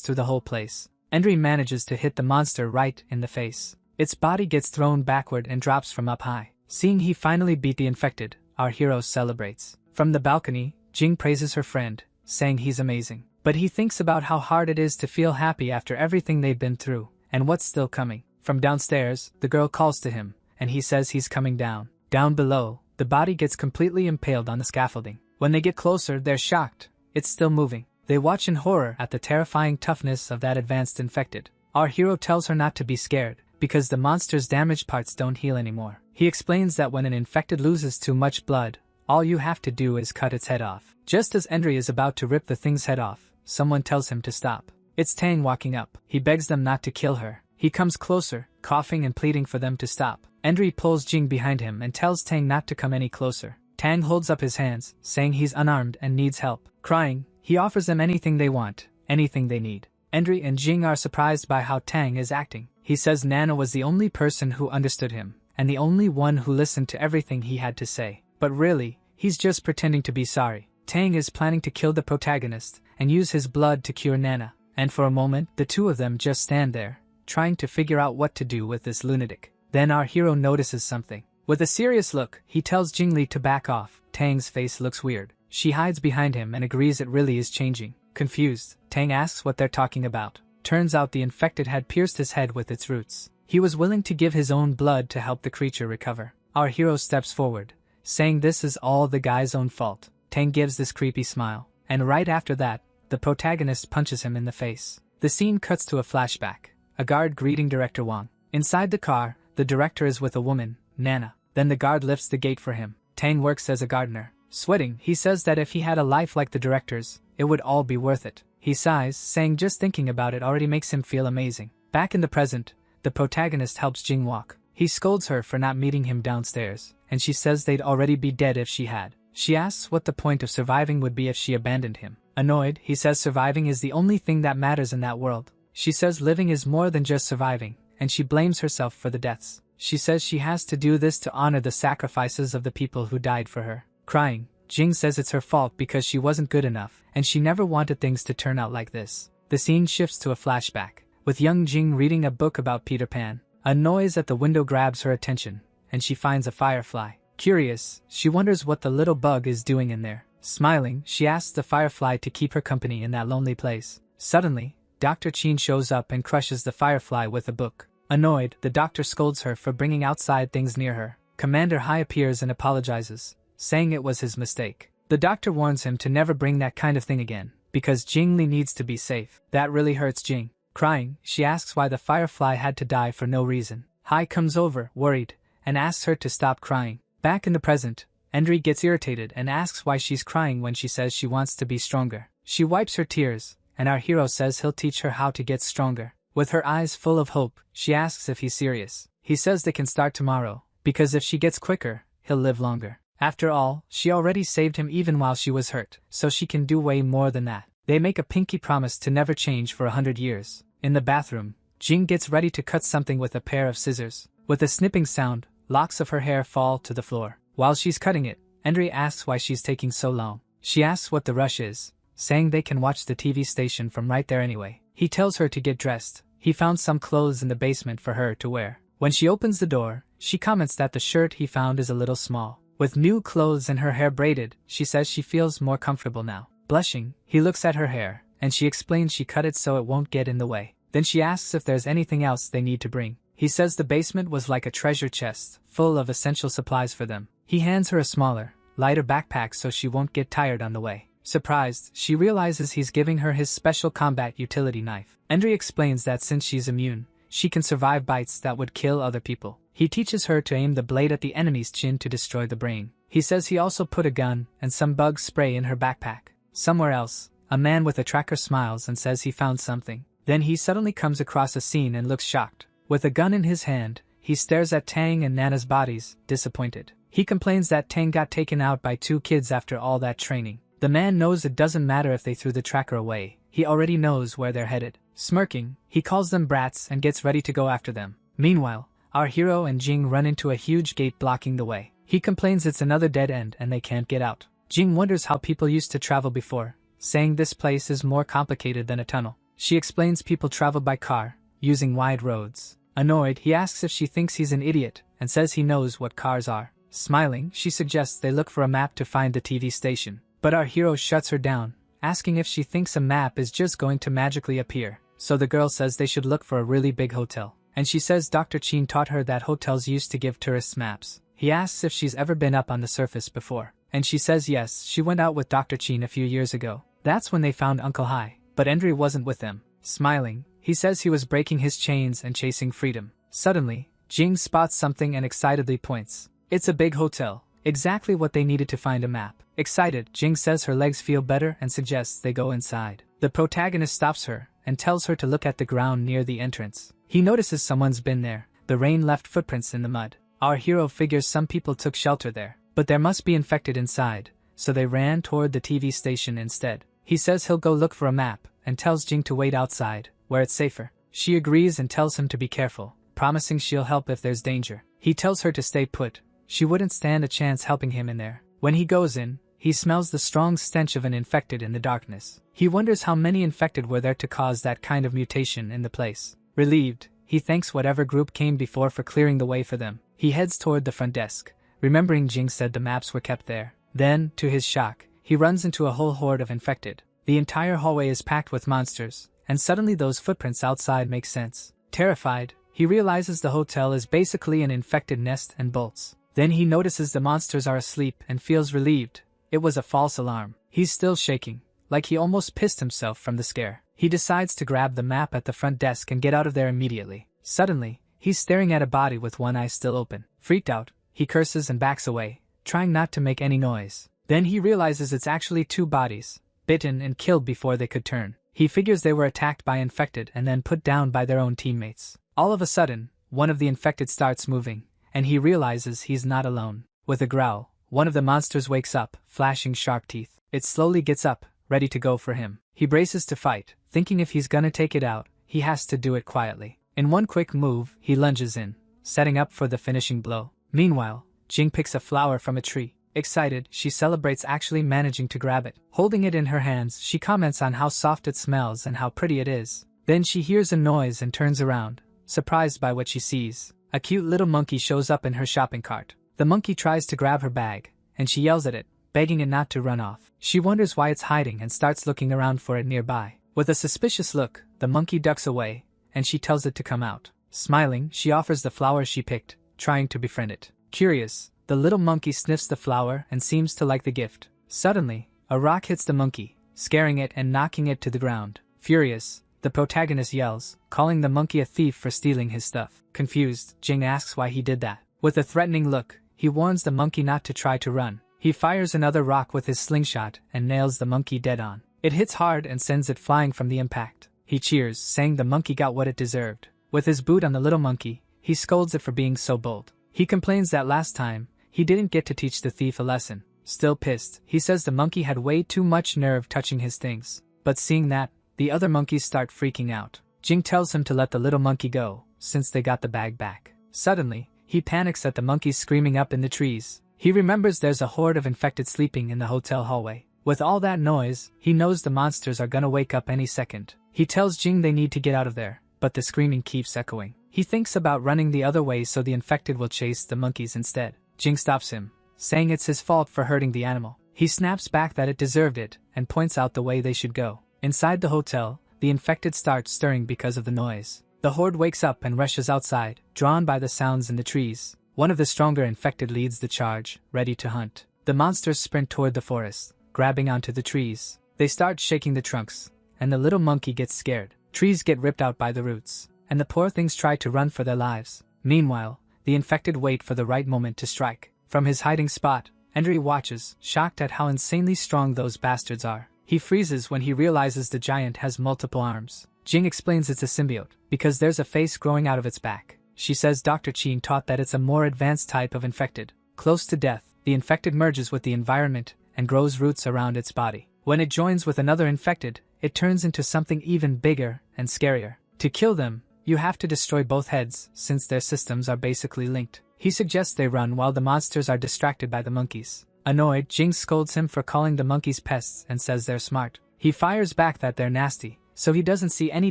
through the whole place. Endry manages to hit the monster right in the face. Its body gets thrown backward and drops from up high. Seeing he finally beat the infected, our hero celebrates. From the balcony, Jing praises her friend, saying he's amazing. But he thinks about how hard it is to feel happy after everything they've been through, and what's still coming. From downstairs, the girl calls to him, and he says he's coming down. Down below, the body gets completely impaled on the scaffolding. When they get closer, they're shocked. It's still moving. They watch in horror at the terrifying toughness of that advanced infected. Our hero tells her not to be scared, because the monster's damaged parts don't heal anymore. He explains that when an infected loses too much blood, all you have to do is cut its head off. Just as Endry is about to rip the thing's head off, someone tells him to stop. It's Tang walking up. He begs them not to kill her. He comes closer, coughing and pleading for them to stop. Endry pulls Jing behind him and tells Tang not to come any closer. Tang holds up his hands, saying he's unarmed and needs help. Crying, he offers them anything they want, anything they need. Endry and Jing are surprised by how Tang is acting. He says Nana was the only person who understood him, and the only one who listened to everything he had to say. But really, he's just pretending to be sorry. Tang is planning to kill the protagonist and use his blood to cure Nana. And for a moment, the two of them just stand there, trying to figure out what to do with this lunatic. Then our hero notices something. With a serious look, he tells Jingli to back off. Tang's face looks weird. She hides behind him and agrees it really is changing. Confused, Tang asks what they're talking about. Turns out the infected had pierced his head with its roots. He was willing to give his own blood to help the creature recover. Our hero steps forward, saying this is all the guy's own fault. Tang gives this creepy smile, and right after that, the protagonist punches him in the face. The scene cuts to a flashback, a guard greeting Director Wang. Inside the car, the director is with a woman, Nana. Then the guard lifts the gate for him. Tang works as a gardener. Sweating, he says that if he had a life like the director's, it would all be worth it. He sighs, saying just thinking about it already makes him feel amazing. Back in the present, the protagonist helps Jing walk. He scolds her for not meeting him downstairs, and she says they'd already be dead if she had. She asks what the point of surviving would be if she abandoned him. Annoyed, he says surviving is the only thing that matters in that world. She says living is more than just surviving, and she blames herself for the deaths. She says she has to do this to honor the sacrifices of the people who died for her. Crying, Jing says it's her fault because she wasn't good enough, and she never wanted things to turn out like this. The scene shifts to a flashback, with young Jing reading a book about Peter Pan. A noise at the window grabs her attention, and she finds a firefly. Curious, she wonders what the little bug is doing in there. Smiling, she asks the firefly to keep her company in that lonely place. Suddenly, Dr. Chin shows up and crushes the firefly with a book. Annoyed, the doctor scolds her for bringing outside things near her. Commander Hai appears and apologizes, saying it was his mistake. The doctor warns him to never bring that kind of thing again, because Jing Li needs to be safe. That really hurts Jing. Crying, she asks why the firefly had to die for no reason. Hai comes over, worried, and asks her to stop crying. Back in the present, Endry gets irritated and asks why she's crying when she says she wants to be stronger. She wipes her tears, and our hero says he'll teach her how to get stronger. With her eyes full of hope, she asks if he's serious. He says they can start tomorrow, because if she gets quicker, he'll live longer. After all, she already saved him even while she was hurt, so she can do way more than that. They make a pinky promise to never change for 100 years. In the bathroom, Jing gets ready to cut something with a pair of scissors. With a snipping sound, locks of her hair fall to the floor. While she's cutting it, Endry asks why she's taking so long. She asks what the rush is, saying they can watch the TV station from right there anyway. He tells her to get dressed. He found some clothes in the basement for her to wear. When she opens the door, she comments that the shirt he found is a little small. With new clothes and her hair braided, she says she feels more comfortable now. Blushing, he looks at her hair, and she explains she cut it so it won't get in the way. Then she asks if there's anything else they need to bring. He says the basement was like a treasure chest, full of essential supplies for them. He hands her a smaller, lighter backpack so she won't get tired on the way. Surprised, she realizes he's giving her his special combat utility knife. Endry explains that since she's immune, she can survive bites that would kill other people. He teaches her to aim the blade at the enemy's chin to destroy the brain. He says he also put a gun and some bug spray in her backpack. Somewhere else, A man with a tracker smiles and says he found something. Then he suddenly comes across a scene and looks shocked. With a gun in his hand, he stares at Tang and Nana's bodies, disappointed. He complains that Tang got taken out by 2 kids after all that training. The man knows it doesn't matter if they threw the tracker away, he already knows where they're headed. Smirking, he calls them brats and gets ready to go after them. Meanwhile, our hero and Jing run into a huge gate blocking the way. He complains it's another dead end and they can't get out. Jing wonders how people used to travel before, saying this place is more complicated than a tunnel. She explains people traveled by car, using wide roads. Annoyed, he asks if she thinks he's an idiot, and says he knows what cars are. Smiling, she suggests they look for a map to find the TV station. But our hero shuts her down, asking if she thinks a map is just going to magically appear. So the girl says they should look for a really big hotel. And she says Dr. Chin taught her that hotels used to give tourists maps. He asks if she's ever been up on the surface before. And she says yes, she went out with Dr. Chin a few years ago. That's when they found Uncle Hai. But Endry wasn't with them. Smiling, he says he was breaking his chains and chasing freedom. Suddenly, Jing spots something and excitedly points. It's a big hotel. Exactly what they needed to find a map. Excited, Jing says her legs feel better and suggests they go inside. The protagonist stops her and tells her to look at the ground near the entrance. He notices someone's been there. The rain left footprints in the mud. Our hero figures some people took shelter there, but there must be infected inside, so they ran toward the TV station instead. He says he'll go look for a map and tells Jing to wait outside, where it's safer. She agrees and tells him to be careful, promising she'll help if there's danger. He tells her to stay put. She wouldn't stand a chance helping him in there. When he goes in, he smells the strong stench of an infected in the darkness. He wonders how many infected were there to cause that kind of mutation in the place. Relieved, he thanks whatever group came before for clearing the way for them. He heads toward the front desk, remembering Jing said the maps were kept there. Then, to his shock, he runs into a whole horde of infected. The entire hallway is packed with monsters, and suddenly those footprints outside make sense. Terrified, he realizes the hotel is basically an infected nest and bolts. Then he notices the monsters are asleep and feels relieved. It was a false alarm. He's still shaking, like he almost pissed himself from the scare. He decides to grab the map at the front desk and get out of there immediately. Suddenly, he's staring at a body with one eye still open. Freaked out, he curses and backs away, trying not to make any noise. Then he realizes it's actually 2 bodies, bitten and killed before they could turn. He figures they were attacked by infected and then put down by their own teammates. All of a sudden, one of the infected starts moving, and he realizes he's not alone. With a growl, one of the monsters wakes up, flashing sharp teeth. It slowly gets up, ready to go for him. He braces to fight, thinking if he's gonna take it out, he has to do it quietly. In one quick move, he lunges in, setting up for the finishing blow. Meanwhile, Jing picks a flower from a tree. Excited, she celebrates actually managing to grab it. Holding it in her hands, she comments on how soft it smells and how pretty it is. Then she hears a noise and turns around, surprised by what she sees. A cute little monkey shows up in her shopping cart. The monkey tries to grab her bag, and she yells at it, begging it not to run off. She wonders why it's hiding and starts looking around for it nearby. With a suspicious look, the monkey ducks away, and she tells it to come out. Smiling, she offers the flower she picked, trying to befriend it. Curious, the little monkey sniffs the flower and seems to like the gift. Suddenly, a rock hits the monkey, scaring it and knocking it to the ground. Furious, the protagonist yells, calling the monkey a thief for stealing his stuff. Confused, Jing asks why he did that. With a threatening look, he warns the monkey not to try to run. He fires another rock with his slingshot and nails the monkey dead on. It hits hard and sends it flying from the impact. He cheers, saying the monkey got what it deserved. With his boot on the little monkey, he scolds it for being so bold. He complains that last time, he didn't get to teach the thief a lesson. Still pissed, he says the monkey had way too much nerve touching his things. But seeing that, the other monkeys start freaking out. Jing tells him to let the little monkey go, since they got the bag back. Suddenly, he panics at the monkeys screaming up in the trees. He remembers there's a horde of infected sleeping in the hotel hallway. With all that noise, he knows the monsters are gonna wake up any second. He tells Jing they need to get out of there, but the screaming keeps echoing. He thinks about running the other way so the infected will chase the monkeys instead. Jing stops him, saying it's his fault for hurting the animal. He snaps back that it deserved it, and points out the way they should go. Inside the hotel, the infected start stirring because of the noise. The horde wakes up and rushes outside, drawn by the sounds in the trees. One of the stronger infected leads the charge, ready to hunt. The monsters sprint toward the forest, grabbing onto the trees. They start shaking the trunks, and the little monkey gets scared. Trees get ripped out by the roots, and the poor things try to run for their lives. Meanwhile, the infected wait for the right moment to strike. From his hiding spot, Endry watches, shocked at how insanely strong those bastards are. He freezes when he realizes the giant has multiple arms. Jing explains it's a symbiote, because there's a face growing out of its back. She says Dr. Qin taught that it's a more advanced type of infected. Close to death, the infected merges with the environment and grows roots around its body. When it joins with another infected, it turns into something even bigger and scarier. To kill them, you have to destroy both heads, since their systems are basically linked. He suggests they run while the monsters are distracted by the monkeys. Annoyed, Jing scolds him for calling the monkeys pests and says they're smart. He fires back that they're nasty, so he doesn't see any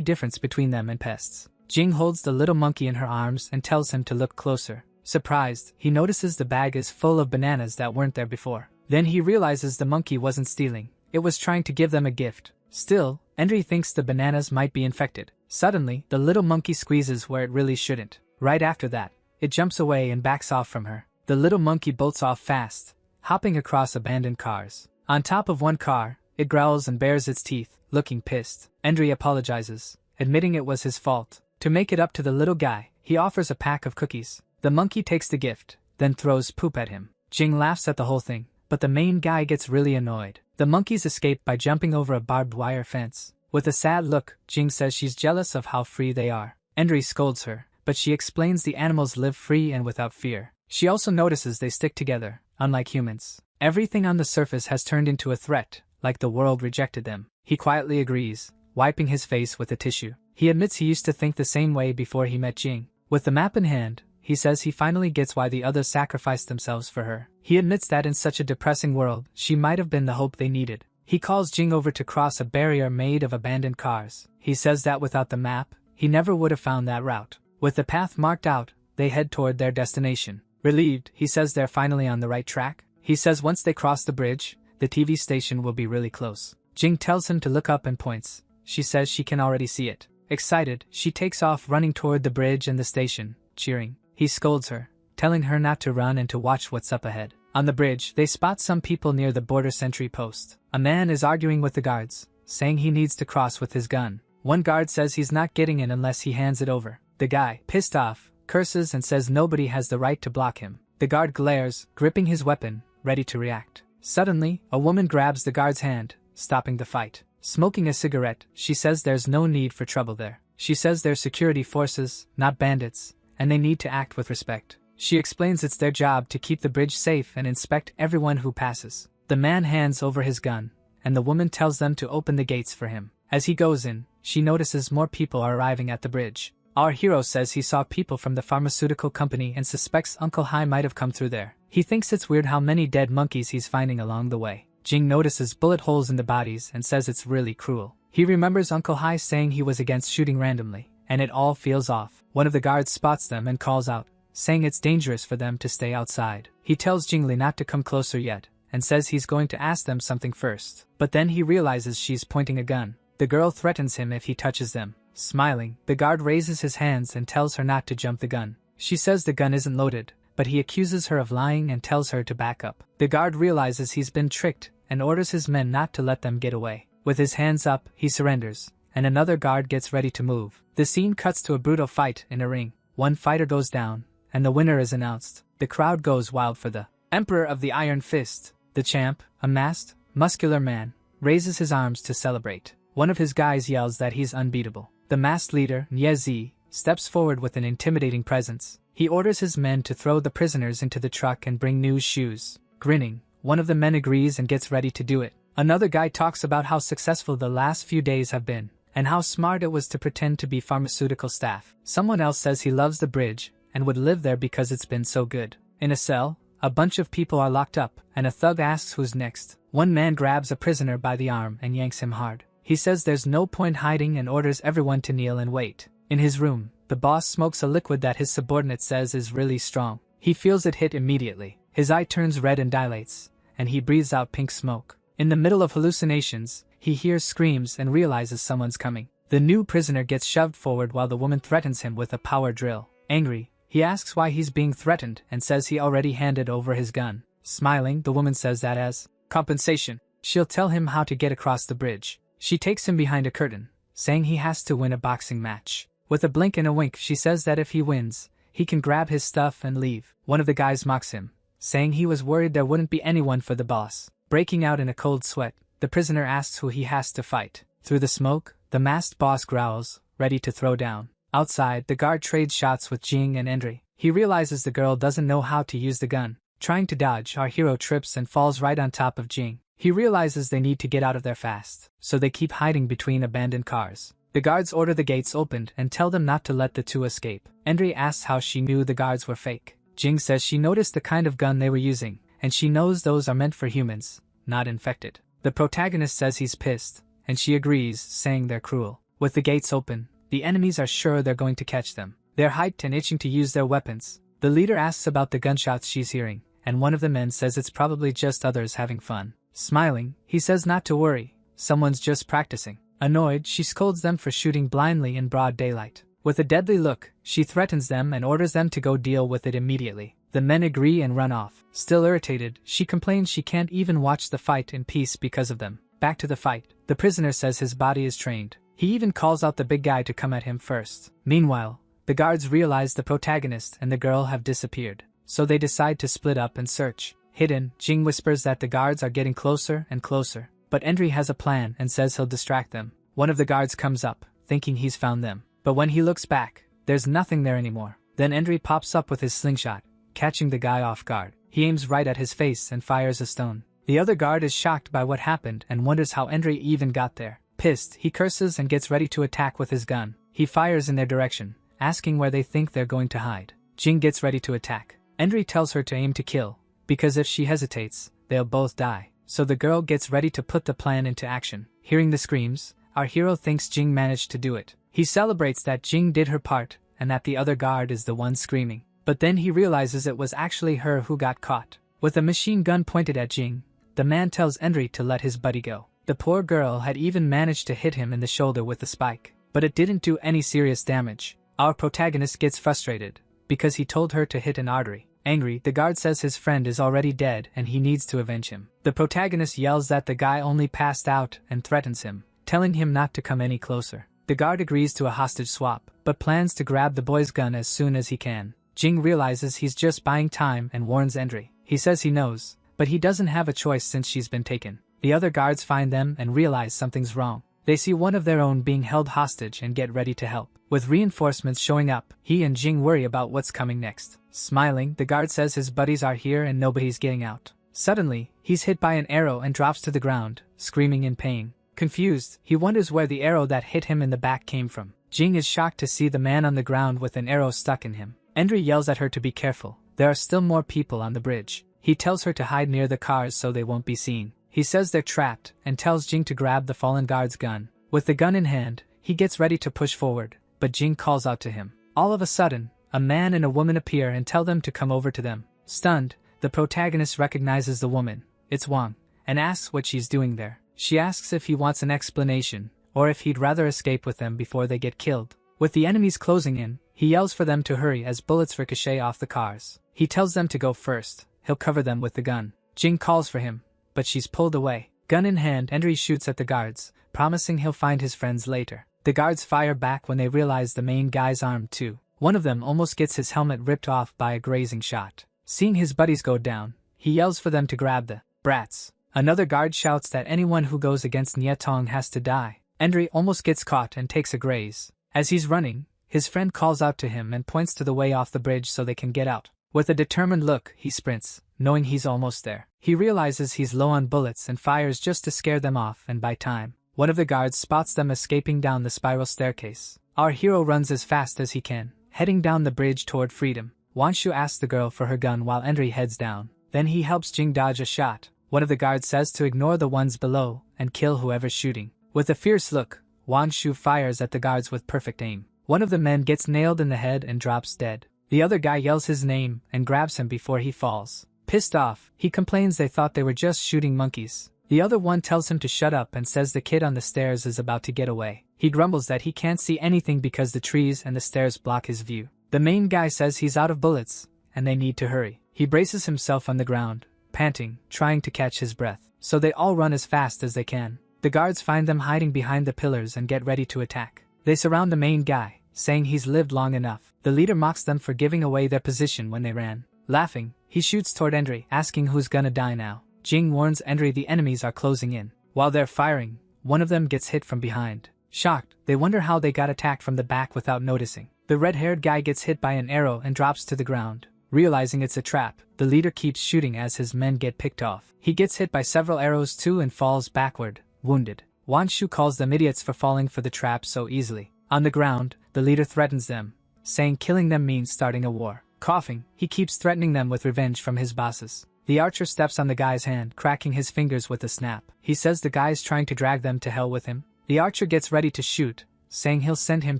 difference between them and pests. Jing holds the little monkey in her arms and tells him to look closer. Surprised, he notices the bag is full of bananas that weren't there before. Then he realizes the monkey wasn't stealing. It was trying to give them a gift. Still, Henry thinks the bananas might be infected. Suddenly, the little monkey squeezes where it really shouldn't. Right after that, it jumps away and backs off from her. The little monkey bolts off fast, hopping across abandoned cars. On top of one car, it growls and bares its teeth, looking pissed. Henry apologizes, admitting it was his fault. To make it up to the little guy, he offers a pack of cookies. The monkey takes the gift, then throws poop at him. Jing laughs at the whole thing, but the main guy gets really annoyed. The monkeys escape by jumping over a barbed wire fence. With a sad look, Jing says she's jealous of how free they are. Henry scolds her, but she explains the animals live free and without fear. She also notices they stick together, unlike humans. Everything on the surface has turned into a threat, like the world rejected them. He quietly agrees, wiping his face with a tissue. He admits he used to think the same way before he met Jing. With the map in hand, he says he finally gets why the others sacrificed themselves for her. He admits that in such a depressing world, she might have been the hope they needed. He calls Jing over to cross a barrier made of abandoned cars. He says that without the map, he never would have found that route. With the path marked out, they head toward their destination. Relieved, he says they're finally on the right track. He says once they cross the bridge, the TV station will be really close. Jing tells him to look up and points. She says she can already see it. Excited, she takes off running toward the bridge and the station, cheering. He scolds her, telling her not to run and to watch what's up ahead. On the bridge, they spot some people near the border sentry post. A man is arguing with the guards, saying he needs to cross with his gun. One guard says he's not getting in unless he hands it over. The guy, pissed off, curses and says nobody has the right to block him. The guard glares, gripping his weapon, ready to react. Suddenly, a woman grabs the guard's hand, stopping the fight. Smoking a cigarette, she says there's no need for trouble there. She says they're security forces, not bandits, and they need to act with respect. She explains it's their job to keep the bridge safe and inspect everyone who passes. The man hands over his gun, and the woman tells them to open the gates for him. As he goes in, she notices more people are arriving at the bridge. Our hero says he saw people from the pharmaceutical company and suspects Uncle Hai might have come through there. He thinks it's weird how many dead monkeys he's finding along the way. Jing notices bullet holes in the bodies and says it's really cruel. He remembers Uncle Hai saying he was against shooting randomly, and it all feels off. One of the guards spots them and calls out, saying it's dangerous for them to stay outside. He tells Jingli not to come closer yet, and says he's going to ask them something first. But then he realizes she's pointing a gun. The girl threatens him if he touches them. Smiling, the guard raises his hands and tells her not to jump the gun. She says the gun isn't loaded, but he accuses her of lying and tells her to back up. The guard realizes he's been tricked and orders his men not to let them get away. With his hands up, he surrenders, and another guard gets ready to move. The scene cuts to a brutal fight in a ring. One fighter goes down, and the winner is announced. The crowd goes wild for the Emperor of the Iron Fist. The champ, a masked, muscular man, raises his arms to celebrate. One of his guys yells that he's unbeatable. The masked leader, Nye steps forward with an intimidating presence. He orders his men to throw the prisoners into the truck and bring new shoes. Grinning, one of the men agrees and gets ready to do it. Another guy talks about how successful the last few days have been, and how smart it was to pretend to be pharmaceutical staff. Someone else says he loves the bridge, and would live there because it's been so good. In a cell, a bunch of people are locked up, and a thug asks who's next. One man grabs a prisoner by the arm and yanks him hard. He says there's no point hiding and orders everyone to kneel and wait. In his room, the boss smokes a liquid that his subordinate says is really strong. He feels it hit immediately. His eye turns red and dilates, and he breathes out pink smoke. In the middle of hallucinations, he hears screams and realizes someone's coming. The new prisoner gets shoved forward while the woman threatens him with a power drill. Angry, he asks why he's being threatened and says he already handed over his gun. Smiling, the woman says that as compensation, she'll tell him how to get across the bridge. She takes him behind a curtain, saying he has to win a boxing match. With a blink and a wink, she says that if he wins, he can grab his stuff and leave. One of the guys mocks him, saying he was worried there wouldn't be anyone for the boss. Breaking out in a cold sweat, the prisoner asks who he has to fight. Through the smoke, the masked boss growls, ready to throw down. Outside, the guard trades shots with Jing and Endry. He realizes the girl doesn't know how to use the gun. Trying to dodge, our hero trips and falls right on top of Jing. He realizes they need to get out of there fast, so they keep hiding between abandoned cars. The guards order the gates opened and tell them not to let the two escape. Endry asks how she knew the guards were fake. Jing says she noticed the kind of gun they were using, and she knows those are meant for humans, not infected. The protagonist says he's pissed, and she agrees, saying they're cruel. With the gates open, the enemies are sure they're going to catch them. They're hyped and itching to use their weapons. The leader asks about the gunshots she's hearing, and one of the men says it's probably just others having fun. Smiling, he says not to worry, someone's just practicing. Annoyed, she scolds them for shooting blindly in broad daylight. With a deadly look, she threatens them and orders them to go deal with it immediately. The men agree and run off. Still irritated, she complains she can't even watch the fight in peace because of them. Back to the fight. The prisoner says his body is trained. He even calls out the big guy to come at him first. Meanwhile, the guards realize the protagonist and the girl have disappeared, so they decide to split up and search. Hidden, Jing whispers that the guards are getting closer and closer, but Endry has a plan and says he'll distract them. One of the guards comes up, thinking he's found them, but when he looks back, there's nothing there anymore. Then Endry pops up with his slingshot, catching the guy off guard. He aims right at his face and fires a stone. The other guard is shocked by what happened and wonders how Endry even got there. Pissed, he curses and gets ready to attack with his gun. He fires in their direction, asking where they think they're going to hide. Jing gets ready to attack. Endry tells her to aim to kill, because if she hesitates, they'll both die. So the girl gets ready to put the plan into action. Hearing the screams, our hero thinks Jing managed to do it. He celebrates that Jing did her part and that the other guard is the one screaming. But then he realizes it was actually her who got caught. With a machine gun pointed at Jing, the man tells Endry to let his buddy go. The poor girl had even managed to hit him in the shoulder with the spike, but it didn't do any serious damage. Our protagonist gets frustrated, because he told her to hit an artery. Angry, the guard says his friend is already dead and he needs to avenge him. The protagonist yells that the guy only passed out and threatens him, telling him not to come any closer. The guard agrees to a hostage swap, but plans to grab the boy's gun as soon as he can. Jing realizes he's just buying time and warns Endry. He says he knows, but he doesn't have a choice since she's been taken. The other guards find them and realize something's wrong. They see one of their own being held hostage and get ready to help. With reinforcements showing up, he and Jing worry about what's coming next. Smiling, the guard says his buddies are here and nobody's getting out. Suddenly, he's hit by an arrow and drops to the ground, screaming in pain. Confused, he wonders where the arrow that hit him in the back came from. Jing is shocked to see the man on the ground with an arrow stuck in him. Endry yells at her to be careful. There are still more people on the bridge. He tells her to hide near the cars so they won't be seen. He says they're trapped and tells Jing to grab the fallen guard's gun. With the gun in hand, he gets ready to push forward, but Jing calls out to him. All of a sudden, a man and a woman appear and tell them to come over to them. Stunned, the protagonist recognizes the woman, it's Wang, and asks what she's doing there. She asks if he wants an explanation, or if he'd rather escape with them before they get killed. With the enemies closing in, he yells for them to hurry as bullets ricochet off the cars. He tells them to go first, he'll cover them with the gun. Jing calls for him, but she's pulled away. Gun in hand, Endry shoots at the guards, promising he'll find his friends later. The guards fire back when they realize the main guy's armed too. One of them almost gets his helmet ripped off by a grazing shot. Seeing his buddies go down, he yells for them to grab the brats. Another guard shouts that anyone who goes against Nietong has to die. Endry almost gets caught and takes a graze. As he's running, his friend calls out to him and points to the way off the bridge so they can get out. With a determined look, he sprints, knowing he's almost there. He realizes he's low on bullets and fires just to scare them off and buy time. One of the guards spots them escaping down the spiral staircase. Our hero runs as fast as he can, heading down the bridge toward freedom. Wanshu asks the girl for her gun while Endry heads down. Then he helps Jing dodge a shot. One of the guards says to ignore the ones below and kill whoever's shooting. With a fierce look, Wanshu fires at the guards with perfect aim. One of the men gets nailed in the head and drops dead. The other guy yells his name and grabs him before he falls. Pissed off, he complains they thought they were just shooting monkeys. The other one tells him to shut up and says the kid on the stairs is about to get away. He grumbles that he can't see anything because the trees and the stairs block his view. The main guy says he's out of bullets, and they need to hurry. He braces himself on the ground, panting, trying to catch his breath. So they all run as fast as they can. The guards find them hiding behind the pillars and get ready to attack. They surround the main guy, saying he's lived long enough. The leader mocks them for giving away their position when they ran. Laughing, he shoots toward Endry, asking who's gonna die now. Jing warns Endry the enemies are closing in. While they're firing, one of them gets hit from behind. Shocked, they wonder how they got attacked from the back without noticing. The red-haired guy gets hit by an arrow and drops to the ground. Realizing it's a trap, the leader keeps shooting as his men get picked off. He gets hit by several arrows too and falls backward, wounded. Wanshu calls them idiots for falling for the trap so easily. On the ground, the leader threatens them, saying killing them means starting a war. Coughing, he keeps threatening them with revenge from his bosses. The archer steps on the guy's hand, cracking his fingers with a snap. He says the guy's trying to drag them to hell with him. The archer gets ready to shoot, saying he'll send him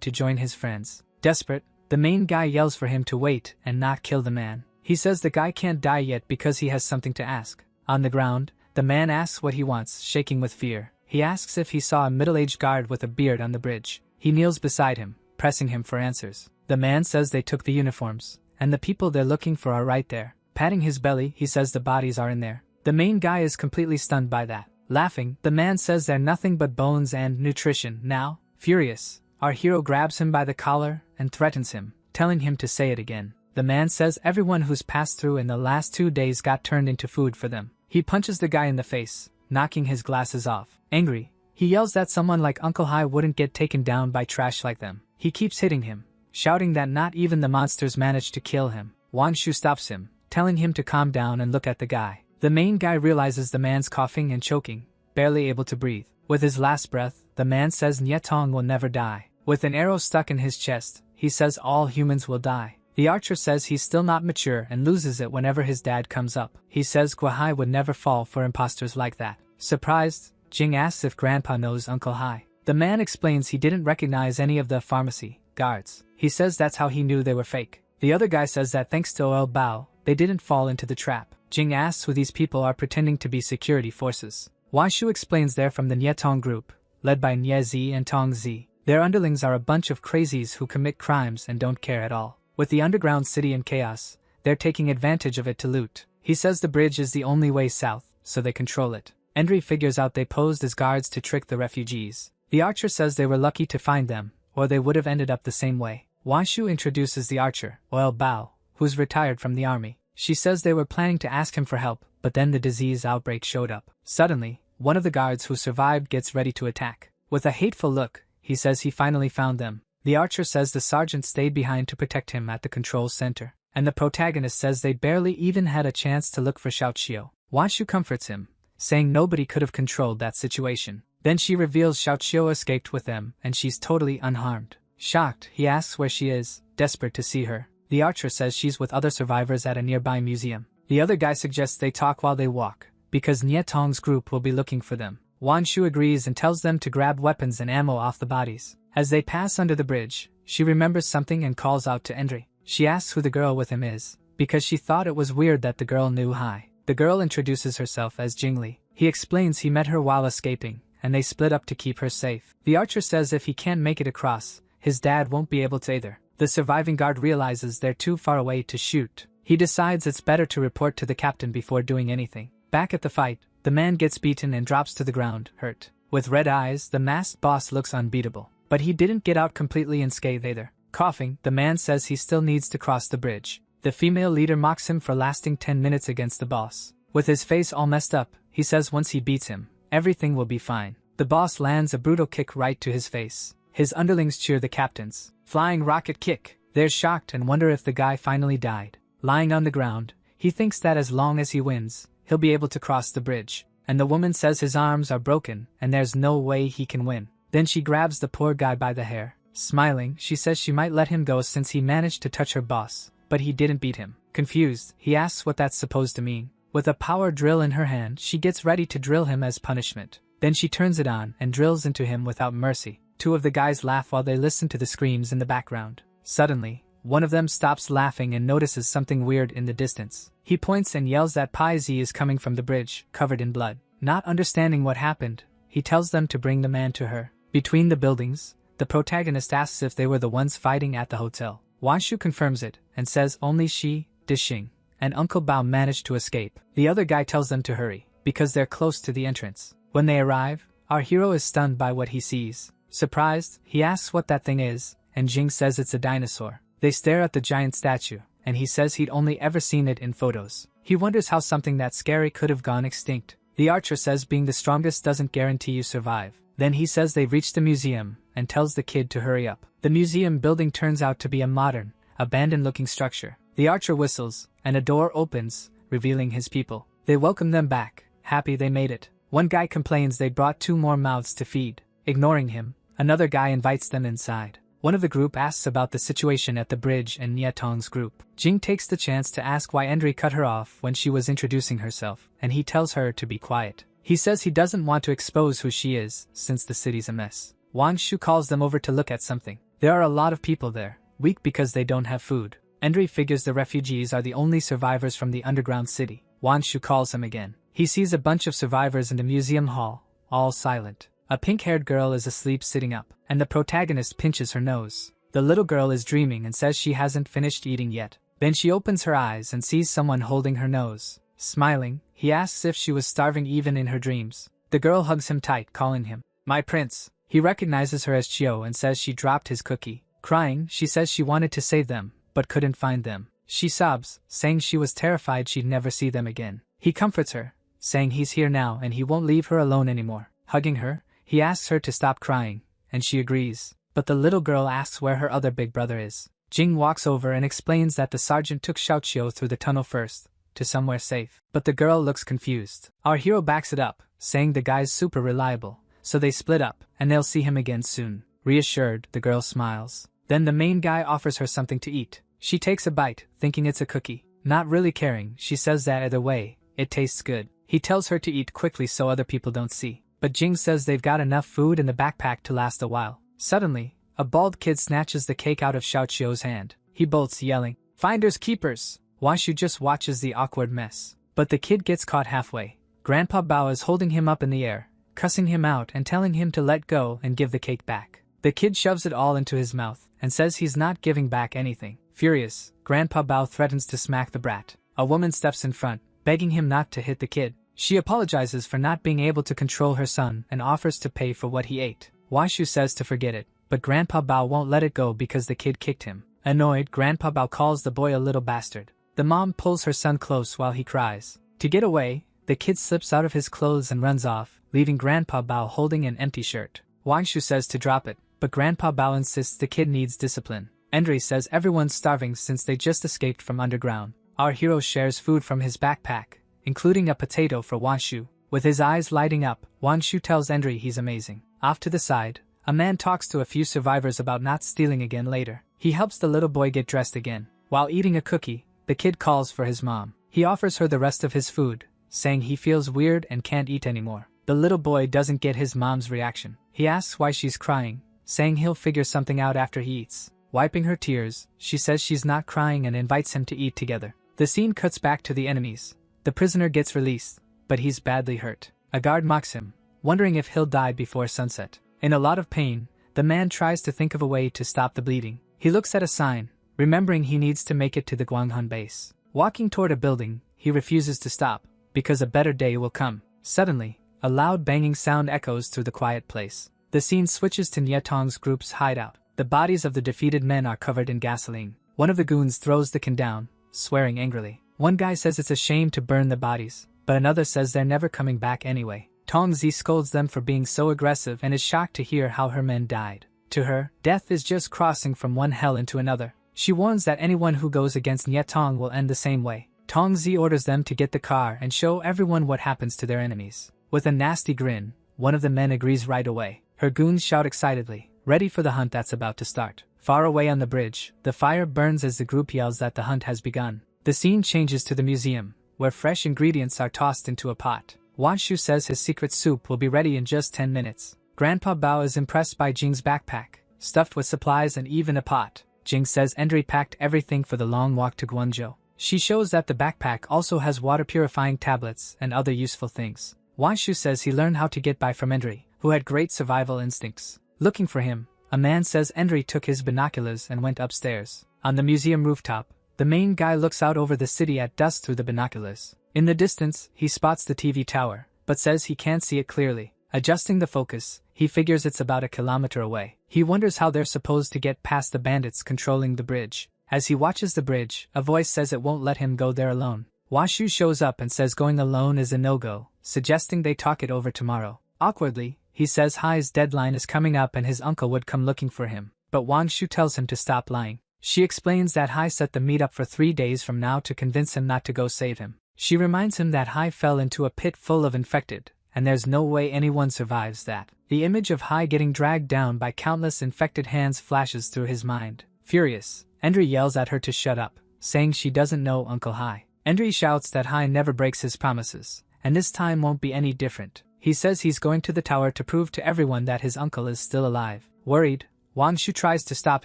to join his friends. Desperate, the main guy yells for him to wait and not kill the man. He says the guy can't die yet because he has something to ask. On the ground, the man asks what he wants, shaking with fear. He asks if he saw a middle-aged guard with a beard on the bridge. He kneels beside him, pressing him for answers. The man says they took the uniforms, and the people they're looking for are right there. Patting his belly, he says the bodies are in there. The main guy is completely stunned by that. Laughing, the man says they're nothing but bones and nutrition. Now, furious, our hero grabs him by the collar and threatens him, telling him to say it again. The man says everyone who's passed through in the last 2 days got turned into food for them. He punches the guy in the face, knocking his glasses off. Angry, he yells that someone like Uncle Hai wouldn't get taken down by trash like them. He keeps hitting him, shouting that not even the monsters managed to kill him. Wanshu stops him, telling him to calm down and look at the guy. The main guy realizes the man's coughing and choking, barely able to breathe. With his last breath, the man says Nyetong will never die. With an arrow stuck in his chest, he says all humans will die. The archer says he's still not mature and loses it whenever his dad comes up. He says Guahai would never fall for imposters like that. Surprised, Jing asks if Grandpa knows Uncle Hai. The man explains he didn't recognize any of the pharmacy guards. He says that's how he knew they were fake. The other guy says that thanks to Oil Bao, they didn't fall into the trap. Jing asks who these people are pretending to be security forces. Wanshu explains they're from the Nyetong group, led by Nye Zi and Tong Zi. Their underlings are a bunch of crazies who commit crimes and don't care at all. With the underground city in chaos, they're taking advantage of it to loot. He says the bridge is the only way south, so they control it. Endry figures out they posed as guards to trick the refugees. The archer says they were lucky to find them, or they would have ended up the same way. Wanshu introduces the archer, Oil Bao, who's retired from the army. She says they were planning to ask him for help, but then the disease outbreak showed up. Suddenly, one of the guards who survived gets ready to attack. With a hateful look, he says he finally found them. The archer says the sergeant stayed behind to protect him at the control center, and the protagonist says they barely even had a chance to look for Xiaoqiu. Wanshu comforts him, saying nobody could have controlled that situation. Then she reveals Xiaoqiu escaped with them and she's totally unharmed. Shocked, he asks where she is, desperate to see her. The archer says she's with other survivors at a nearby museum. The other guy suggests they talk while they walk, because Nyetong's group will be looking for them. Wanshu agrees and tells them to grab weapons and ammo off the bodies. As they pass under the bridge, she remembers something and calls out to Endry. She asks who the girl with him is, because she thought it was weird that the girl knew Hai. The girl introduces herself as Jingli. He explains he met her while escaping, and they split up to keep her safe. The archer says if he can't make it across, his dad won't be able to either. The surviving guard realizes they're too far away to shoot. He decides it's better to report to the captain before doing anything. Back at the fight, the man gets beaten and drops to the ground, hurt. With red eyes, the masked boss looks unbeatable. But he didn't get out completely unscathed either. Coughing, the man says he still needs to cross the bridge. The female leader mocks him for lasting 10 minutes against the boss. With his face all messed up, he says once he beats him, everything will be fine. The boss lands a brutal kick right to his face. His underlings cheer the captain's flying rocket kick. They're shocked and wonder if the guy finally died. Lying on the ground, he thinks that as long as he wins, he'll be able to cross the bridge. And the woman says his arms are broken and there's no way he can win. Then she grabs the poor guy by the hair. Smiling, she says she might let him go since he managed to touch her boss, but he didn't beat him. Confused, he asks what that's supposed to mean. With a power drill in her hand, she gets ready to drill him as punishment. Then she turns it on and drills into him without mercy. Two of the guys laugh while they listen to the screams in the background. Suddenly, one of them stops laughing and notices something weird in the distance. He points and yells that Pai Zi is coming from the bridge, covered in blood. Not understanding what happened, he tells them to bring the man to her. Between the buildings, the protagonist asks if they were the ones fighting at the hotel. Wanshu confirms it and says only she, Dixing, and Uncle Bao managed to escape. The other guy tells them to hurry, because they're close to the entrance. When they arrive, our hero is stunned by what he sees. Surprised, he asks what that thing is, and Jing says it's a dinosaur. They stare at the giant statue, and he says he'd only ever seen it in photos. He wonders how something that scary could have gone extinct. The archer says being the strongest doesn't guarantee you survive. Then he says they've reached the museum and tells the kid to hurry up. The museum building turns out to be a modern, abandoned-looking structure. The archer whistles, and a door opens, revealing his people. They welcome them back, happy they made it. One guy complains they brought 2 more mouths to feed. Ignoring him, another guy invites them inside. One of the group asks about the situation at the bridge and Nietong's group. Jing takes the chance to ask why Endry cut her off when she was introducing herself, and he tells her to be quiet. He says he doesn't want to expose who she is, since the city's a mess. Wang Shu calls them over to look at something. There are a lot of people there, weak because they don't have food. Endry figures the refugees are the only survivors from the underground city. Wang Shu calls him again. He sees a bunch of survivors in the museum hall, all silent. A pink-haired girl is asleep sitting up, and the protagonist pinches her nose. The little girl is dreaming and says she hasn't finished eating yet. Then she opens her eyes and sees someone holding her nose. Smiling, he asks if she was starving even in her dreams. The girl hugs him tight, calling him, "My prince." He recognizes her as Chio and says she dropped his cookie. Crying, she says she wanted to save them, but couldn't find them. She sobs, saying she was terrified she'd never see them again. He comforts her, saying he's here now and he won't leave her alone anymore. Hugging her, he asks her to stop crying, and she agrees. But the little girl asks where her other big brother is. Jing walks over and explains that the sergeant took Xiaoqiu through the tunnel first, to somewhere safe. But the girl looks confused. Our hero backs it up, saying the guy's super reliable, so they split up, and they'll see him again soon. Reassured, the girl smiles. Then the main guy offers her something to eat. She takes a bite, thinking it's a cookie. Not really caring, she says that either way, it tastes good. He tells her to eat quickly so other people don't see. But Jing says they've got enough food in the backpack to last a while. Suddenly, a bald kid snatches the cake out of Xiaoqiu's hand. He bolts, yelling, "Finders keepers!" Wanshu just watches the awkward mess. But the kid gets caught halfway. Grandpa Bao is holding him up in the air, cussing him out and telling him to let go and give the cake back. The kid shoves it all into his mouth and says he's not giving back anything. Furious, Grandpa Bao threatens to smack the brat. A woman steps in front, begging him not to hit the kid. She apologizes for not being able to control her son and offers to pay for what he ate. Wanshu says to forget it, but Grandpa Bao won't let it go because the kid kicked him. Annoyed, Grandpa Bao calls the boy a little bastard. The mom pulls her son close while he cries. To get away, the kid slips out of his clothes and runs off, leaving Grandpa Bao holding an empty shirt. Wangshu says to drop it, but Grandpa Bao insists the kid needs discipline. Endry says everyone's starving since they just escaped from underground. Our hero shares food from his backpack, including a potato for Wanshu. With his eyes lighting up, Wanshu tells Endry he's amazing. Off to the side, a man talks to a few survivors about not stealing again later. He helps the little boy get dressed again. While eating a cookie, the kid calls for his mom. He offers her the rest of his food, saying he feels weird and can't eat anymore. The little boy doesn't get his mom's reaction. He asks why she's crying, saying he'll figure something out after he eats. Wiping her tears, she says she's not crying and invites him to eat together. The scene cuts back to the enemies. The prisoner gets released, but he's badly hurt. A guard mocks him, wondering if he'll die before sunset. In a lot of pain, the man tries to think of a way to stop the bleeding. He looks at a sign, remembering he needs to make it to the Guanghan base. Walking toward a building, he refuses to stop, because a better day will come. Suddenly, a loud banging sound echoes through the quiet place. The scene switches to Nietong's group's hideout. The bodies of the defeated men are covered in gasoline. One of the goons throws the can down, swearing angrily. One guy says it's a shame to burn the bodies, but another says they're never coming back anyway. Tongzi scolds them for being so aggressive and is shocked to hear how her men died. To her, death is just crossing from one hell into another. She warns that anyone who goes against Nietong will end the same way. Tongzi orders them to get the car and show everyone what happens to their enemies. With a nasty grin, one of the men agrees right away. Her goons shout excitedly, ready for the hunt that's about to start. Far away on the bridge, the fire burns as the group yells that the hunt has begun. The scene changes to the museum, where fresh ingredients are tossed into a pot. Wanshu says his secret soup will be ready in just 10 minutes. Grandpa Bao is impressed by Jing's backpack, stuffed with supplies and even a pot. Jing says Endry packed everything for the long walk to Guangzhou. She shows that the backpack also has water-purifying tablets and other useful things. Wanshu says he learned how to get by from Endry, who had great survival instincts. Looking for him, a man says Endry took his binoculars and went upstairs. On the museum rooftop, the main guy looks out over the city at dusk through the binoculars. In the distance, he spots the TV tower, but says he can't see it clearly. Adjusting the focus, he figures it's about a kilometer away. He wonders how they're supposed to get past the bandits controlling the bridge. As he watches the bridge, a voice says it won't let him go there alone. Washu shows up and says going alone is a no-go, suggesting they talk it over tomorrow. Awkwardly, he says Hai's deadline is coming up and his uncle would come looking for him, but Wangshu tells him to stop lying. She explains that Hai set the meet up for 3 days from now to convince him not to go save him. She reminds him that Hai fell into a pit full of infected, and there's no way anyone survives that. The image of Hai getting dragged down by countless infected hands flashes through his mind. Furious, Endri yells at her to shut up, saying she doesn't know Uncle Hai. Endri shouts that Hai never breaks his promises, and this time won't be any different. He says he's going to the tower to prove to everyone that his uncle is still alive. Worried, Wangshu tries to stop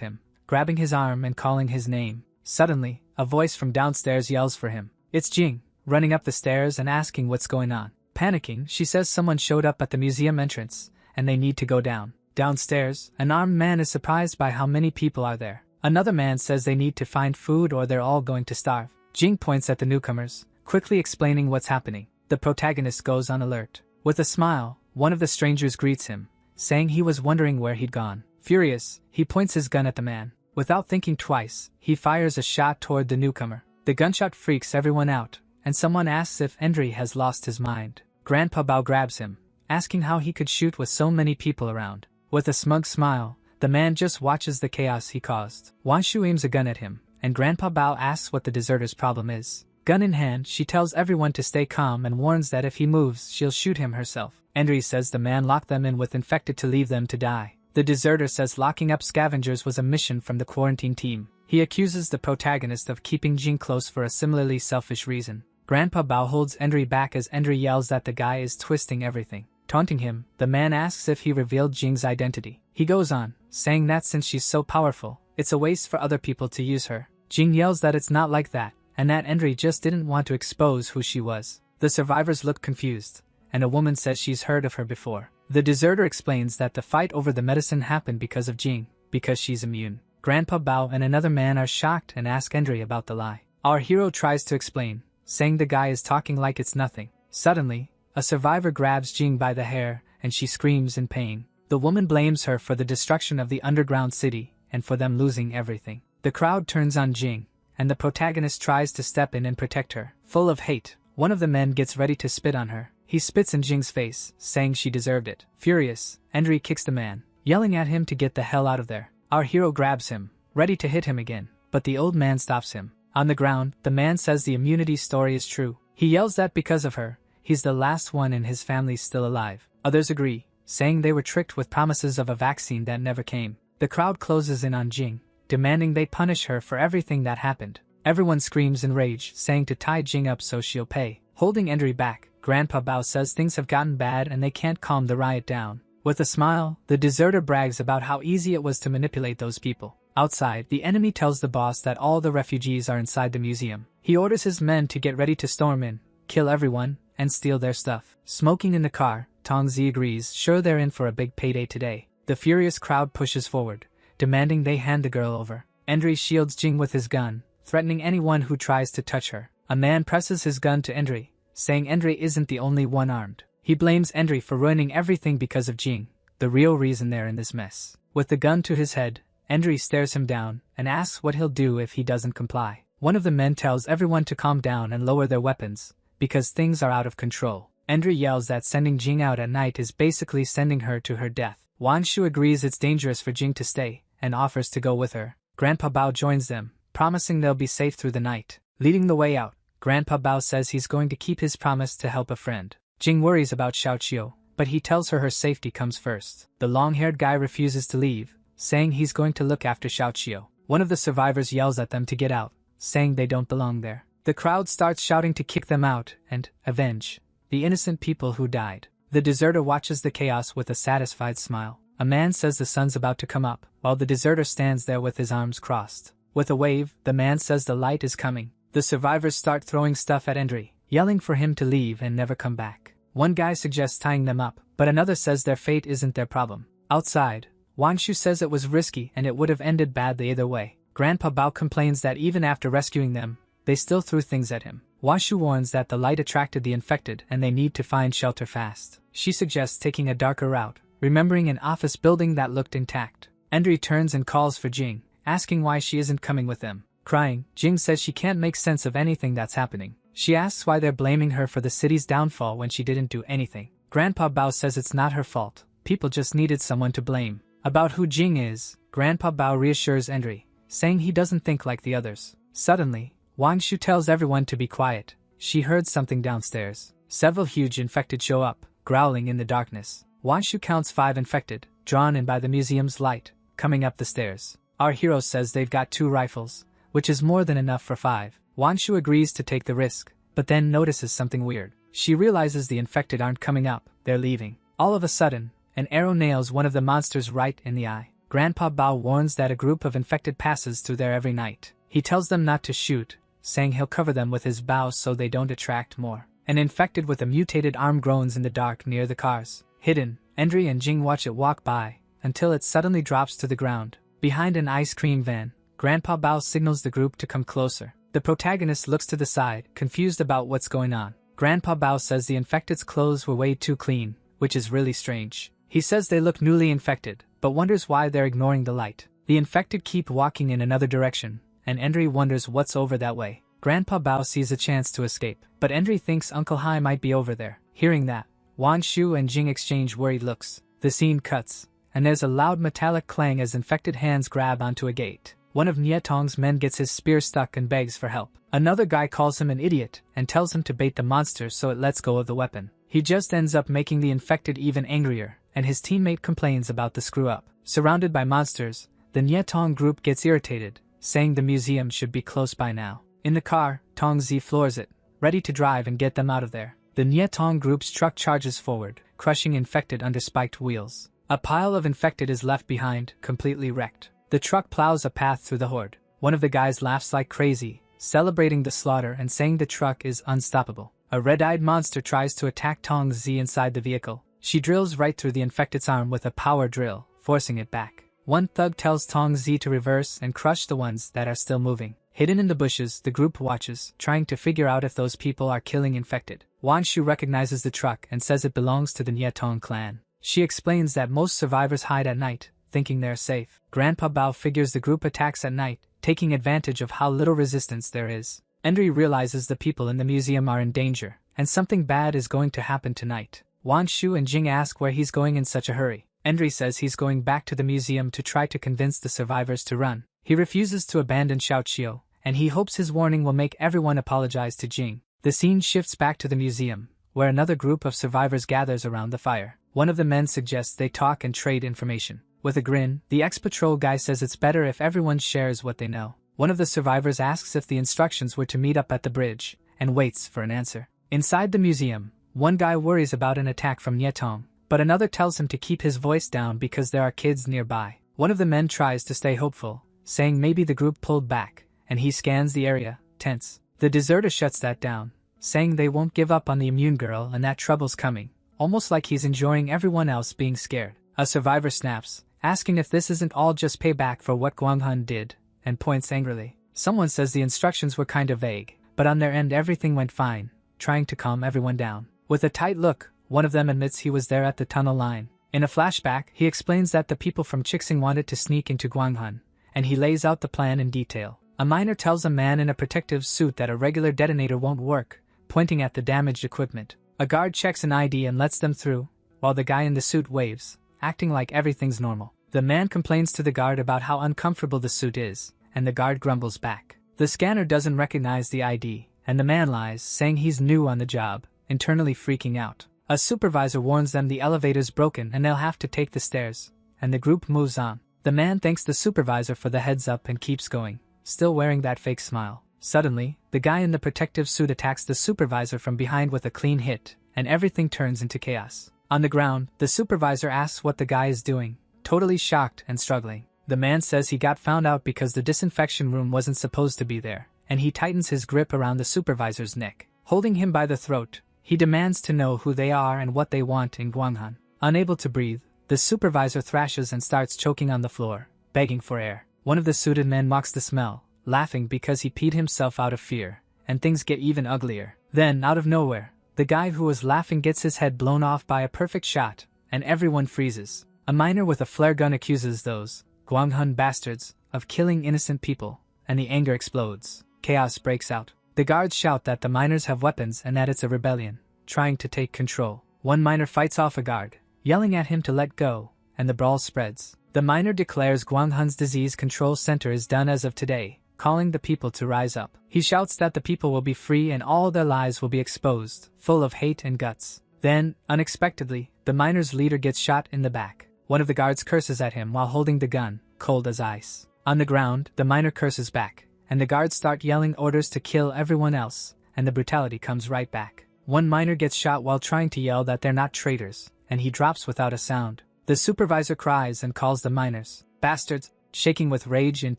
him, grabbing his arm and calling his name. Suddenly, a voice from downstairs yells for him. It's Jing, running up the stairs and asking what's going on. Panicking, she says someone showed up at the museum entrance, and they need to go down. Downstairs, an armed man is surprised by how many people are there. Another man says they need to find food or they're all going to starve. Jing points at the newcomers, quickly explaining what's happening. The protagonist goes on alert. With a smile, one of the strangers greets him, saying he was wondering where he'd gone. Furious, he points his gun at the man. Without thinking twice, he fires a shot toward the newcomer. The gunshot freaks everyone out, and someone asks if Endri has lost his mind. Grandpa Bao grabs him, asking how he could shoot with so many people around. With a smug smile, the man just watches the chaos he caused. Wanshu aims a gun at him, and Grandpa Bao asks what the deserter's problem is. Gun in hand, she tells everyone to stay calm and warns that if he moves, she'll shoot him herself. Endri says the man locked them in with infected to leave them to die. The deserter says locking up scavengers was a mission from the quarantine team. He accuses the protagonist of keeping Jing close for a similarly selfish reason. Grandpa Bao holds Endri back as Endri yells that the guy is twisting everything. Taunting him, the man asks if he revealed Jing's identity. He goes on, saying that since she's so powerful, it's a waste for other people to use her. Jing yells that it's not like that, and that Endri just didn't want to expose who she was. The survivors look confused, and a woman says she's heard of her before. The deserter explains that the fight over the medicine happened because of Jing, because she's immune. Grandpa Bao and another man are shocked and ask Endri about the lie. Our hero tries to explain, saying the guy is talking like it's nothing. Suddenly, a survivor grabs Jing by the hair, and she screams in pain. The woman blames her for the destruction of the underground city, and for them losing everything. The crowd turns on Jing, and the protagonist tries to step in and protect her. Full of hate, one of the men gets ready to spit on her. He spits in Jing's face, saying she deserved it. Furious, Endri kicks the man, yelling at him to get the hell out of there. Our hero grabs him, ready to hit him again, but the old man stops him. On the ground, the man says the immunity story is true. He yells that because of her, he's the last one in his family still alive. Others agree, saying they were tricked with promises of a vaccine that never came. The crowd closes in on Jing, demanding they punish her for everything that happened. Everyone screams in rage, saying to tie Jing up so she'll pay. Holding Endri back, Grandpa Bao says things have gotten bad and they can't calm the riot down. With a smile, the deserter brags about how easy it was to manipulate those people. Outside, the enemy tells the boss that all the refugees are inside the museum. He orders his men to get ready to storm in, kill everyone, and steal their stuff. Smoking in the car, Tongzi agrees, sure they're in for a big payday today. The furious crowd pushes forward, demanding they hand the girl over. Endri shields Jing with his gun, threatening anyone who tries to touch her. A man presses his gun to Endri, saying Endri isn't the only one armed. He blames Endri for ruining everything because of Jing, the real reason they're in this mess. With the gun to his head, Endri stares him down and asks what he'll do if he doesn't comply. One of the men tells everyone to calm down and lower their weapons, because things are out of control. Endri yells that sending Jing out at night is basically sending her to her death. Wanshu agrees it's dangerous for Jing to stay, and offers to go with her. Grandpa Bao joins them, promising they'll be safe through the night. Leading the way out, Grandpa Bao says he's going to keep his promise to help a friend. Jing worries about Xiaoqiu, but he tells her safety comes first. The long-haired guy refuses to leave, saying he's going to look after Xiaoqiu. One of the survivors yells at them to get out, saying they don't belong there. The crowd starts shouting to kick them out and avenge the innocent people who died. The deserter watches the chaos with a satisfied smile. A man says the sun's about to come up, while the deserter stands there with his arms crossed. With a wave, the man says the light is coming. The survivors start throwing stuff at Endri, yelling for him to leave and never come back. One guy suggests tying them up, but another says their fate isn't their problem. Outside, Wanshu says it was risky and it would have ended badly either way. Grandpa Bao complains that even after rescuing them, they still threw things at him. Wanshu warns that the light attracted the infected and they need to find shelter fast. She suggests taking a darker route, remembering an office building that looked intact. Endri turns and calls for Jing, asking why she isn't coming with them. Crying, Jing says she can't make sense of anything that's happening. She asks why they're blaming her for the city's downfall when she didn't do anything. Grandpa Bao says it's not her fault, people just needed someone to blame. About who Jing is, Grandpa Bao reassures Endri, saying he doesn't think like the others. Suddenly, Wang Shu tells everyone to be quiet. She heard something downstairs. Several huge infected show up, growling in the darkness. Wang Shu counts 5 infected, drawn in by the museum's light, coming up the stairs. Our hero says they've got 2 rifles, which is more than enough for 5. Wang Shu agrees to take the risk, but then notices something weird. She realizes the infected aren't coming up, they're leaving. All of a sudden, an arrow nails one of the monsters right in the eye. Grandpa Bao warns that a group of infected passes through there every night. He tells them not to shoot, saying he'll cover them with his bow so they don't attract more. An infected with a mutated arm groans in the dark near the cars. Hidden, Endri and Jing watch it walk by, until it suddenly drops to the ground. Behind an ice cream van, Grandpa Bao signals the group to come closer. The protagonist looks to the side, confused about what's going on. Grandpa Bao says the infected's clothes were way too clean, which is really strange. He says they look newly infected, but wonders why they're ignoring the light. The infected keep walking in another direction, and Endri wonders what's over that way. Grandpa Bao sees a chance to escape, but Endri thinks Uncle Hai might be over there. Hearing that, Wang Shu and Jing exchange worried looks. The scene cuts, and there's a loud metallic clang as infected hands grab onto a gate. One of Nie Tong's men gets his spear stuck and begs for help. Another guy calls him an idiot and tells him to bait the monster so it lets go of the weapon. He just ends up making the infected even angrier, and his teammate complains about the screw-up. Surrounded by monsters, the Nie Tong group gets irritated, saying the museum should be close by now. In the car, Tong Zi floors it, ready to drive and get them out of there. The Nie Tong group's truck charges forward, crushing infected under spiked wheels. A pile of infected is left behind, completely wrecked. The truck plows a path through the horde. One of the guys laughs like crazy, celebrating the slaughter and saying the truck is unstoppable. A red-eyed monster tries to attack Tong Zi inside the vehicle. She drills right through the infected's arm with a power drill, forcing it back. One thug tells Tong Zi to reverse and crush the ones that are still moving. Hidden in the bushes, the group watches, trying to figure out if those people are killing infected. Wang Shu recognizes the truck and says it belongs to the Nie Tong clan. She explains that most survivors hide at night, thinking they're safe. Grandpa Bao figures the group attacks at night, taking advantage of how little resistance there is. Endri realizes the people in the museum are in danger, and something bad is going to happen tonight. Wang Shu and Jing ask where he's going in such a hurry. Endri says he's going back to the museum to try to convince the survivors to run. He refuses to abandon Xiaoqiu, and he hopes his warning will make everyone apologize to Jing. The scene shifts back to the museum, where another group of survivors gathers around the fire. One of the men suggests they talk and trade information. With a grin, the ex-patrol guy says it's better if everyone shares what they know. One of the survivors asks if the instructions were to meet up at the bridge, and waits for an answer. Inside the museum, one guy worries about an attack from Nie Tong, but another tells him to keep his voice down because there are kids nearby. One of the men tries to stay hopeful, saying maybe the group pulled back, and he scans the area, tense. The deserter shuts that down, saying they won't give up on the immune girl and that trouble's coming, almost like he's enjoying everyone else being scared. A survivor snaps, asking if this isn't all just payback for what Guanghan did, and points angrily. Someone says the instructions were kind of vague, but on their end everything went fine, trying to calm everyone down. With a tight look, one of them admits he was there at the tunnel line. In a flashback, he explains that the people from Chixing wanted to sneak into Guanghan, and he lays out the plan in detail. A miner tells a man in a protective suit that a regular detonator won't work, pointing at the damaged equipment. A guard checks an ID and lets them through, while the guy in the suit waves, acting like everything's normal. The man complains to the guard about how uncomfortable the suit is, and the guard grumbles back. The scanner doesn't recognize the ID, and the man lies, saying he's new on the job, internally freaking out. A supervisor warns them the elevator's broken and they'll have to take the stairs, and the group moves on. The man thanks the supervisor for the heads up and keeps going, still wearing that fake smile. Suddenly, the guy in the protective suit attacks the supervisor from behind with a clean hit, and everything turns into chaos. On the ground, the supervisor asks what the guy is doing, totally shocked and struggling. The man says he got found out because the disinfection room wasn't supposed to be there, and he tightens his grip around the supervisor's neck. Holding him by the throat, he demands to know who they are and what they want in Guanghan. Unable to breathe, the supervisor thrashes and starts choking on the floor, begging for air. One of the suited men mocks the smell, laughing because he peed himself out of fear, and things get even uglier. Then, out of nowhere, the guy who was laughing gets his head blown off by a perfect shot, and everyone freezes. A miner with a flare gun accuses those Guanghan bastards of killing innocent people, and the anger explodes. Chaos breaks out. The guards shout that the miners have weapons and that it's a rebellion, trying to take control. One miner fights off a guard, yelling at him to let go, and the brawl spreads. The miner declares Guanghun's disease control center is done as of today, calling the people to rise up. He shouts that the people will be free and all their lives will be exposed, full of hate and guts. Then, unexpectedly, the miners' leader gets shot in the back. One of the guards curses at him while holding the gun, cold as ice. On the ground, the miner curses back, and the guards start yelling orders to kill everyone else, and the brutality comes right back. One miner gets shot while trying to yell that they're not traitors, and he drops without a sound. The supervisor cries and calls the miners bastards. Shaking with rage and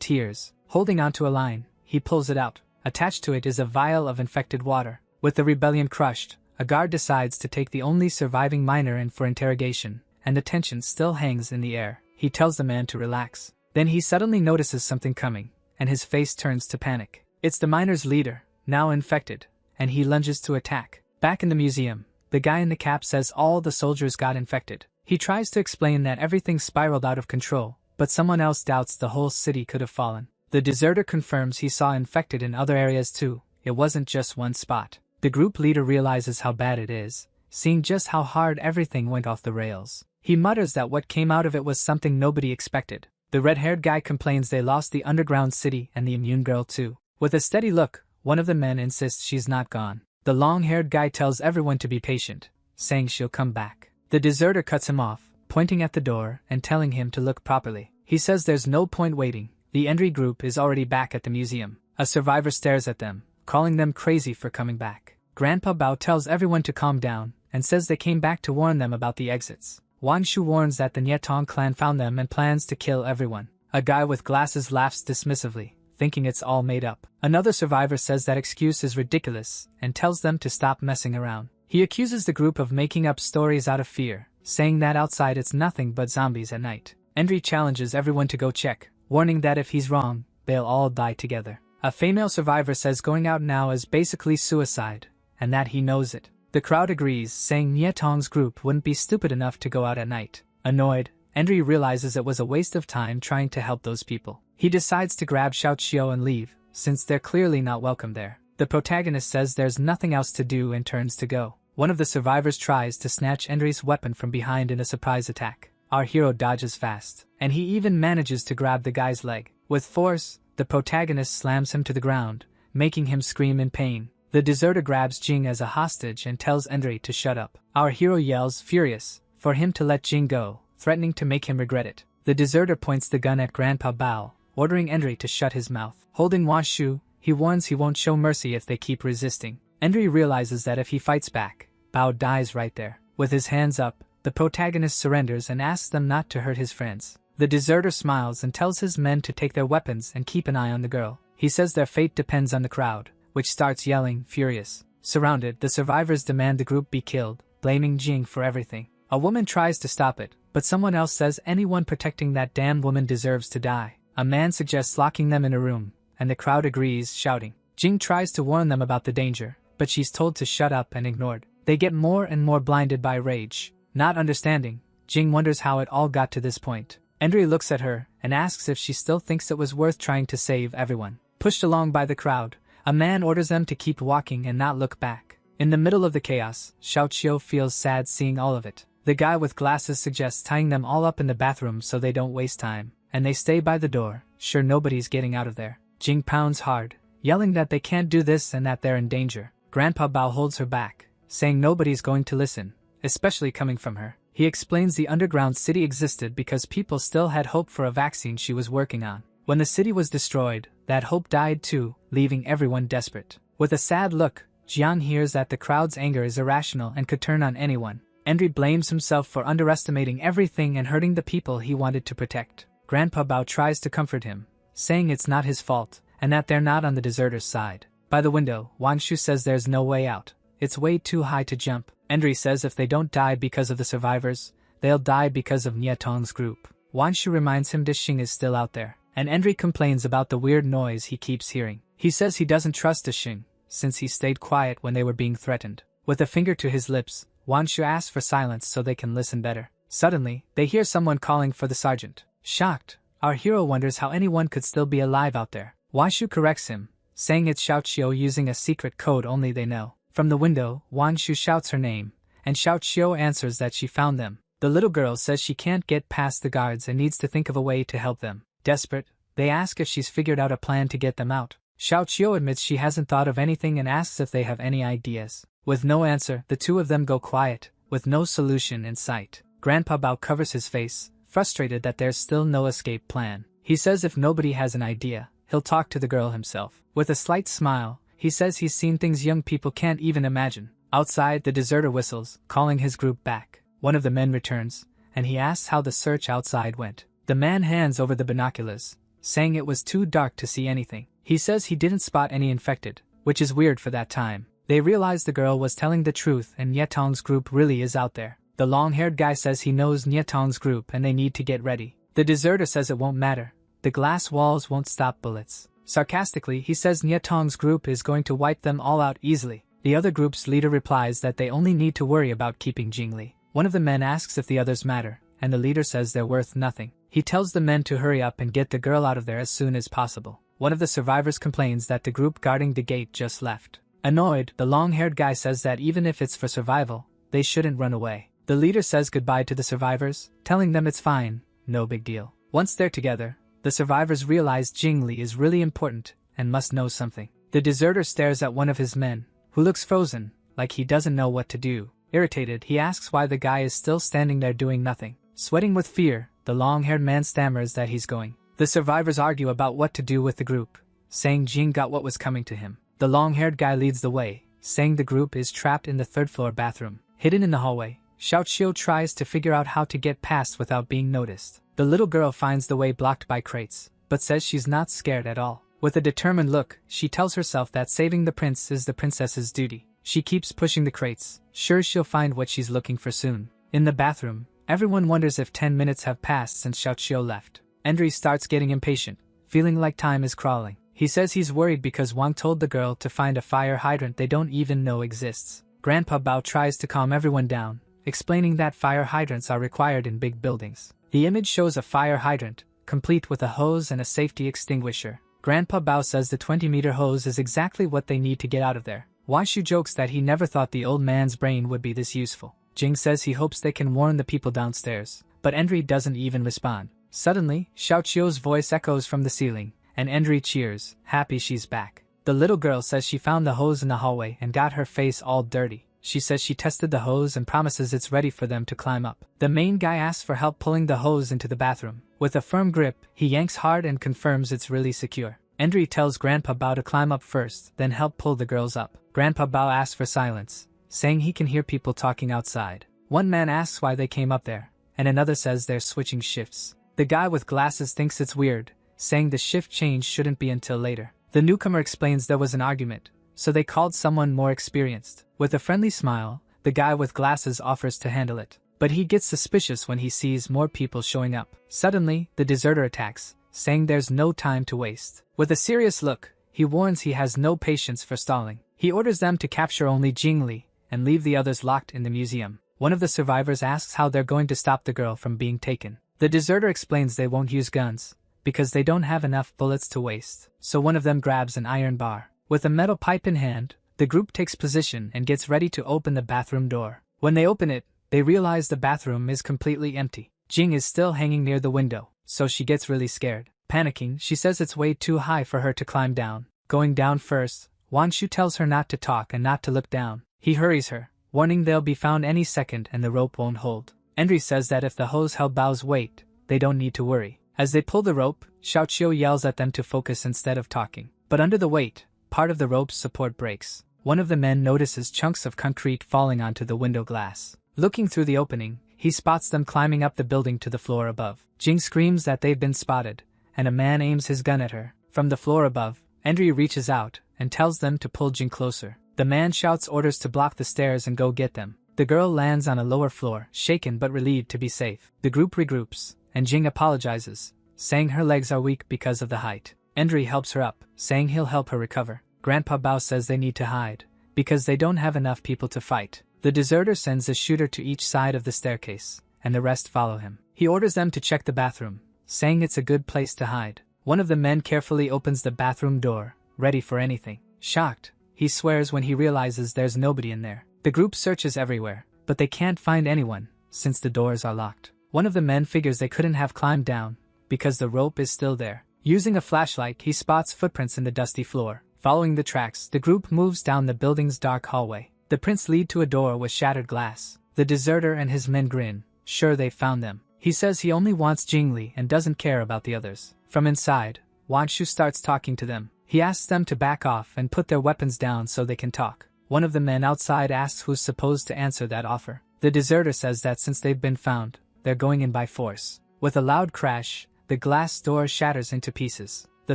tears, holding onto a line, he pulls it out. Attached to it is a vial of infected water. With the rebellion crushed, a guard decides to take the only surviving miner in for interrogation, and the tension still hangs in the air. He tells the man to relax. Then he suddenly notices something coming, and his face turns to panic. It's the miner's leader, now infected, and he lunges to attack. Back in the museum, the guy in the cap says all the soldiers got infected. He tries to explain that everything spiraled out of control, but someone else doubts the whole city could have fallen. The deserter confirms he saw infected in other areas too. It wasn't just one spot. The group leader realizes how bad it is, seeing just how hard everything went off the rails. He mutters that what came out of it was something nobody expected. The red-haired guy complains they lost the underground city and the immune girl too. With a steady look, one of the men insists she's not gone. The long-haired guy tells everyone to be patient, saying she'll come back. The deserter cuts him off, pointing at the door and telling him to look properly. He says there's no point waiting. The Endry group is already back at the museum. A survivor stares at them, calling them crazy for coming back. Grandpa Bao tells everyone to calm down and says they came back to warn them about the exits. Wan Shu warns that the Nietong clan found them and plans to kill everyone. A guy with glasses laughs dismissively, thinking it's all made up. Another survivor says that excuse is ridiculous and tells them to stop messing around. He accuses the group of making up stories out of fear, saying that outside it's nothing but zombies at night. Endry challenges everyone to go check, warning that if he's wrong, they'll all die together. A female survivor says going out now is basically suicide, and that he knows it. The crowd agrees, saying Nietong's group wouldn't be stupid enough to go out at night. Annoyed, Endry realizes it was a waste of time trying to help those people. He decides to grab Xiao Qiu and leave, since they're clearly not welcome there. The protagonist says there's nothing else to do and turns to go. One of the survivors tries to snatch Endry's weapon from behind in a surprise attack. Our hero dodges fast, and he even manages to grab the guy's leg. With force, the protagonist slams him to the ground, making him scream in pain. The deserter grabs Jing as a hostage and tells Endry to shut up. Our hero yells, furious, for him to let Jing go, threatening to make him regret it. The deserter points the gun at Grandpa Bao, ordering Endry to shut his mouth. Holding Washu, he warns he won't show mercy if they keep resisting. Endry realizes that if he fights back, Bao dies right there. With his hands up, the protagonist surrenders and asks them not to hurt his friends. The deserter smiles and tells his men to take their weapons and keep an eye on the girl. He says their fate depends on the crowd, which starts yelling, furious. Surrounded, the survivors demand the group be killed, blaming Jing for everything. A woman tries to stop it, but someone else says anyone protecting that damn woman deserves to die. A man suggests locking them in a room, and the crowd agrees, shouting. Jing tries to warn them about the danger, but she's told to shut up and ignored. They get more and more blinded by rage. Not understanding, Jing wonders how it all got to this point. Endry looks at her and asks if she still thinks it was worth trying to save everyone. Pushed along by the crowd, a man orders them to keep walking and not look back. In the middle of the chaos, Xiao Qiu feels sad seeing all of it. The guy with glasses suggests tying them all up in the bathroom so they don't waste time, and they stay by the door, sure nobody's getting out of there. Jing pounds hard, yelling that they can't do this and that they're in danger. Grandpa Bao holds her back, saying nobody's going to listen, especially coming from her. He explains the underground city existed because people still had hope for a vaccine she was working on. When the city was destroyed, that hope died too, leaving everyone desperate. With a sad look, Jiang hears that the crowd's anger is irrational and could turn on anyone. Endry blames himself for underestimating everything and hurting the people he wanted to protect. Grandpa Bao tries to comfort him, saying it's not his fault, and that they're not on the deserters' side. By the window, Wan Shu says there's no way out. It's way too high to jump. Endry says if they don't die because of the survivors, they'll die because of Nietong's group. Wan Shu reminds him Dishing is still out there, and Endry complains about the weird noise he keeps hearing. He says he doesn't trust Dishing, since he stayed quiet when they were being threatened. With a finger to his lips, Wan Shu asks for silence so they can listen better. Suddenly, they hear someone calling for the sergeant. Shocked, our hero wonders how anyone could still be alive out there. Wan Shu corrects him, saying it's Xiaoqiu using a secret code only they know. From the window, Wang Shu shouts her name, and Xiaoqiu answers that she found them. The little girl says she can't get past the guards and needs to think of a way to help them. Desperate, they ask if she's figured out a plan to get them out. Xiaoqiu admits she hasn't thought of anything and asks if they have any ideas. With no answer, the two of them go quiet, with no solution in sight. Grandpa Bao covers his face, frustrated that there's still no escape plan. He says if nobody has an idea, he'll talk to the girl himself. With a slight smile, he says he's seen things young people can't even imagine. Outside, the deserter whistles, calling his group back. One of the men returns, and he asks how the search outside went. The man hands over the binoculars, saying it was too dark to see anything. He says he didn't spot any infected, which is weird for that time. They realize the girl was telling the truth and Nietong's group really is out there. The long-haired guy says he knows Nietong's group and they need to get ready. The deserter says it won't matter. The glass walls won't stop bullets. Sarcastically, he says Nietong's group is going to wipe them all out easily. The other group's leader replies that they only need to worry about keeping Jingli. One of the men asks if the others matter, and the leader says they're worth nothing. He tells the men to hurry up and get the girl out of there as soon as possible. One of the survivors complains that the group guarding the gate just left. Annoyed, the long-haired guy says that even if it's for survival, they shouldn't run away. The leader says goodbye to the survivors, telling them it's fine, no big deal. Once they're together, the survivors realize Jingli is really important and must know something. The deserter stares at one of his men, who looks frozen, like he doesn't know what to do. Irritated, he asks why the guy is still standing there doing nothing. Sweating with fear, the long-haired man stammers that he's going. The survivors argue about what to do with the group, saying Jing got what was coming to him. The long-haired guy leads the way, saying the group is trapped in the third-floor bathroom. Hidden in the hallway, Xiaoqiu tries to figure out how to get past without being noticed. The little girl finds the way blocked by crates, but says she's not scared at all. With a determined look, she tells herself that saving the prince is the princess's duty. She keeps pushing the crates, sure she'll find what she's looking for soon. In the bathroom, everyone wonders if 10 minutes have passed since Xiaoqiu left. Endry starts getting impatient, feeling like time is crawling. He says he's worried because Wang told the girl to find a fire hydrant they don't even know exists. Grandpa Bao tries to calm everyone down, explaining that fire hydrants are required in big buildings. The image shows a fire hydrant, complete with a hose and a safety extinguisher. Grandpa Bao says the 20-meter hose is exactly what they need to get out of there. Waishu jokes that he never thought the old man's brain would be this useful. Jing says he hopes they can warn the people downstairs, but Endry doesn't even respond. Suddenly, Xiaoqiu's voice echoes from the ceiling, and Endry cheers, happy she's back. The little girl says she found the hose in the hallway and got her face all dirty. She says she tested the hose and promises it's ready for them to climb up. The main guy asks for help pulling the hose into the bathroom. With a firm grip, he yanks hard and confirms it's really secure. Endry tells Grandpa Bao to climb up first, then help pull the girls up. Grandpa Bao asks for silence, saying he can hear people talking outside. One man asks why they came up there, and another says they're switching shifts. The guy with glasses thinks it's weird, saying the shift change shouldn't be until later. The newcomer explains there was an argument, so they called someone more experienced. With a friendly smile, the guy with glasses offers to handle it. But he gets suspicious when he sees more people showing up. Suddenly, the deserter attacks, saying there's no time to waste. With a serious look, he warns he has no patience for stalling. He orders them to capture only Jingli and leave the others locked in the museum. One of the survivors asks how they're going to stop the girl from being taken. The deserter explains they won't use guns, because they don't have enough bullets to waste. So one of them grabs an iron bar. With a metal pipe in hand, the group takes position and gets ready to open the bathroom door. When they open it, they realize the bathroom is completely empty. Jing is still hanging near the window, so she gets really scared. Panicking, she says it's way too high for her to climb down. Going down first, Wang Shu tells her not to talk and not to look down. He hurries her, warning they'll be found any second and the rope won't hold. Endry says that if the hose held Bao's weight, they don't need to worry. As they pull the rope, Xiaoqiu yells at them to focus instead of talking. But under the weight, part of the rope's support breaks. One of the men notices chunks of concrete falling onto the window glass. Looking through the opening, he spots them climbing up the building to the floor above. Jing screams that they've been spotted, and a man aims his gun at her. From the floor above, Endry reaches out and tells them to pull Jing closer. The man shouts orders to block the stairs and go get them. The girl lands on a lower floor, shaken but relieved to be safe. The group regroups, and Jing apologizes, saying her legs are weak because of the height. Endry helps her up, saying he'll help her recover. Grandpa Bao says they need to hide, because they don't have enough people to fight. The deserter sends a shooter to each side of the staircase, and the rest follow him. He orders them to check the bathroom, saying it's a good place to hide. One of the men carefully opens the bathroom door, ready for anything. Shocked, he swears when he realizes there's nobody in there. The group searches everywhere, but they can't find anyone, since the doors are locked. One of the men figures they couldn't have climbed down, because the rope is still there. Using a flashlight, he spots footprints in the dusty floor. Following the tracks, the group moves down the building's dark hallway. The prints lead to a door with shattered glass. The deserter and his men grin, sure they've found them. He says he only wants Jingli and doesn't care about the others. From inside, Wanshu starts talking to them. He asks them to back off and put their weapons down so they can talk. One of the men outside asks who's supposed to answer that offer. The deserter says that since they've been found, they're going in by force. With a loud crash, the glass door shatters into pieces. The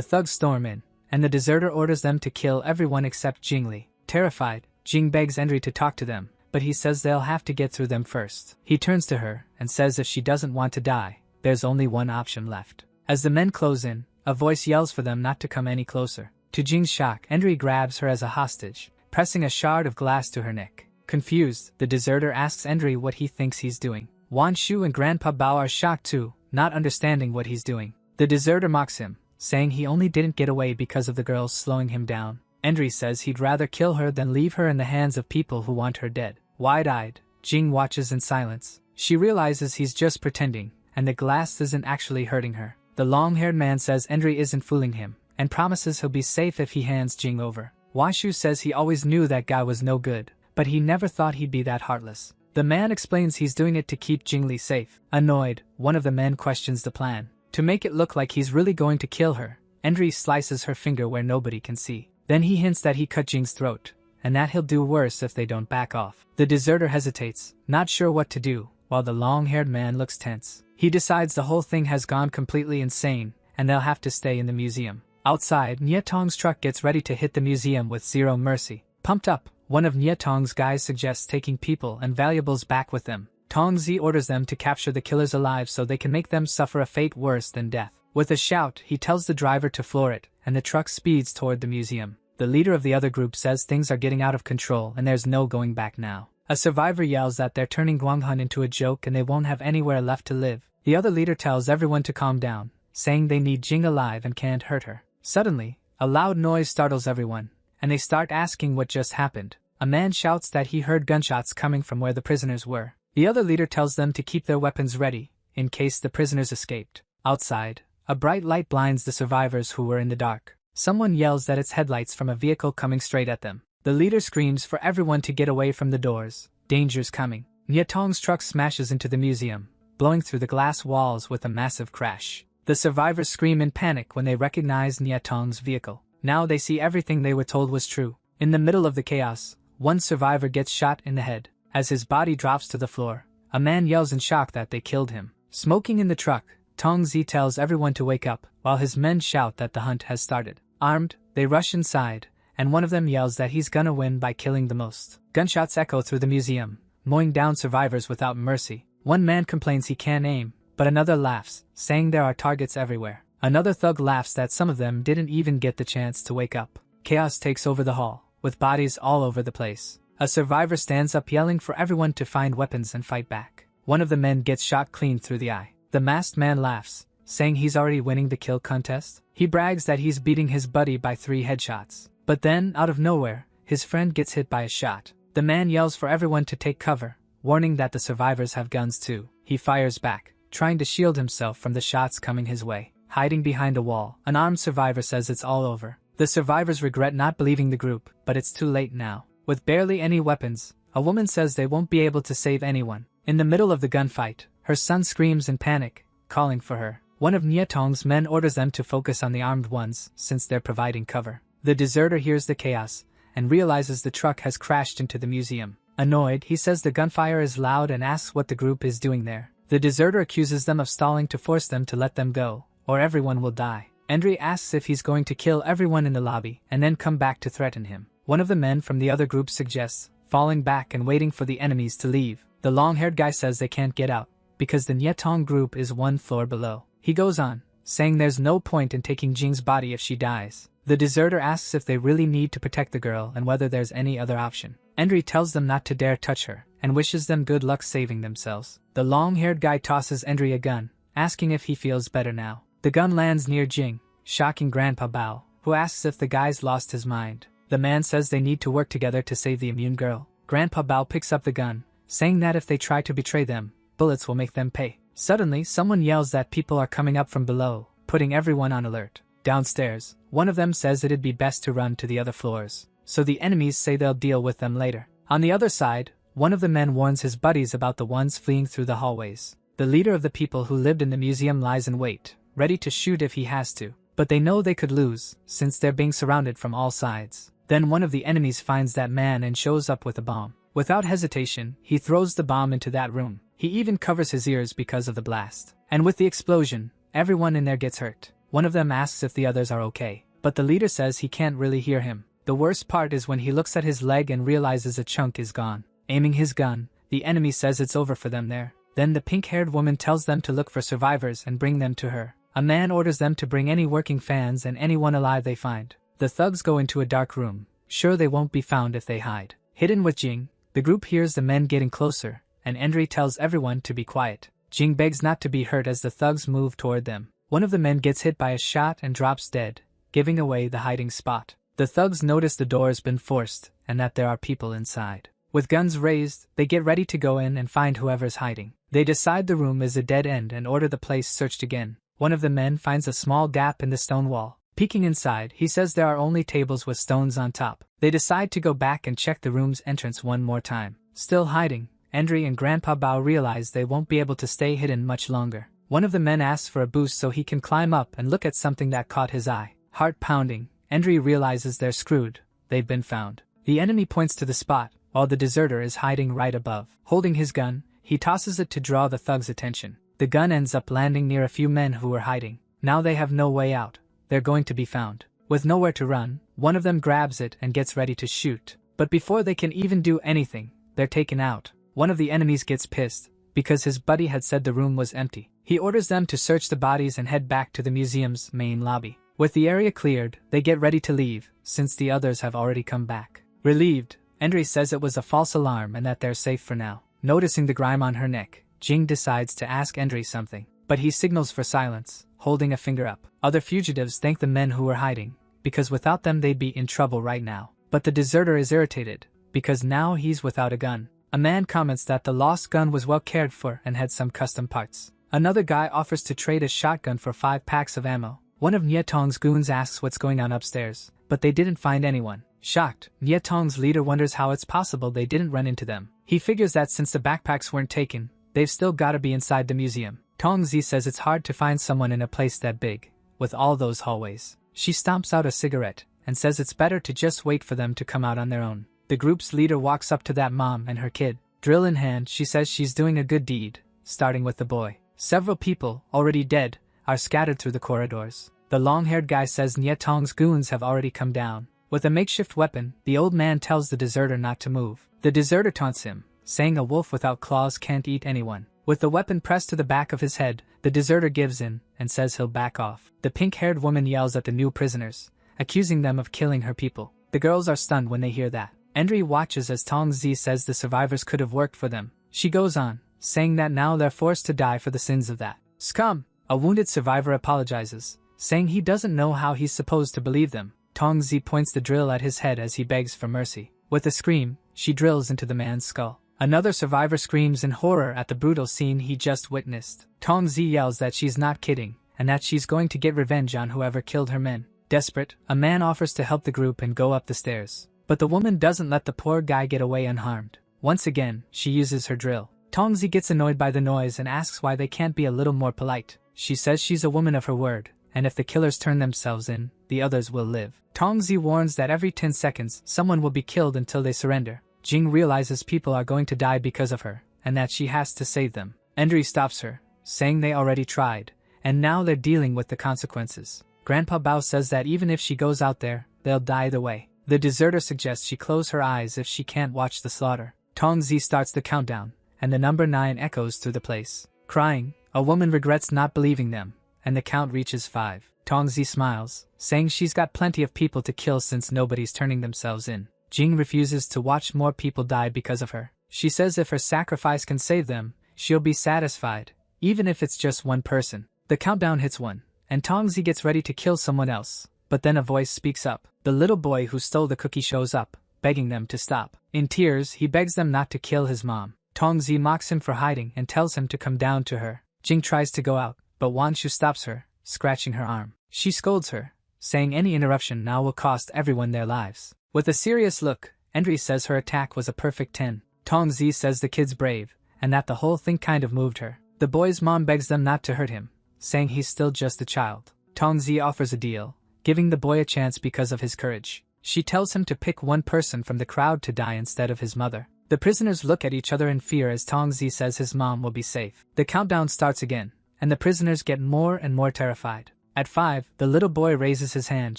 thugs storm in, and the deserter orders them to kill everyone except Jingli. Terrified, Jing begs Endri to talk to them, but he says they'll have to get through them first. He turns to her and says if she doesn't want to die, there's only one option left. As the men close in, a voice yells for them not to come any closer. To Jing's shock, Endri grabs her as a hostage, pressing a shard of glass to her neck. Confused, the deserter asks Endri what he thinks he's doing. Wanshu and Grandpa Bao are shocked too, not understanding what he's doing. The deserter mocks him, saying he only didn't get away because of the girls slowing him down. Endri says he'd rather kill her than leave her in the hands of people who want her dead. Wide-eyed, Jing watches in silence. She realizes he's just pretending, and the glass isn't actually hurting her. The long-haired man says Endri isn't fooling him, and promises he'll be safe if he hands Jing over. Wanshu says he always knew that guy was no good, but he never thought he'd be that heartless. The man explains he's doing it to keep Jingli safe. Annoyed, one of the men questions the plan. To make it look like he's really going to kill her, Endri slices her finger where nobody can see. Then he hints that he cut Jing's throat, and that he'll do worse if they don't back off. The deserter hesitates, not sure what to do, while the long-haired man looks tense. He decides the whole thing has gone completely insane, and they'll have to stay in the museum. Outside, Nietong's truck gets ready to hit the museum with zero mercy. Pumped up, one of Nietong's guys suggests taking people and valuables back with them. Tongzi orders them to capture the killers alive so they can make them suffer a fate worse than death. With a shout, he tells the driver to floor it, and the truck speeds toward the museum. The leader of the other group says things are getting out of control and there's no going back now. A survivor yells that they're turning Guanghun into a joke and they won't have anywhere left to live. The other leader tells everyone to calm down, saying they need Jing alive and can't hurt her. Suddenly, a loud noise startles everyone, and they start asking what just happened. A man shouts that he heard gunshots coming from where the prisoners were. The other leader tells them to keep their weapons ready, in case the prisoners escaped. Outside, a bright light blinds the survivors who were in the dark. Someone yells that it's headlights from a vehicle coming straight at them. The leader screams for everyone to get away from the doors. Danger's coming. Nietong's truck smashes into the museum, blowing through the glass walls with a massive crash. The survivors scream in panic when they recognize Nietong's vehicle. Now they see everything they were told was true. In the middle of the chaos, one survivor gets shot in the head. As his body drops to the floor, a man yells in shock that they killed him. Smoking in the truck, Tongzi tells everyone to wake up, while his men shout that the hunt has started. Armed, they rush inside, and one of them yells that he's gonna win by killing the most. Gunshots echo through the museum, mowing down survivors without mercy. One man complains he can't aim, but another laughs, saying there are targets everywhere. Another thug laughs that some of them didn't even get the chance to wake up. Chaos takes over the hall, with bodies all over the place. A survivor stands up yelling for everyone to find weapons and fight back. One of the men gets shot clean through the eye. The masked man laughs, saying he's already winning the kill contest. He brags that he's beating his buddy by 3 headshots. But then, out of nowhere, his friend gets hit by a shot. The man yells for everyone to take cover, warning that the survivors have guns too. He fires back, trying to shield himself from the shots coming his way. Hiding behind a wall, an armed survivor says it's all over. The survivors regret not believing the group, but it's too late now. With barely any weapons, a woman says they won't be able to save anyone. In the middle of the gunfight, her son screams in panic, calling for her. One of Nietong's men orders them to focus on the armed ones, since they're providing cover. The deserter hears the chaos, and realizes the truck has crashed into the museum. Annoyed, he says the gunfire is loud and asks what the group is doing there. The deserter accuses them of stalling to force them to let them go, or everyone will die. Endri asks if he's going to kill everyone in the lobby, and then come back to threaten him. One of the men from the other group suggests falling back and waiting for the enemies to leave. The long-haired guy says they can't get out, because the Nietong group is 1 floor below. He goes on, saying there's no point in taking Jing's body if she dies. The deserter asks if they really need to protect the girl and whether there's any other option. Endri tells them not to dare touch her, and wishes them good luck saving themselves. The long-haired guy tosses Endri a gun, asking if he feels better now. The gun lands near Jing, shocking Grandpa Bao, who asks if the guy's lost his mind. The man says they need to work together to save the immune girl. Grandpa Bao picks up the gun, saying that if they try to betray them, bullets will make them pay. Suddenly, someone yells that people are coming up from below, putting everyone on alert. Downstairs, one of them says it'd be best to run to the other floors, so the enemies say they'll deal with them later. On the other side, one of the men warns his buddies about the ones fleeing through the hallways. The leader of the people who lived in the museum lies in wait, ready to shoot if he has to, but they know they could lose, since they're being surrounded from all sides. Then one of the enemies finds that man and shows up with a bomb. Without hesitation, he throws the bomb into that room. He even covers his ears because of the blast. And with the explosion, everyone in there gets hurt. One of them asks if the others are okay, but the leader says he can't really hear him. The worst part is when he looks at his leg and realizes a chunk is gone. Aiming his gun, the enemy says it's over for them there. Then the pink-haired woman tells them to look for survivors and bring them to her. A man orders them to bring any working fans and anyone alive they find. The thugs go into a dark room, sure they won't be found if they hide. Hidden with Jing, the group hears the men getting closer, and Endry tells everyone to be quiet. Jing begs not to be hurt as the thugs move toward them. One of the men gets hit by a shot and drops dead, giving away the hiding spot. The thugs notice the door has been forced, and that there are people inside. With guns raised, they get ready to go in and find whoever's hiding. They decide the room is a dead end and order the place searched again. One of the men finds a small gap in the stone wall. Peeking inside, he says there are only tables with stones on top. They decide to go back and check the room's entrance one more time. Still hiding, Endry and Grandpa Bao realize they won't be able to stay hidden much longer. One of the men asks for a boost so he can climb up and look at something that caught his eye. Heart pounding, Endry realizes they're screwed. They've been found. The enemy points to the spot, while the deserter is hiding right above. Holding his gun, he tosses it to draw the thug's attention. The gun ends up landing near a few men who were hiding. Now they have no way out. They're going to be found. With nowhere to run, one of them grabs it and gets ready to shoot. But before they can even do anything, they're taken out. One of the enemies gets pissed, because his buddy had said the room was empty. He orders them to search the bodies and head back to the museum's main lobby. With the area cleared, they get ready to leave, since the others have already come back. Relieved, Endry says it was a false alarm and that they're safe for now. Noticing the grime on her neck, Jing decides to ask Endry something, but he signals for silence, holding a finger up. Other fugitives thank the men who were hiding, because without them they'd be in trouble right now. But the deserter is irritated, because now he's without a gun. A man comments that the lost gun was well cared for and had some custom parts. Another guy offers to trade a shotgun for 5 packs of ammo. One of Nye Tong's goons asks what's going on upstairs, but they didn't find anyone. Shocked, Nye Tong's leader wonders how it's possible they didn't run into them. He figures that since the backpacks weren't taken, they've still gotta be inside the museum. Tongzi says it's hard to find someone in a place that big, with all those hallways. She stomps out a cigarette, and says it's better to just wait for them to come out on their own. The group's leader walks up to that mom and her kid. Drill in hand, she says she's doing a good deed, starting with the boy. Several people, already dead, are scattered through the corridors. The long-haired guy says Nye Tong's goons have already come down. With a makeshift weapon, the old man tells the deserter not to move. The deserter taunts him, saying a wolf without claws can't eat anyone. With the weapon pressed to the back of his head, the deserter gives in and says he'll back off. The pink-haired woman yells at the new prisoners, accusing them of killing her people. The girls are stunned when they hear that. Endry watches as Tongzi says the survivors could have worked for them. She goes on, saying that now they're forced to die for the sins of that scum. A wounded survivor apologizes, saying he doesn't know how he's supposed to believe them. Tongzi points the drill at his head as he begs for mercy. With a scream, she drills into the man's skull. Another survivor screams in horror at the brutal scene he just witnessed. Tongzi yells that she's not kidding, and that she's going to get revenge on whoever killed her men. Desperate, a man offers to help the group and go up the stairs. But the woman doesn't let the poor guy get away unharmed. Once again, she uses her drill. Tongzi gets annoyed by the noise and asks why they can't be a little more polite. She says she's a woman of her word, and if the killers turn themselves in, the others will live. Tongzi warns that every 10 seconds, someone will be killed until they surrender. Jing realizes people are going to die because of her, and that she has to save them. Endry stops her, saying they already tried, and now they're dealing with the consequences. Grandpa Bao says that even if she goes out there, they'll die either way. The deserter suggests she close her eyes if she can't watch the slaughter. Tongzi starts the countdown, and the number 9 echoes through the place. Crying, a woman regrets not believing them, and the count reaches 5. Tongzi smiles, saying she's got plenty of people to kill since nobody's turning themselves in. Jing refuses to watch more people die because of her. She says if her sacrifice can save them, she'll be satisfied, even if it's just one person. The countdown hits 1, and Tongzi gets ready to kill someone else, but then a voice speaks up. The little boy who stole the cookie shows up, begging them to stop. In tears, he begs them not to kill his mom. Tongzi mocks him for hiding and tells him to come down to her. Jing tries to go out, but Wanshu stops her, scratching her arm. She scolds her, saying any interruption now will cost everyone their lives. With a serious look, Endri says her attack was a perfect 10. Tongzi says the kid's brave, and that the whole thing kind of moved her. The boy's mom begs them not to hurt him, saying he's still just a child. Tongzi offers a deal, giving the boy a chance because of his courage. She tells him to pick one person from the crowd to die instead of his mother. The prisoners look at each other in fear as Tongzi says his mom will be safe. The countdown starts again, and the prisoners get more and more terrified. At 5, the little boy raises his hand,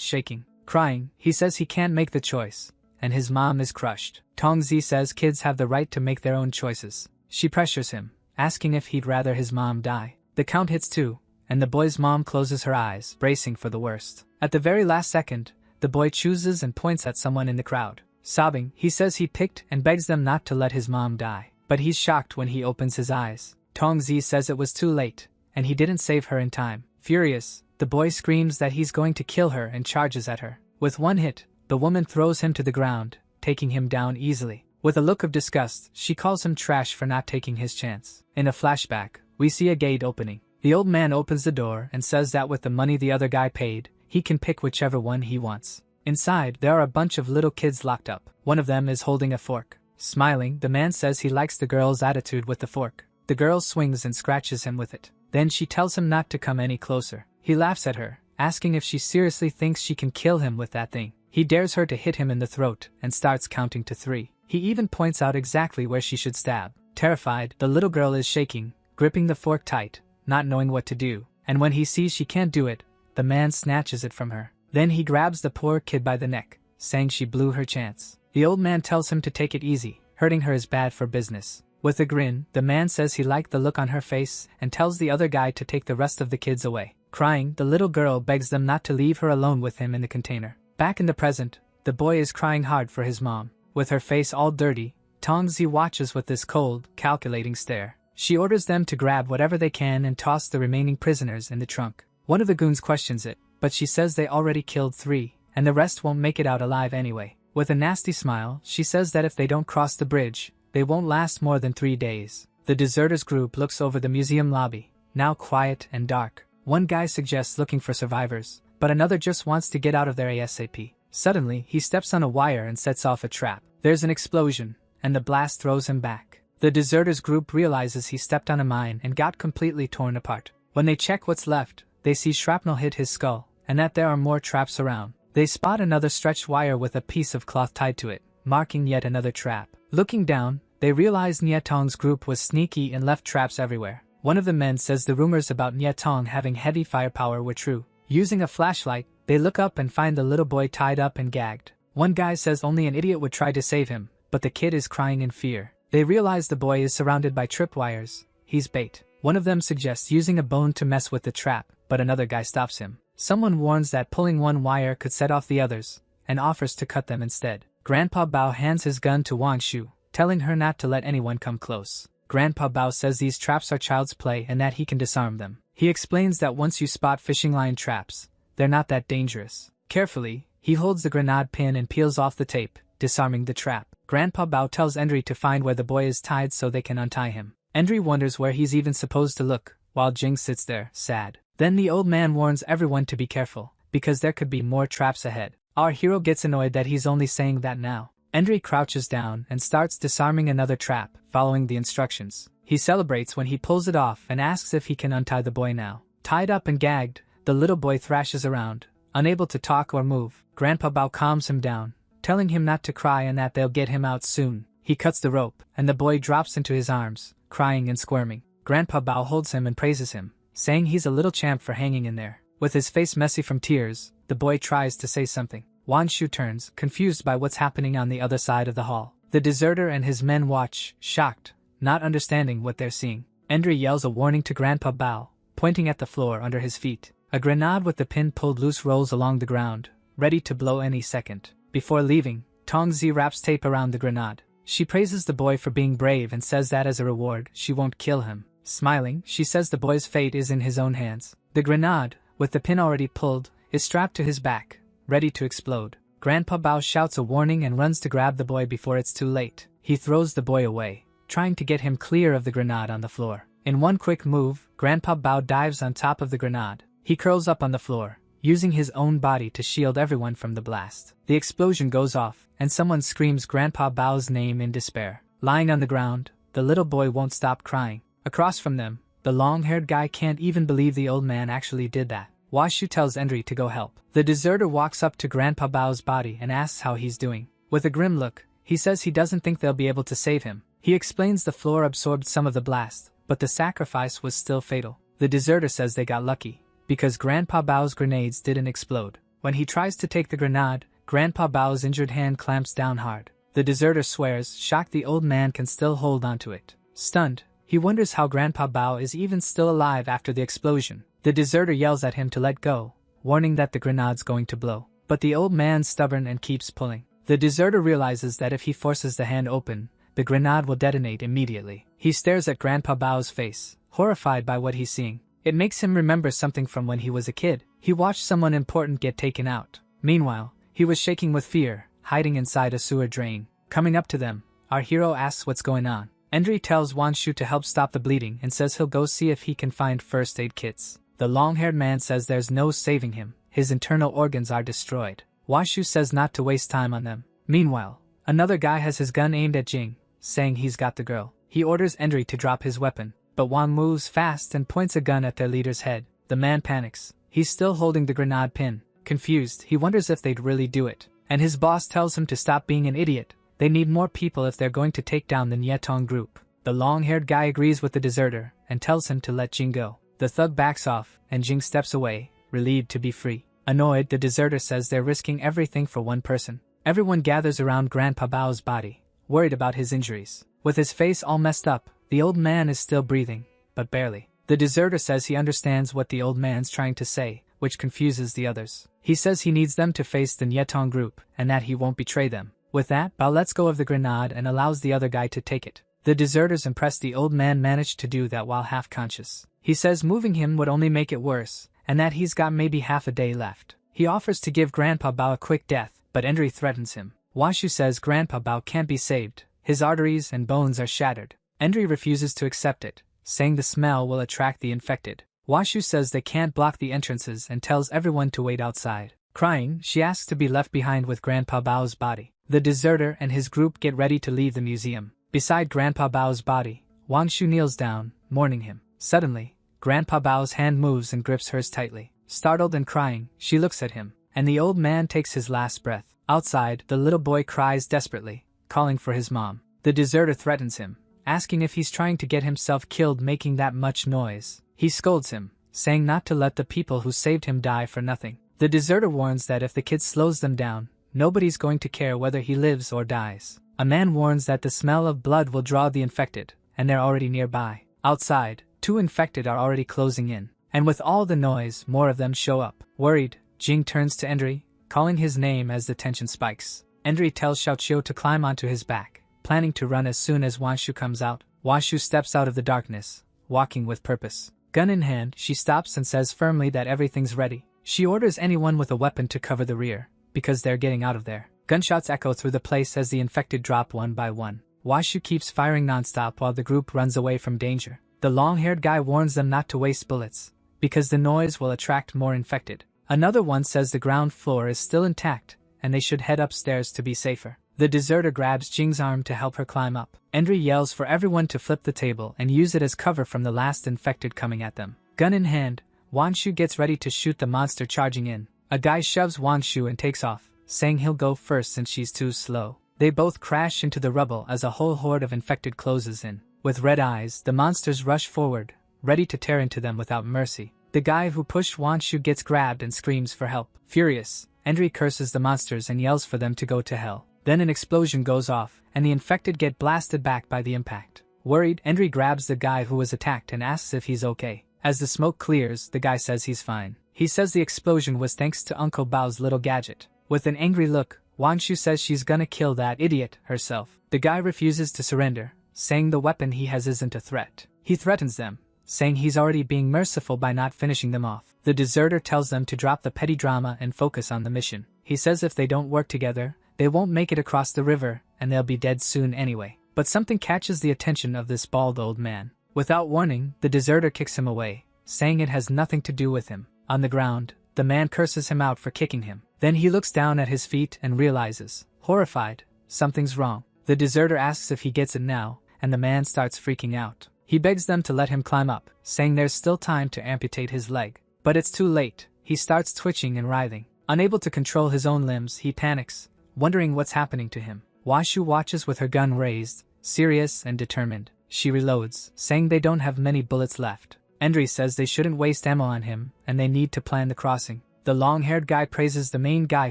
shaking. Crying, he says he can't make the choice, and his mom is crushed. Tongzi says kids have the right to make their own choices. She pressures him, asking if he'd rather his mom die. The count hits 2, and the boy's mom closes her eyes, bracing for the worst. At the very last second, the boy chooses and points at someone in the crowd. Sobbing, he says he picked and begs them not to let his mom die. But he's shocked when he opens his eyes. Tongzi says it was too late, and he didn't save her in time. Furious, the boy screams that he's going to kill her and charges at her. With one hit, the woman throws him to the ground, taking him down easily. With a look of disgust, she calls him trash for not taking his chance. In a flashback, we see a gate opening. The old man opens the door and says that with the money the other guy paid, he can pick whichever one he wants. Inside, there are a bunch of little kids locked up. One of them is holding a fork. Smiling, the man says he likes the girl's attitude with the fork. The girl swings and scratches him with it. Then she tells him not to come any closer. He laughs at her, asking if she seriously thinks she can kill him with that thing. He dares her to hit him in the throat and starts counting to 3. He even points out exactly where she should stab. Terrified, the little girl is shaking, gripping the fork tight, not knowing what to do. And when he sees she can't do it, the man snatches it from her. Then he grabs the poor kid by the neck, saying she blew her chance. The old man tells him to take it easy, hurting her is bad for business. With a grin, the man says he liked the look on her face and tells the other guy to take the rest of the kids away. Crying, the little girl begs them not to leave her alone with him in the container. Back in the present, the boy is crying hard for his mom. With her face all dirty, Tongzi watches with this cold, calculating stare. She orders them to grab whatever they can and toss the remaining prisoners in the trunk. One of the goons questions it, but she says they already killed 3, and the rest won't make it out alive anyway. With a nasty smile, she says that if they don't cross the bridge, they won't last more than 3 days. The deserters group looks over the museum lobby, now quiet and dark. One guy suggests looking for survivors, but another just wants to get out of there ASAP. Suddenly, he steps on a wire and sets off a trap. There's an explosion, and the blast throws him back. The deserters group realizes he stepped on a mine and got completely torn apart. When they check what's left, they see shrapnel hit his skull, and that there are more traps around. They spot another stretched wire with a piece of cloth tied to it, marking yet another trap. Looking down, they realize Nietong's group was sneaky and left traps everywhere. One of the men says the rumors about Nietong having heavy firepower were true. Using a flashlight, they look up and find the little boy tied up and gagged. One guy says only an idiot would try to save him, but the kid is crying in fear. They realize the boy is surrounded by tripwires. He's bait. One of them suggests using a bone to mess with the trap, but another guy stops him. Someone warns that pulling one wire could set off the others, and offers to cut them instead. Grandpa Bao hands his gun to Wang Shu, telling her not to let anyone come close. Grandpa Bao says these traps are child's play and that he can disarm them. He explains that once you spot fishing line traps, they're not that dangerous. Carefully, he holds the grenade pin and peels off the tape, disarming the trap. Grandpa Bao tells Endri to find where the boy is tied so they can untie him. Endri wonders where he's even supposed to look, while Jing sits there, sad. Then the old man warns everyone to be careful, because there could be more traps ahead. Our hero gets annoyed that he's only saying that now. Endri crouches down and starts disarming another trap, following the instructions. He celebrates when he pulls it off and asks if he can untie the boy now. Tied up and gagged, the little boy thrashes around, unable to talk or move. Grandpa Bao calms him down, telling him not to cry and that they'll get him out soon. He cuts the rope, and the boy drops into his arms, crying and squirming. Grandpa Bao holds him and praises him, saying he's a little champ for hanging in there. With his face messy from tears, the boy tries to say something. Wan Shu turns, confused by what's happening on the other side of the hall. The deserter and his men watch, shocked, not understanding what they're seeing. Endri yells a warning to Grandpa Bao, pointing at the floor under his feet. A grenade with the pin pulled loose rolls along the ground, ready to blow any second. Before leaving, Tongzi wraps tape around the grenade. She praises the boy for being brave and says that as a reward, she won't kill him. Smiling, she says the boy's fate is in his own hands. The grenade, with the pin already pulled, is strapped to his back, ready to explode. Grandpa Bao shouts a warning and runs to grab the boy before it's too late. He throws the boy away, trying to get him clear of the grenade on the floor. In one quick move, Grandpa Bao dives on top of the grenade. He curls up on the floor, using his own body to shield everyone from the blast. The explosion goes off, and someone screams Grandpa Bao's name in despair. Lying on the ground, the little boy won't stop crying. Across from them, the long-haired guy can't even believe the old man actually did that. Washu tells Endri to go help. The deserter walks up to Grandpa Bao's body and asks how he's doing. With a grim look, he says he doesn't think they'll be able to save him. He explains the floor absorbed some of the blast, but the sacrifice was still fatal. The deserter says they got lucky, because Grandpa Bao's grenades didn't explode. When he tries to take the grenade, Grandpa Bao's injured hand clamps down hard. The deserter swears, shocked the old man can still hold onto it. Stunned, he wonders how Grandpa Bao is even still alive after the explosion. The deserter yells at him to let go, warning that the grenade's going to blow. But the old man's stubborn and keeps pulling. The deserter realizes that if he forces the hand open, the grenade will detonate immediately. He stares at Grandpa Bao's face, horrified by what he's seeing. It makes him remember something from when he was a kid. He watched someone important get taken out. Meanwhile, he was shaking with fear, hiding inside a sewer drain. Coming up to them, our hero asks what's going on. Endri tells Wanshu to help stop the bleeding and says he'll go see if he can find first aid kits. The long-haired man says there's no saving him, his internal organs are destroyed. Wanshu says not to waste time on them. Meanwhile, another guy has his gun aimed at Jing, saying he's got the girl. He orders Endri to drop his weapon, but Wang moves fast and points a gun at their leader's head. The man panics. He's still holding the grenade pin. Confused, he wonders if they'd really do it. And his boss tells him to stop being an idiot. They need more people if they're going to take down the Nyetong group. The long-haired guy agrees with the deserter and tells him to let Jing go. The thug backs off, and Jing steps away, relieved to be free. Annoyed, the deserter says they're risking everything for one person. Everyone gathers around Grandpa Bao's body, worried about his injuries. With his face all messed up, the old man is still breathing, but barely. The deserter says he understands what the old man's trying to say, which confuses the others. He says he needs them to face the Nyetong group, and that he won't betray them. With that, Bao lets go of the grenade and allows the other guy to take it. The deserters impressed the old man managed to do that while half-conscious. He says moving him would only make it worse, and that he's got maybe half a day left. He offers to give Grandpa Bao a quick death, but Endri threatens him. Washu says Grandpa Bao can't be saved. His arteries and bones are shattered. Endri refuses to accept it, saying the smell will attract the infected. Washu says they can't block the entrances and tells everyone to wait outside. Crying, she asks to be left behind with Grandpa Bao's body. The deserter and his group get ready to leave the museum. Beside Grandpa Bao's body, Wangshu kneels down, mourning him. Suddenly, Grandpa Bao's hand moves and grips hers tightly. Startled and crying, she looks at him, and the old man takes his last breath. Outside, the little boy cries desperately, calling for his mom. The deserter threatens him, asking if he's trying to get himself killed making that much noise. He scolds him, saying not to let the people who saved him die for nothing. The deserter warns that if the kid slows them down, nobody's going to care whether he lives or dies. A man warns that the smell of blood will draw the infected, and they're already nearby. Outside, 2 infected are already closing in, and with all the noise, more of them show up. Worried, Jing turns to Endri, calling his name as the tension spikes. Endri tells Xiaoqiu to climb onto his back, planning to run as soon as Wanshu comes out. Wanshu steps out of the darkness, walking with purpose. Gun in hand, she stops and says firmly that everything's ready. She orders anyone with a weapon to cover the rear, because they're getting out of there. Gunshots echo through the place as the infected drop one by one. Washu keeps firing nonstop while the group runs away from danger. The long-haired guy warns them not to waste bullets, because the noise will attract more infected. Another one says the ground floor is still intact, and they should head upstairs to be safer. The deserter grabs Jing's arm to help her climb up. Endri yells for everyone to flip the table and use it as cover from the last infected coming at them. Gun in hand, Wanshu gets ready to shoot the monster charging in. A guy shoves Wanshu and takes off, saying he'll go first since she's too slow. They both crash into the rubble as a whole horde of infected closes in. With red eyes, the monsters rush forward, ready to tear into them without mercy. The guy who pushed Wanshu gets grabbed and screams for help. Furious, Endri curses the monsters and yells for them to go to hell. Then an explosion goes off, and the infected get blasted back by the impact. Worried, Endri grabs the guy who was attacked and asks if he's okay. As the smoke clears, the guy says he's fine. He says the explosion was thanks to Uncle Bao's little gadget. With an angry look, Wangshu says she's gonna kill that idiot herself. The guy refuses to surrender, saying the weapon he has isn't a threat. He threatens them, saying he's already being merciful by not finishing them off. The deserter tells them to drop the petty drama and focus on the mission. He says if they don't work together, they won't make it across the river and they'll be dead soon anyway. But something catches the attention of this bald old man. Without warning, the deserter kicks him away, saying it has nothing to do with him. On the ground, the man curses him out for kicking him. Then he looks down at his feet and realizes, horrified, something's wrong. The deserter asks if he gets it now, and the man starts freaking out. He begs them to let him climb up, saying there's still time to amputate his leg. But it's too late. He starts twitching and writhing. Unable to control his own limbs, he panics, wondering what's happening to him. Washu watches with her gun raised, serious and determined. She reloads, saying they don't have many bullets left. Endry says they shouldn't waste ammo on him, and they need to plan the crossing. The long-haired guy praises the main guy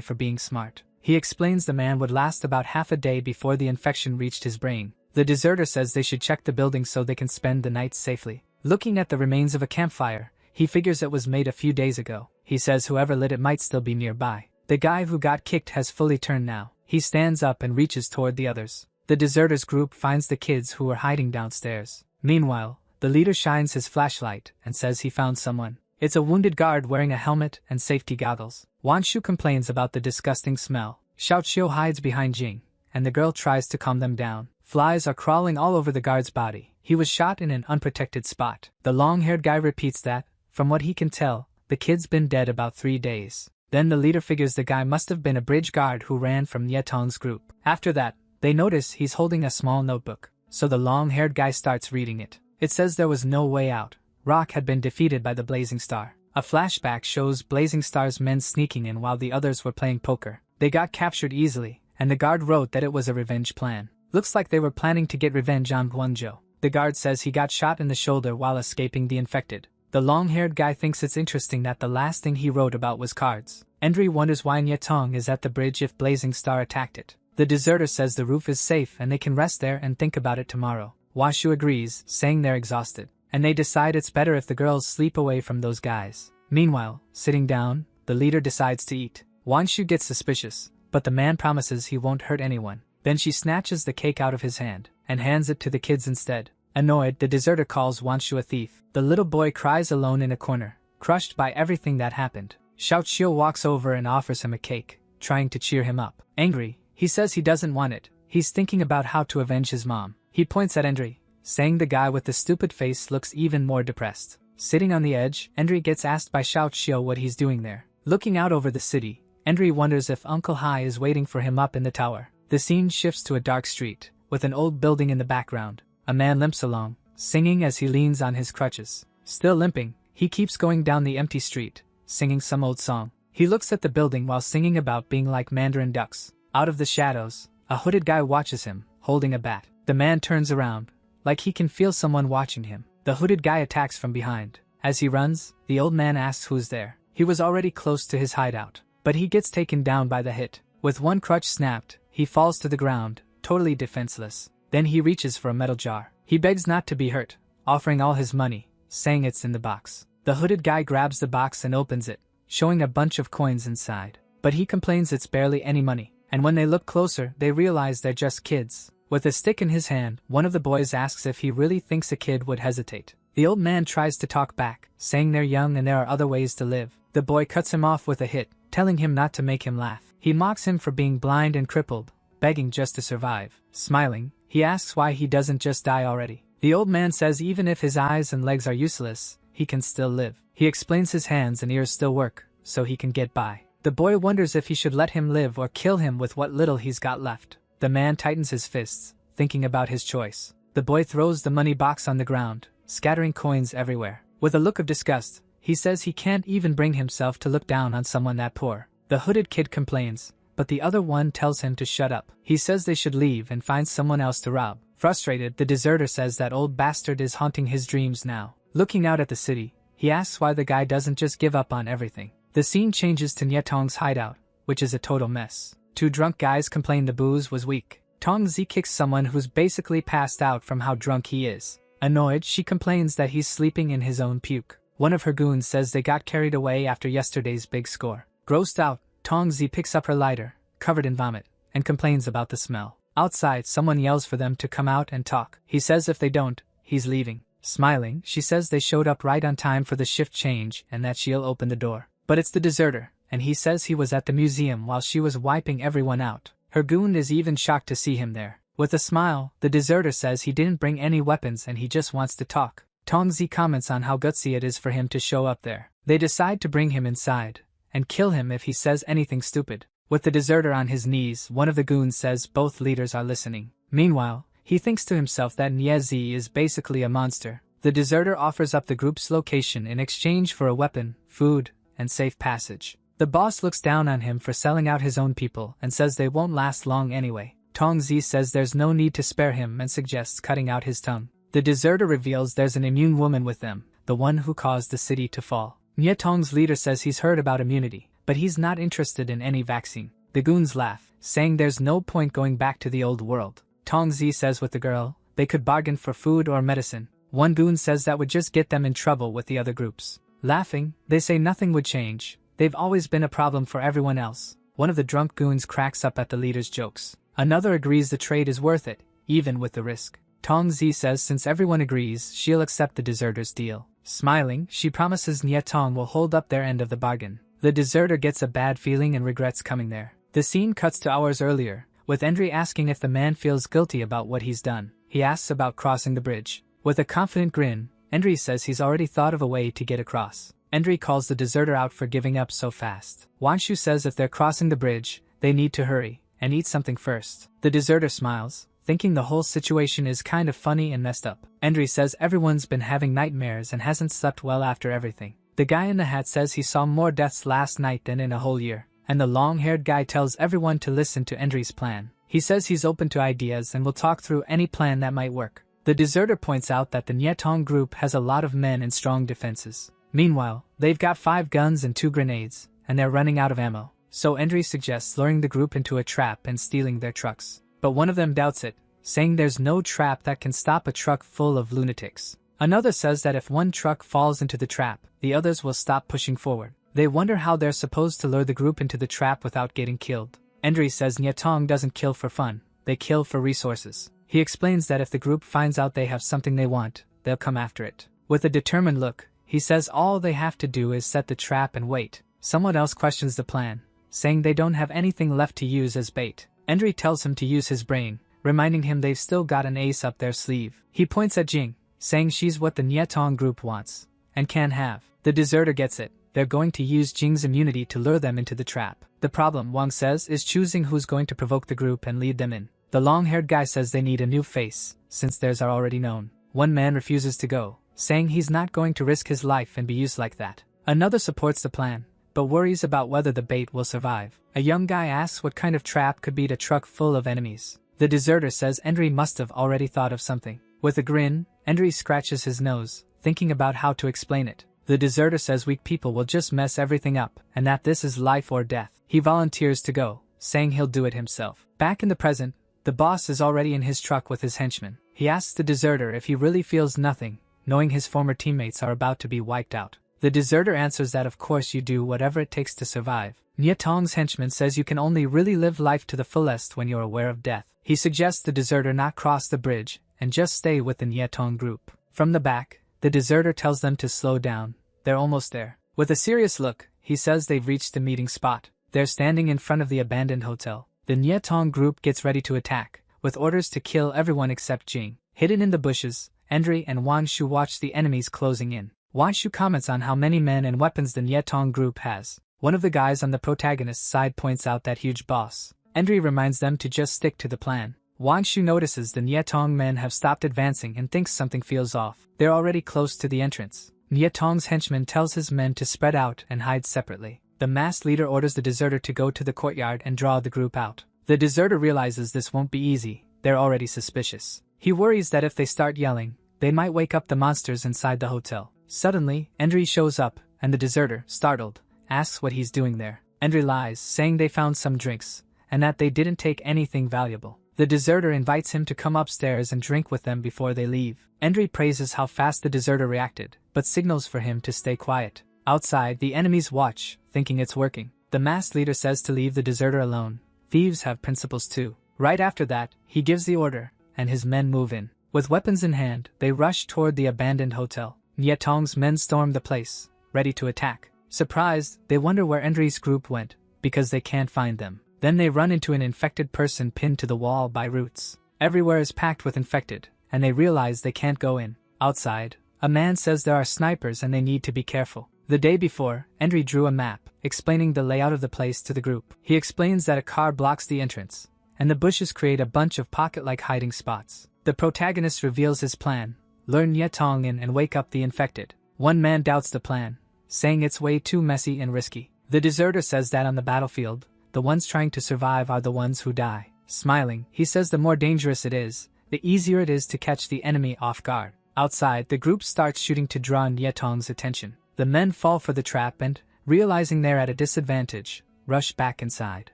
for being smart. He explains the man would last about half a day before the infection reached his brain. The deserter says they should check the building so they can spend the night safely. Looking at the remains of a campfire, he figures it was made a few days ago. He says whoever lit it might still be nearby. The guy who got kicked has fully turned now. He stands up and reaches toward the others. The deserters group finds the kids who were hiding downstairs. Meanwhile, the leader shines his flashlight and says he found someone. It's a wounded guard wearing a helmet and safety goggles. Wanshu complains about the disgusting smell. Xiaoqiu hides behind Jing, and the girl tries to calm them down. Flies are crawling all over the guard's body. He was shot in an unprotected spot. The long-haired guy repeats that, from what he can tell, the kid's been dead about 3 days. Then the leader figures the guy must have been a bridge guard who ran from Yetong's group. After that, they notice he's holding a small notebook. So the long-haired guy starts reading it. It says there was no way out. Rock had been defeated by the Blazing Star. A flashback shows Blazing Star's men sneaking in while the others were playing poker. They got captured easily, and the guard wrote that it was a revenge plan. Looks like they were planning to get revenge on Guangzhou. The guard says he got shot in the shoulder while escaping the infected. The long-haired guy thinks it's interesting that the last thing he wrote about was cards. Endry wonders why Nyetong is at the bridge if Blazing Star attacked it. The deserter says the roof is safe and they can rest there and think about it tomorrow. Washu agrees, saying they're exhausted. And they decide it's better if the girls sleep away from those guys. Meanwhile, sitting down, the leader decides to eat. Wanshu gets suspicious, but the man promises he won't hurt anyone. Then she snatches the cake out of his hand and hands it to the kids instead. Annoyed, the deserter calls Wanshu a thief. The little boy cries alone in a corner, crushed by everything that happened. Xiaoqiu walks over and offers him a cake, trying to cheer him up. Angry, he says he doesn't want it. He's thinking about how to avenge his mom. He points at Endry, saying the guy with the stupid face looks even more depressed. Sitting on the edge, Endry gets asked by Xiaoqiu what he's doing there. Looking out over the city, Endry wonders if Uncle Hai is waiting for him up in the tower. The scene shifts to a dark street, with an old building in the background. A man limps along, singing as he leans on his crutches. Still limping, he keeps going down the empty street, singing some old song. He looks at the building while singing about being like mandarin ducks. Out of the shadows, a hooded guy watches him, holding a bat. The man turns around, like he can feel someone watching him. The hooded guy attacks from behind. As he runs, the old man asks who's there. He was already close to his hideout, but he gets taken down by the hit. With one crutch snapped, he falls to the ground, totally defenseless. Then he reaches for a metal jar. He begs not to be hurt, offering all his money, saying it's in the box. The hooded guy grabs the box and opens it, showing a bunch of coins inside. But he complains it's barely any money, and when they look closer, they realize they're just kids. With a stick in his hand, one of the boys asks if he really thinks a kid would hesitate. The old man tries to talk back, saying they're young and there are other ways to live. The boy cuts him off with a hit, telling him not to make him laugh. He mocks him for being blind and crippled, begging just to survive. Smiling, he asks why he doesn't just die already. The old man says even if his eyes and legs are useless, he can still live. He explains his hands and ears still work, so he can get by. The boy wonders if he should let him live or kill him with what little he's got left. The man tightens his fists, thinking about his choice. The boy throws the money box on the ground, scattering coins everywhere. With a look of disgust, he says he can't even bring himself to look down on someone that poor. The hooded kid complains, but the other one tells him to shut up. He says they should leave and find someone else to rob. Frustrated, the deserter says that old bastard is haunting his dreams now. Looking out at the city, he asks why the guy doesn't just give up on everything. The scene changes to Nyetong's hideout, which is a total mess. Two drunk guys complain the booze was weak. Tongzi kicks someone who's basically passed out from how drunk he is. Annoyed, she complains that he's sleeping in his own puke. One of her goons says they got carried away after yesterday's big score. Grossed out, Tongzi picks up her lighter, covered in vomit, and complains about the smell. Outside, someone yells for them to come out and talk. He says if they don't, he's leaving. Smiling, she says they showed up right on time for the shift change and that she'll open the door. But it's the deserter, and he says he was at the museum while she was wiping everyone out. Her goon is even shocked to see him there. With a smile, the deserter says he didn't bring any weapons and he just wants to talk. Tongzi comments on how gutsy it is for him to show up there. They decide to bring him inside and kill him if he says anything stupid. With the deserter on his knees, one of the goons says both leaders are listening. Meanwhile, he thinks to himself that Niezi is basically a monster. The deserter offers up the group's location in exchange for a weapon, food, and safe passage. The boss looks down on him for selling out his own people and says they won't last long anyway. Tongzi says there's no need to spare him and suggests cutting out his tongue. The deserter reveals there's an immune woman with them, the one who caused the city to fall. Nyetong's leader says he's heard about immunity, but he's not interested in any vaccine. The goons laugh, saying there's no point going back to the old world. Tongzi says with the girl, they could bargain for food or medicine. One goon says that would just get them in trouble with the other groups. Laughing, they say nothing would change. They've always been a problem for everyone else. One of the drunk goons cracks up at the leader's jokes. Another agrees the trade is worth it, even with the risk. Tongzi says since everyone agrees, she'll accept the deserter's deal. Smiling, she promises Nyetong will hold up their end of the bargain. The deserter gets a bad feeling and regrets coming there. The scene cuts to hours earlier, with Endry asking if the man feels guilty about what he's done. He asks about crossing the bridge. With a confident grin, Endry says he's already thought of a way to get across. Endry calls the deserter out for giving up so fast. Wanshu says if they're crossing the bridge, they need to hurry and eat something first. The deserter smiles, thinking the whole situation is kind of funny and messed up. Endry says everyone's been having nightmares and hasn't slept well after everything. The guy in the hat says he saw more deaths last night than in a whole year. And the long-haired guy tells everyone to listen to Endry's plan. He says he's open to ideas and will talk through any plan that might work. The deserter points out that the Nyetong group has a lot of men and strong defenses. Meanwhile, they've got 5 guns and 2 grenades, and they're running out of ammo. So Endry suggests luring the group into a trap and stealing their trucks. But one of them doubts it, saying there's no trap that can stop a truck full of lunatics. Another says that if one truck falls into the trap, the others will stop pushing forward. They wonder how they're supposed to lure the group into the trap without getting killed. Endry says Nyetong doesn't kill for fun, they kill for resources. He explains that if the group finds out they have something they want, they'll come after it. With a determined look, he says all they have to do is set the trap and wait. Someone else questions the plan, saying they don't have anything left to use as bait. Endry tells him to use his brain, reminding him they've still got an ace up their sleeve. He points at Jing, saying she's what the Nyetong group wants, and can have. The deserter gets it. They're going to use Jing's immunity to lure them into the trap. The problem, Wang says, is choosing who's going to provoke the group and lead them in. The long-haired guy says they need a new face, since theirs are already known. One man refuses to go, saying he's not going to risk his life and be used like that. Another supports the plan, but worries about whether the bait will survive. A young guy asks what kind of trap could beat a truck full of enemies. The deserter says Endry must have already thought of something. With a grin, Endry scratches his nose, thinking about how to explain it. The deserter says weak people will just mess everything up, and that this is life or death. He volunteers to go, saying he'll do it himself. Back in the present, the boss is already in his truck with his henchmen. He asks the deserter if he really feels nothing, knowing his former teammates are about to be wiped out. The deserter answers that of course you do whatever it takes to survive. Nyetong's henchman says you can only really live life to the fullest when you're aware of death. He suggests the deserter not cross the bridge, and just stay with the Nyetong group. From the back, the deserter tells them to slow down. They're almost there. With a serious look, he says they've reached the meeting spot. They're standing in front of the abandoned hotel. The Nyetong group gets ready to attack, with orders to kill everyone except Jing. Hidden in the bushes, Endry and Wanshu watch the enemies closing in. Wanshu comments on how many men and weapons the Nyetong group has. One of the guys on the protagonist's side points out that huge boss. Endry reminds them to just stick to the plan. Wanshu notices the Nyetong men have stopped advancing and thinks something feels off. They're already close to the entrance. Nyetong's henchman tells his men to spread out and hide separately. The masked leader orders the deserter to go to the courtyard and draw the group out. The deserter realizes this won't be easy. They're already suspicious. He worries that if they start yelling, they might wake up the monsters inside the hotel. Suddenly, Endry shows up, and the deserter, startled, asks what he's doing there. Endry lies, saying they found some drinks, and that they didn't take anything valuable. The deserter invites him to come upstairs and drink with them before they leave. Endry praises how fast the deserter reacted, but signals for him to stay quiet. Outside, the enemies watch, thinking it's working. The masked leader says to leave the deserter alone. Thieves have principles too. Right after that, he gives the order, and his men move in. With weapons in hand, they rush toward the abandoned hotel. Nietong's men storm the place, ready to attack. Surprised, they wonder where Endry's group went, because they can't find them. Then they run into an infected person pinned to the wall by roots. Everywhere is packed with infected, and they realize they can't go in. Outside, a man says there are snipers and they need to be careful. The day before, Endry drew a map, explaining the layout of the place to the group. He explains that a car blocks the entrance, and the bushes create a bunch of pocket-like hiding spots. The protagonist reveals his plan: lure Nietong in and wake up the infected. One man doubts the plan, saying it's way too messy and risky. The deserter says that on the battlefield, the ones trying to survive are the ones who die. Smiling, he says the more dangerous it is, the easier it is to catch the enemy off guard. Outside, the group starts shooting to draw Nietong's attention. The men fall for the trap and, realizing they're at a disadvantage, rush back inside.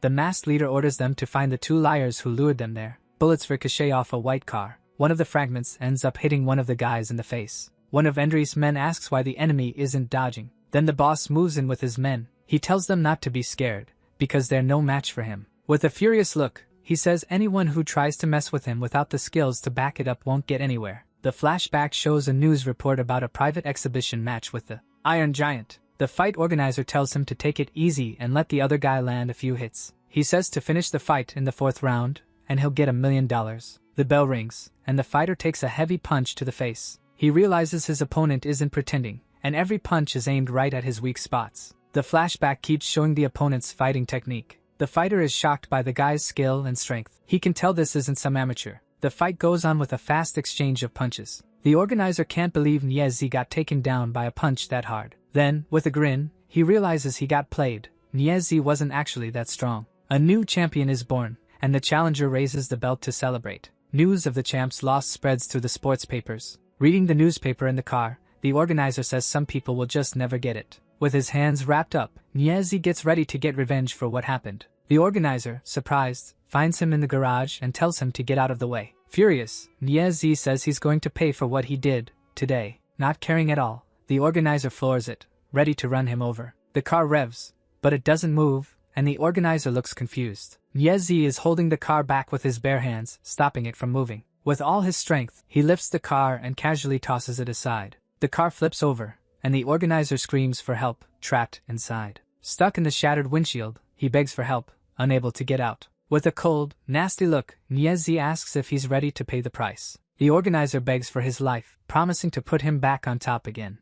The masked leader orders them to find the two liars who lured them there. Bullets ricochet off a white car. One of the fragments ends up hitting one of the guys in the face. One of Endry's men asks why the enemy isn't dodging. Then the boss moves in with his men. He tells them not to be scared, because they're no match for him. With a furious look, he says anyone who tries to mess with him without the skills to back it up won't get anywhere. The flashback shows a news report about a private exhibition match with the Iron Giant. The fight organizer tells him to take it easy and let the other guy land a few hits. He says to finish the fight in the 4th round, and he'll get $1 million. The bell rings, and the fighter takes a heavy punch to the face. He realizes his opponent isn't pretending, and every punch is aimed right at his weak spots. The flashback keeps showing the opponent's fighting technique. The fighter is shocked by the guy's skill and strength. He can tell this isn't some amateur. The fight goes on with a fast exchange of punches. The organizer can't believe Niezi got taken down by a punch that hard. Then, with a grin, he realizes he got played. Niezi wasn't actually that strong. A new champion is born, and the challenger raises the belt to celebrate. News of the champ's loss spreads through the sports papers. Reading the newspaper in the car, the organizer says some people will just never get it. With his hands wrapped up, Niezi gets ready to get revenge for what happened. The organizer, surprised, finds him in the garage and tells him to get out of the way. Furious, Niezi says he's going to pay for what he did today. Not caring at all, the organizer floors it, ready to run him over. The car revs, but it doesn't move, and the organizer looks confused. Niezi is holding the car back with his bare hands, stopping it from moving. With all his strength, he lifts the car and casually tosses it aside. The car flips over, and the organizer screams for help, trapped inside. Stuck in the shattered windshield, he begs for help, unable to get out. With a cold, nasty look, Niezi asks if he's ready to pay the price. The organizer begs for his life, promising to put him back on top again.